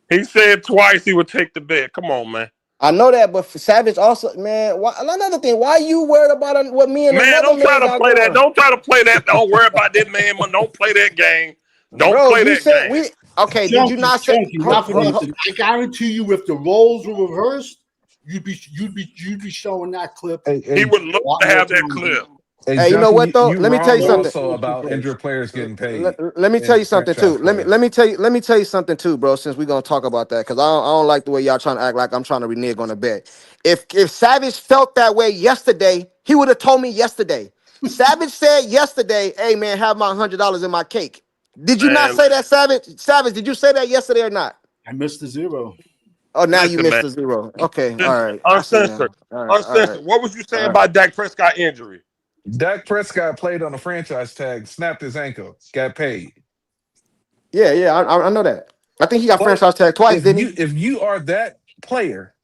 He said twice he would take the bet. Come on, man. I know that, but for Savage also, man. Another thing, why you worried about what me and Man, another don't try man to got play that. going? Don't try to play that. Don't worry about that, man. Don't play that game. Don't Bro, play you that said game. okay, did you not say? Not for nothing. I guarantee you, if the roles were reversed, you'd be showing that clip. He would love to have that clip. Hey, you know what though? Let me tell you something. Also about injured players getting paid. Let me tell you something too. Let me tell you something too, bro. Since we're gonna talk about that, because I don't like the way y'all trying to act like I'm trying to renege on the bet. If Savage felt that way yesterday, he would have told me yesterday. Savage said yesterday, "Hey man, have my $100 in my cake." Did you not say that, Savage? Savage, did you say that yesterday or not? I missed the zero. Oh, now you Listen, missed man. the zero. Okay, all right. Uncensored. All right. Uncensored. What was you saying about Dak Prescott injury? Dak Prescott played on a franchise tag, snapped his ankle, got paid. Yeah, I know that. I think he got franchise tag twice, didn't he? If you are that player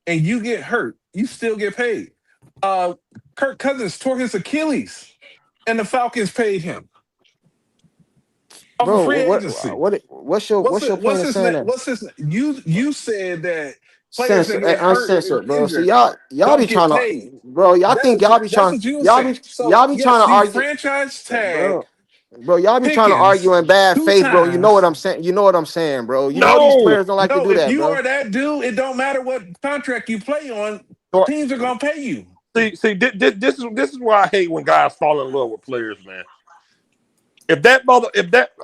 and you get hurt, you still get paid. Kirk Cousins tore his Achilles, and the Falcons paid him off of Bro, free agency. what's your point of saying that? What's his? You said that players that Censored, get hurt or uncensored, bro. So injured y'all don't be get trying paid. to, bro. Y'all think y'all be That's trying, what you were y'all saying. be So y'all be yes, trying to you argue, franchise tag bro. Y'all be trying to argue Pickens in bad 2 faith, bro. You know what times. I'm saying? You know what I'm saying, bro. You know these No. players don't like to No, do if that, you bro. are that dude, it don't matter what contract you play on. So, Teams are gonna pay you. see, this is why I hate when guys fall in love with players, man. If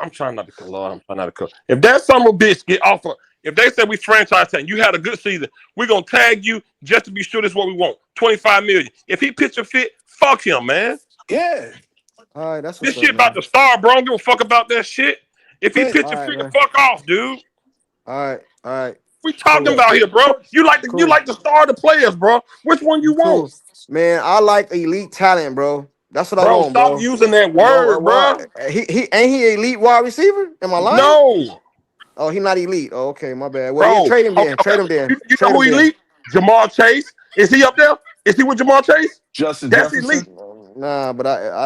I'm trying not to call, Lord, I'm trying not to call. If that summer bitch get off of, if they say we franchise tag, you had a good season, we're gonna tag you just to be sure this is what we want. 25 million. If he pitch a fit, fuck him, man. Yeah, All right, that's This what's up, shit about man. the star, bro. Don't give a fuck about that shit. If he but pitch All a right, fit, man. fuck off, dude. All right, We talking cool, about here, bro. You like cool, the star the players, bro. Which one you want? cool, man. I like elite talent, bro. That's what I Bro, want, stop bro. using that Bro, word, bro. he ain't he elite wide receiver? Am I lying? No, Oh, he not elite. Oh, okay, my bad. Well, yeah, bro. trade him Okay, then. Trade him then. You know Trade who him then. elite? Jamal Chase. Is he up there? Is he with Jamal Chase? Justin That's Jefferson. elite. Nah, but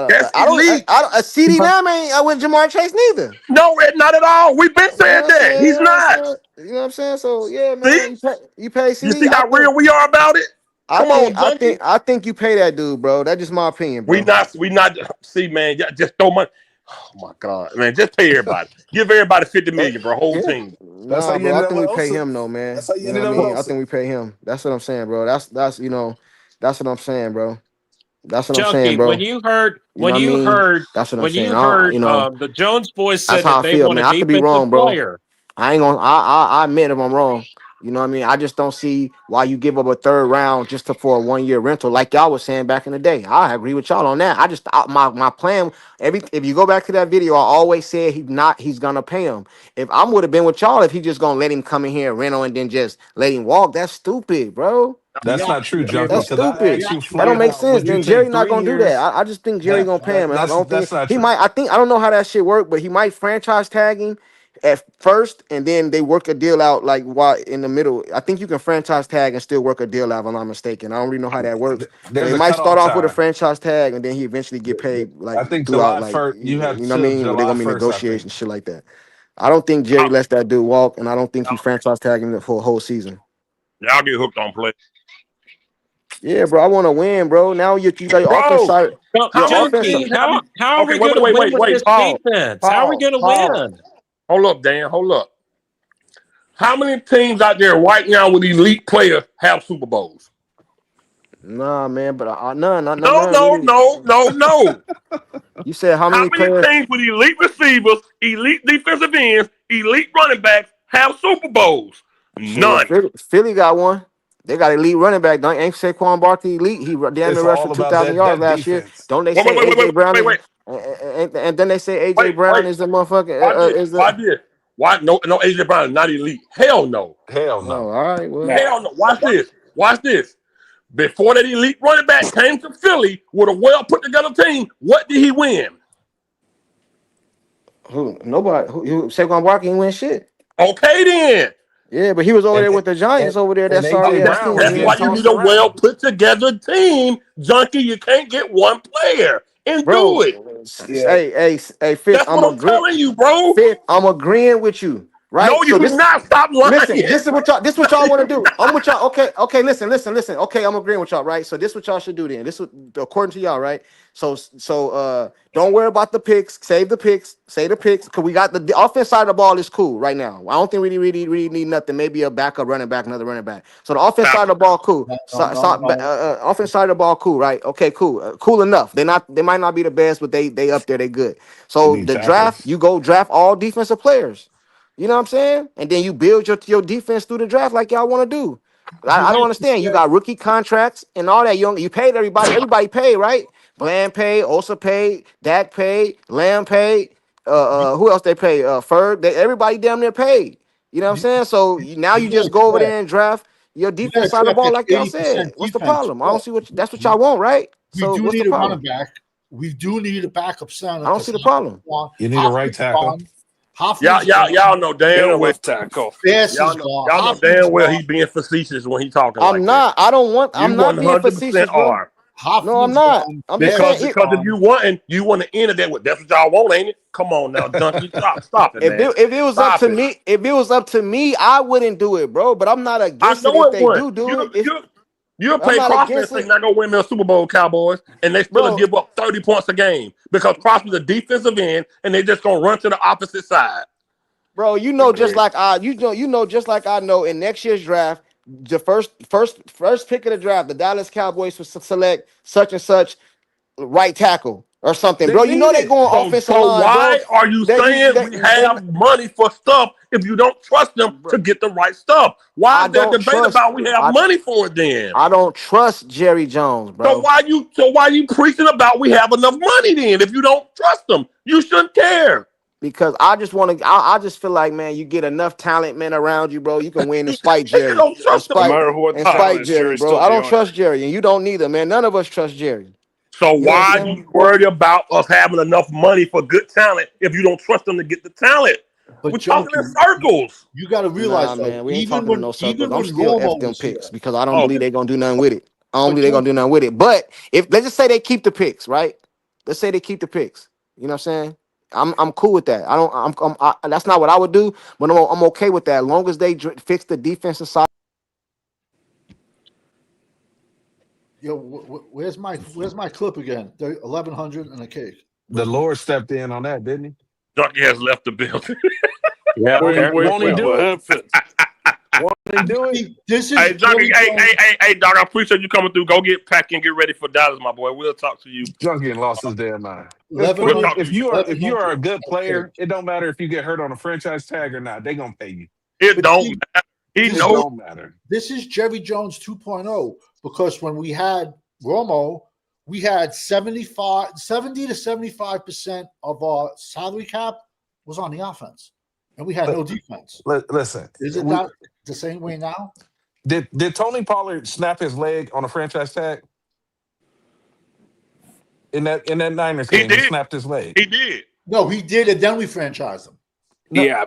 That's I don't. elite. A CD Lamb ain't with Jamar Chase neither. No, not at all. We've been You know saying what I'm that. saying? He's not. You know what I'm saying? So yeah, See? man, you pay You CD. see how real we are about it? Come on, junkie. I think you pay that dude, bro. That's just my opinion, bro. We not see, man, just throw money. Oh my God, man. Just pay everybody. Give everybody 50 million, bro. Whole Yeah, team. that's how Nah, you bro. I ended up think with we pay Osa. him though, man. That's how you You know ended what I up with mean? I Osa. think we pay him. That's what I'm saying, bro. That's you know, that's what I'm saying, bro. That's what I'm saying, Junkie, bro. when you heard You know what I mean? That's what I'm saying. You know, the Jones boys that's said how I that they feel, want a man. I could be defensive wrong, bro. player. I ain't gonna. I admit if I'm wrong. You know what I mean? I just don't see why you give up a third round just for a 1 year rental, like y'all was saying back in the day. I agree with y'all on that. My plan. If you go back to that video, I always said he's gonna pay him. If I would have been with y'all, if he just gonna let him come in here and rental and then just let him walk, that's stupid, bro. That's not true, Junkie. That's Because I stupid. asked you That don't flat make out, sense. would you Then Jerry take not 3 gonna do that. years? I just think Jerry gonna pay him, and I don't think That's not he true. might. I don't know how that shit work, but he might franchise tag him at first, and then they work a deal out like while in the middle. I think you can franchise tag and still work a deal out. If I'm not mistaken. I don't really know how that works. So There's they a might start cutoff off with a time. franchise tag, and then he eventually get paid like I think throughout, July like 1st. You you have know what I till mean. Where they're July gonna be 1st, I think. negotiations, shit like that. I don't think Jerry lets that dude walk, and I don't think he franchise tagging him for a whole season. Y'all get hooked on play. Yeah, bro, I want to win, bro. Now you got your offense Bro, side. how Your many offense. teams Junkie, have you? how are Okay, we going to win with this Pause. defense? How are we going to win? Hold up, Dan. Hold up. How many teams out there right now with elite players have Super Bowls? Nah, man, but none, not No, none. no, Really. no, no, no. You said how How many many players? teams with elite receivers, elite defensive ends, elite running backs have Super Bowls? Shit, None. Philly got one. They got elite running back. Don't ain't Saquon Barkley elite? He damn It's near rushed for all about 2,000 that yards that last year. defense. Don't they Wait, say wait, wait, wait, AJ Brown wait, is? wait, And then they say AJ wait, Brown wait. is the motherfucker. Why did? Is the? Why did? Why no AJ Brown is not elite? Hell no. Hell Oh, no. all right. Well, Hell no. Watch this. Watch this. Before that elite running back came to Philly with a well put together team, what did he win? nobody. Saquon Barkley ain't win shit. Okay, then. Yeah, but he was over And there with the Giants over there. and That sorry AJ ass Brown team. was That's He getting why ain't you talking. need tossed a well around. put together team, junkie. You can't get one player and do Bro, it. Yeah. hey, Fifth, That's what I'm telling you, bro. Fifth, I'm agreeing with you, No, right? you So do not. Stop listen, lying. this what y'all want to do. I'm with y'all. Okay, listen. Okay, I'm agreeing with y'all, right? So this what y'all should do then. This what, according to y'all, right? So don't worry about the picks. Save the picks. Say the picks, because we got the offense side of the ball is cool right now. I don't think we really need nothing. Maybe a backup running back, another running back. So the offense side of the ball, cool. Offense side of the ball, cool, right? Okay, cool, cool enough. They might not be the best, but they up there. They good. They So need the draft, tackles. you go draft all defensive players. You know what I'm saying? And then you build your defense through the draft like y'all want to do. I don't understand. You got rookie contracts and all that. You paid everybody. Everybody paid, right? Bland paid, Osa paid, Dak paid, Lamb paid. Who else they paid? Ferg. Everybody damn near paid. You know what I'm saying? So now you just go over there and draft your You got defense to side of the draft ball at like y'all 80% said. What's the defense. problem? I don't see that's what y'all want, right? We So do what's the need a running problem? back. We do need a backup center. I don't see the problem. You need a right tackle. Y'all know And damn a well. left tackle. Bass is Y'all gone. know Hopkins damn well gone. he being facetious when he talking like I'm not. I don't want. that. You I'm not being 100% facetious, bro. are. No, I'm Hoffman's not. gone. I'm just Bass saying is Because if gone. you want to end that with that's what y'all want, ain't it? Come on now, Junkie. Stop it, if man. it was up Stop to it. me, if it was up to me, I wouldn't do it, bro. But I'm not I against it know if it they wouldn't. do it. You'll I'm pay not Crosby and against say it, not gonna win me a Super Bowl, Cowboys, and they still bro. give up 30 points a game because Crosby's a defensive end and they just gonna run to the opposite side. Bro, you know, just like just like I know in next year's draft, the first pick of the draft, the Dallas Cowboys will select such and such right tackle or something, They bro. You need know they it. going offensive So line, bro. why are you That you saying that, we have that money for stuff if you don't trust them bro, to get the right stuff? Why I is there don't debate trust. about we have money for it then? I don't trust Jerry Jones, So bro. why you preaching about we have enough money then? If you don't trust them, you shouldn't care. Because I just want to. I just feel like, man, you get enough talent, man, around you, bro. You can win and spite You Jerry don't and trust them. No spite matter what the and spite talent is, Jerry, Jerry's bro. still I the don't owner. trust Jerry, and you don't neither, man. None of us trust Jerry. So You know what why I'm are saying? you worried about us having enough money for good talent if you don't trust them to get the talent? But We're talking in Junkie, circles. you got to realize Nah, though, man, we ain't talking in no circles. even I'm when still f Romo them was here, picks because I don't Oh, believe even they're gonna do nothing with it. I don't but believe they're gonna do Junkie, nothing with it. But if let's just say they keep the picks, right? Let's say they keep the picks. You know what I'm saying? I'm cool with that. I don't. That's not what I would do, but I'm okay with that. As long as they fix the defensive side. yo, where's my clip again? 1100 and a cake. The Lord stepped in on that, didn't he? Junkie has left the building. Yeah, Won't he, apparently won't he so. do what it? happened? Won't he do it? This is Hey, Junkie, Jerry Jones. hey, Doc, I appreciate you coming through. Go get packed and get ready for Dallas, my boy. We'll talk to you. Junkie lost his damn mind. Because We'll clearly, 1100, talk to if you. you are a good 1100 and a cake. player, it don't matter if you get hurt on a franchise tag or not. They gonna pay you. It But don't see, matter. He this It knows. don't matter. this is Jerry Jones 2.0 because when we had Romo, we had 70 to 75% of our salary cap was on the offense, and we had no defense. Listen, Is it that the same way now? did Tony Pollard snap his leg on a franchise tag in that Niners He game? He did. snapped his leg. He did. No, he did it. Then we franchised him. No. Yeah.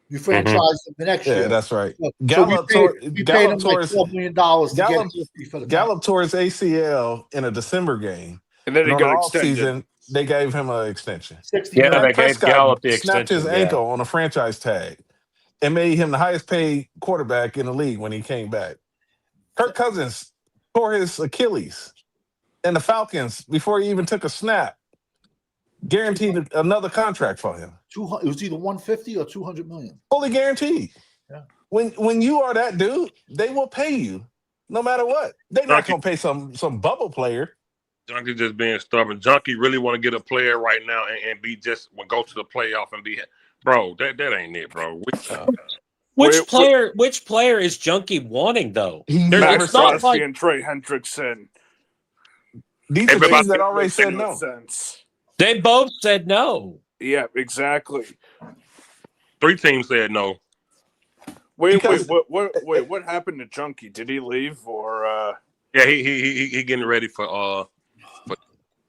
We franchised him the next Yeah, year. that's right. So Gallup we paid him like $12 million to get Gallup healthy for the Gallup tore his ACL in a December game, And then and he on the got extended. offseason they gave him an extension. 60 Yeah, million. they Dak gave Prescott Gallup the snapped his extension. Yeah. ankle on a franchise tag and made him the highest paid quarterback in the league when he came back. Kirk Cousins tore his Achilles in the Falcons before he even took a snap. Guaranteed another contract for him. It was either 150 or 200 million. Fully guaranteed. Yeah. When you are that dude, they will pay you no matter what. They're not gonna pay some bubble player. Junkie just being stubborn. Junkie really want to get a player right now and be just go to the playoff and be, bro. That ain't it, bro. Which player is Junkie wanting though? He There's never It's not said like and Trey Hendrickson. these are Everybody- teams that already Makes said no no. sense. they both said no. Yeah, exactly. 3 teams said no. Wait, Because- what happened to Junkie? Did he leave or Yeah, he getting ready for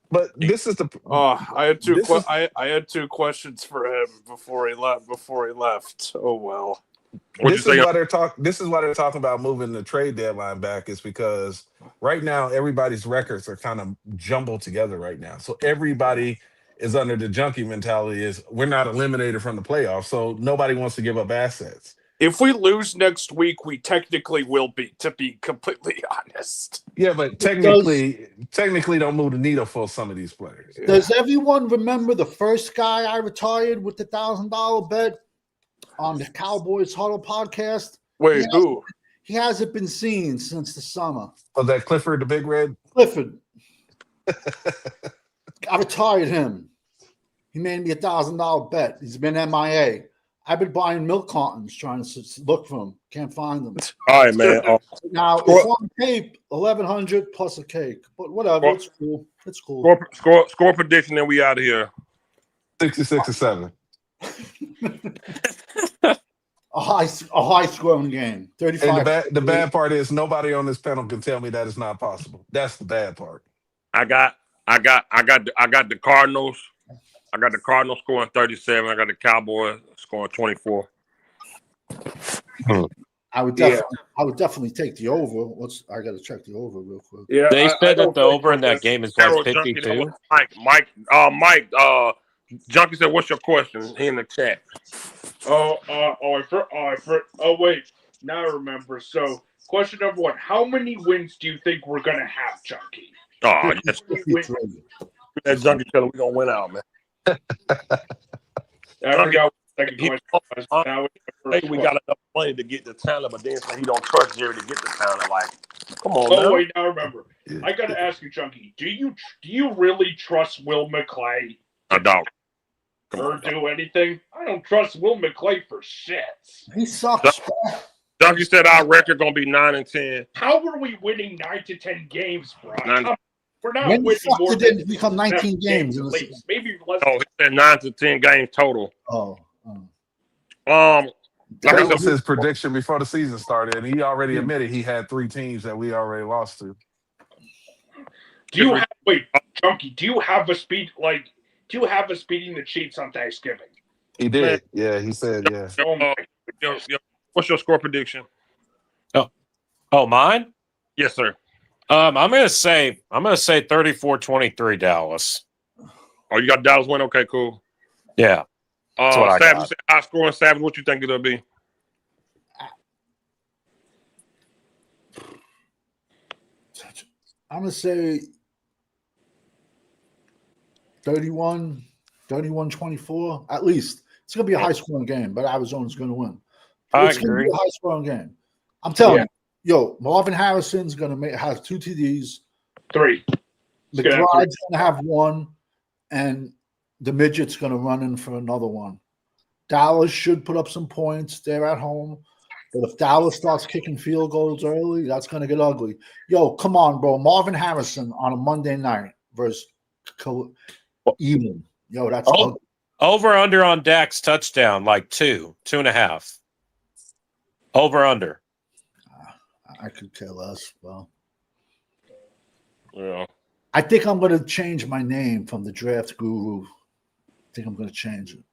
But this is the I had two This is- I had 2 questions for him before he left. Oh well. What'd you say? This is why they're talking about moving the trade deadline back, is because right now everybody's records are kind of jumbled together right now. So everybody is under the Junkie mentality is we're not eliminated from the playoffs, so nobody wants to give up assets. If we lose next week, we technically will be, to be completely honest. Yeah, but technically don't move the needle for some of these players. Does everyone remember the first guy I retired with the $1,000 bet on the Cowboys Huddle podcast? Wait, Yeah. who? He hasn't been seen since the summer. Oh, that Clifford, the Big Red? Clifford. I retired him. He made me a $1,000 bet. He's been MIA. I've been buying milk cartons trying to look for him. Can't find them. All right, man. Now it's on tape, 1100 plus a cake. But whatever, it's cool. It's cool. Score prediction, and we out of here. 66-7. A high scoring game. 35. And the bad part is nobody on this panel can tell me that it's not possible. That's the bad part. I got the Cardinals. I got the Cardinals scoring 37. I got the Cowboys scoring 24. I would definitely take the over. I got to check the over real quick. Yeah, They I said that don't the think over in that that's- game is Harold like Junkie, that 52. was Mike, Junkie said, "What's your question?" He in the chat. Wait, now I remember. So, question number 1: how many wins do you think we're gonna have, Junkie? Oh, yes, 53. that Junkie tell him we gonna win out, man. I forgot what the second He- question was. uh, That was the Hey, first we question. got enough money to get the talent, but then say he don't trust Jerry to get the talent. Like, come on, Oh man. wait, now I remember. I gotta ask you, Junkie. Do you really trust Will McClay A dog. Come or on, dog. do anything? I don't trust Will McClay for shit. He sucks. Junkie said our record gonna be 9-10. How are we winning 9 to 10 games, bro? Nine- We're not When the winning fuck more did than it become 19 games? at least. Maybe less. Oh, he said 9 to 10 games total. Oh. Like That I was said, his prediction before the season started, and he already admitted he had 3 teams that we already lost to. Do you have Junkie? Do you have us beating the Chiefs on Thanksgiving? He did. Yeah, he said, yeah. Oh my what's your score prediction? Oh, mine? Yes, sir. I'm gonna say 34-23 Dallas. Oh, you got Dallas win. Okay, cool. Yeah. That's what I Savage, got. you said high scoring. Savage, what you think it'll be? I'm going to say 31-24, at least. It's going to be a high scoring game, but Arizona's going to win. I It's going to agree. be a high scoring game. I'm telling you, Marvin Harrison's going to have 2 TDs. 3. gonna have McBride's going to have 1, and the midget's going to run in for another 1. Dallas should put up some points. They're at home. But if Dallas starts kicking field goals early, that's going to get ugly. Yo, come on, bro. Marvin Harrison on a Monday night versus Elam. Yo, that's ugly. Over under on Dak's touchdown, like 2.5. Over under. I could care less. Well, Yeah. I think I'm going to change my name from the Draft Guru. I think I'm going to change it.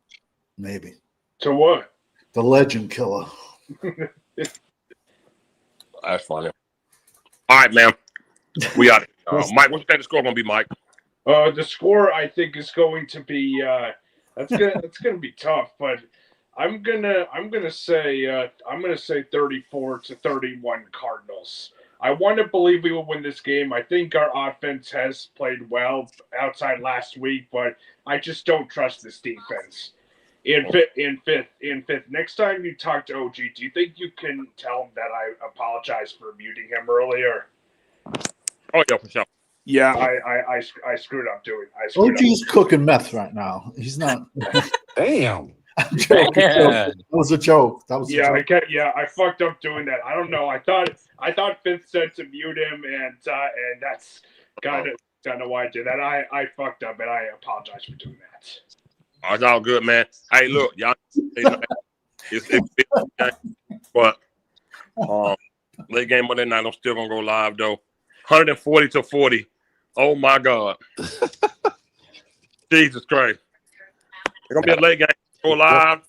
Maybe. To what? The Legend Killer. That's funny. All right, man. We out. Mike, what you think the score gonna be, Mike? The score I think is going to be that's gonna be tough, but I'm gonna say 34-31 Cardinals. I want to believe we will win this game. I think our offense has played well outside last week, but I just don't trust this defense. In fifth. Next time you talk to OG, do you think you can tell him that I apologize for muting him earlier? Oh yeah, for sure. Yeah, I screwed up doing. I screwed up. OG's cooking meth right now. He's not. Damn. I'm joking. That was a joke. I fucked up doing that. I don't know. I thought Fifth said to mute him, and that's kind of why I did that. I fucked up, and I apologize for doing that. Oh, it's all good, man. Hey, look, y'all. It's but late game Monday night. I'm still gonna go live though. 140-40. Oh my God. Jesus Christ. It's gonna be a late game. Go live.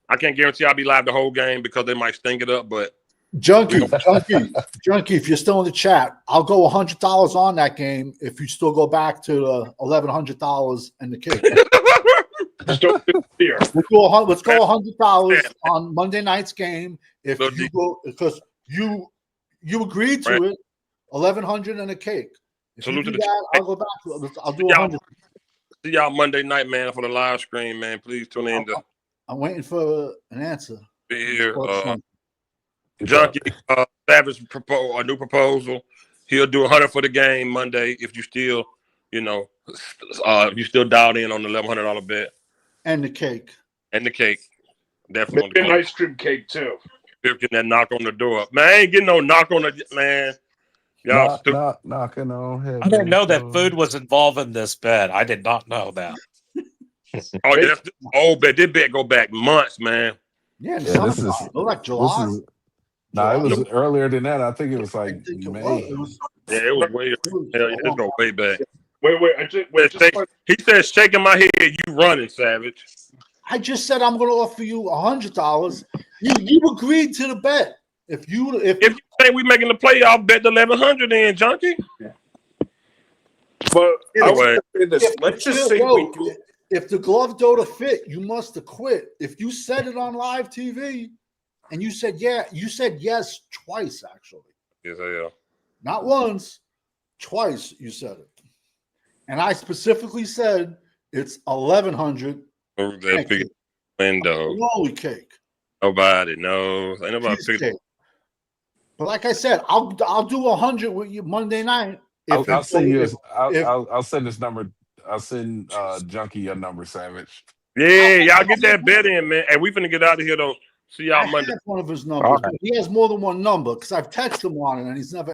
I can't guarantee I'll be live the whole game because they might stink it up, but Junkie, if you're still in the chat, I'll go $100 on that game if you still go back to the $1,100 and the kick. Just don't fear. Let's go $100 on Monday night's game if you go because you agreed to it. $1,100 and a cake. If you do that, I'll go back. I'll do 100. See y'all Monday night, man, for the live stream, man. Please tune in. I'm waiting for an answer. Be here. Junkie Savage propose a new proposal. He'll do 100 for the game Monday if you still, if you still dialed in on the $1,100 bet. And the cake. And the cake. Definitely. Maybe an ice cream cake too. Getting that knock on the door. Man, I ain't getting no knock on the man. Y'all stupid. Knocking on heaven. I didn't know that food was involved in this bet. I did not know that. Oh, yeah, that's the old bet. This bet go back months, man. Yeah, this is like July. It was earlier than that. I think it was like It May. was Yeah, it was way. It go way back. Wait. He said, shaking my head, you running, Savage. I just said I'm going to offer you $100. You agreed to the bet. If you Say we making the playoff, bet the 1,100 then, Junkie. But Anyway, let's just say we do. if the glove don't fit, you must have quit. If you said it on live TV and you said yes twice, actually. Yes, I am. Not once, twice you said it. And I specifically said it's 1,100. That big window. Holy cake. Nobody knows. Ain't nobody figured. Cheesecake. But like I said, I'll do 100 with you Monday night. I'll send you. if- I'll send this number. I'll send Junkie your number, Savage. Yeah, y'all get that bet in, man. And we finna get out of here, though. See y'all I Monday. have one of his numbers. But he has more than one number because I've texted him on it and he's never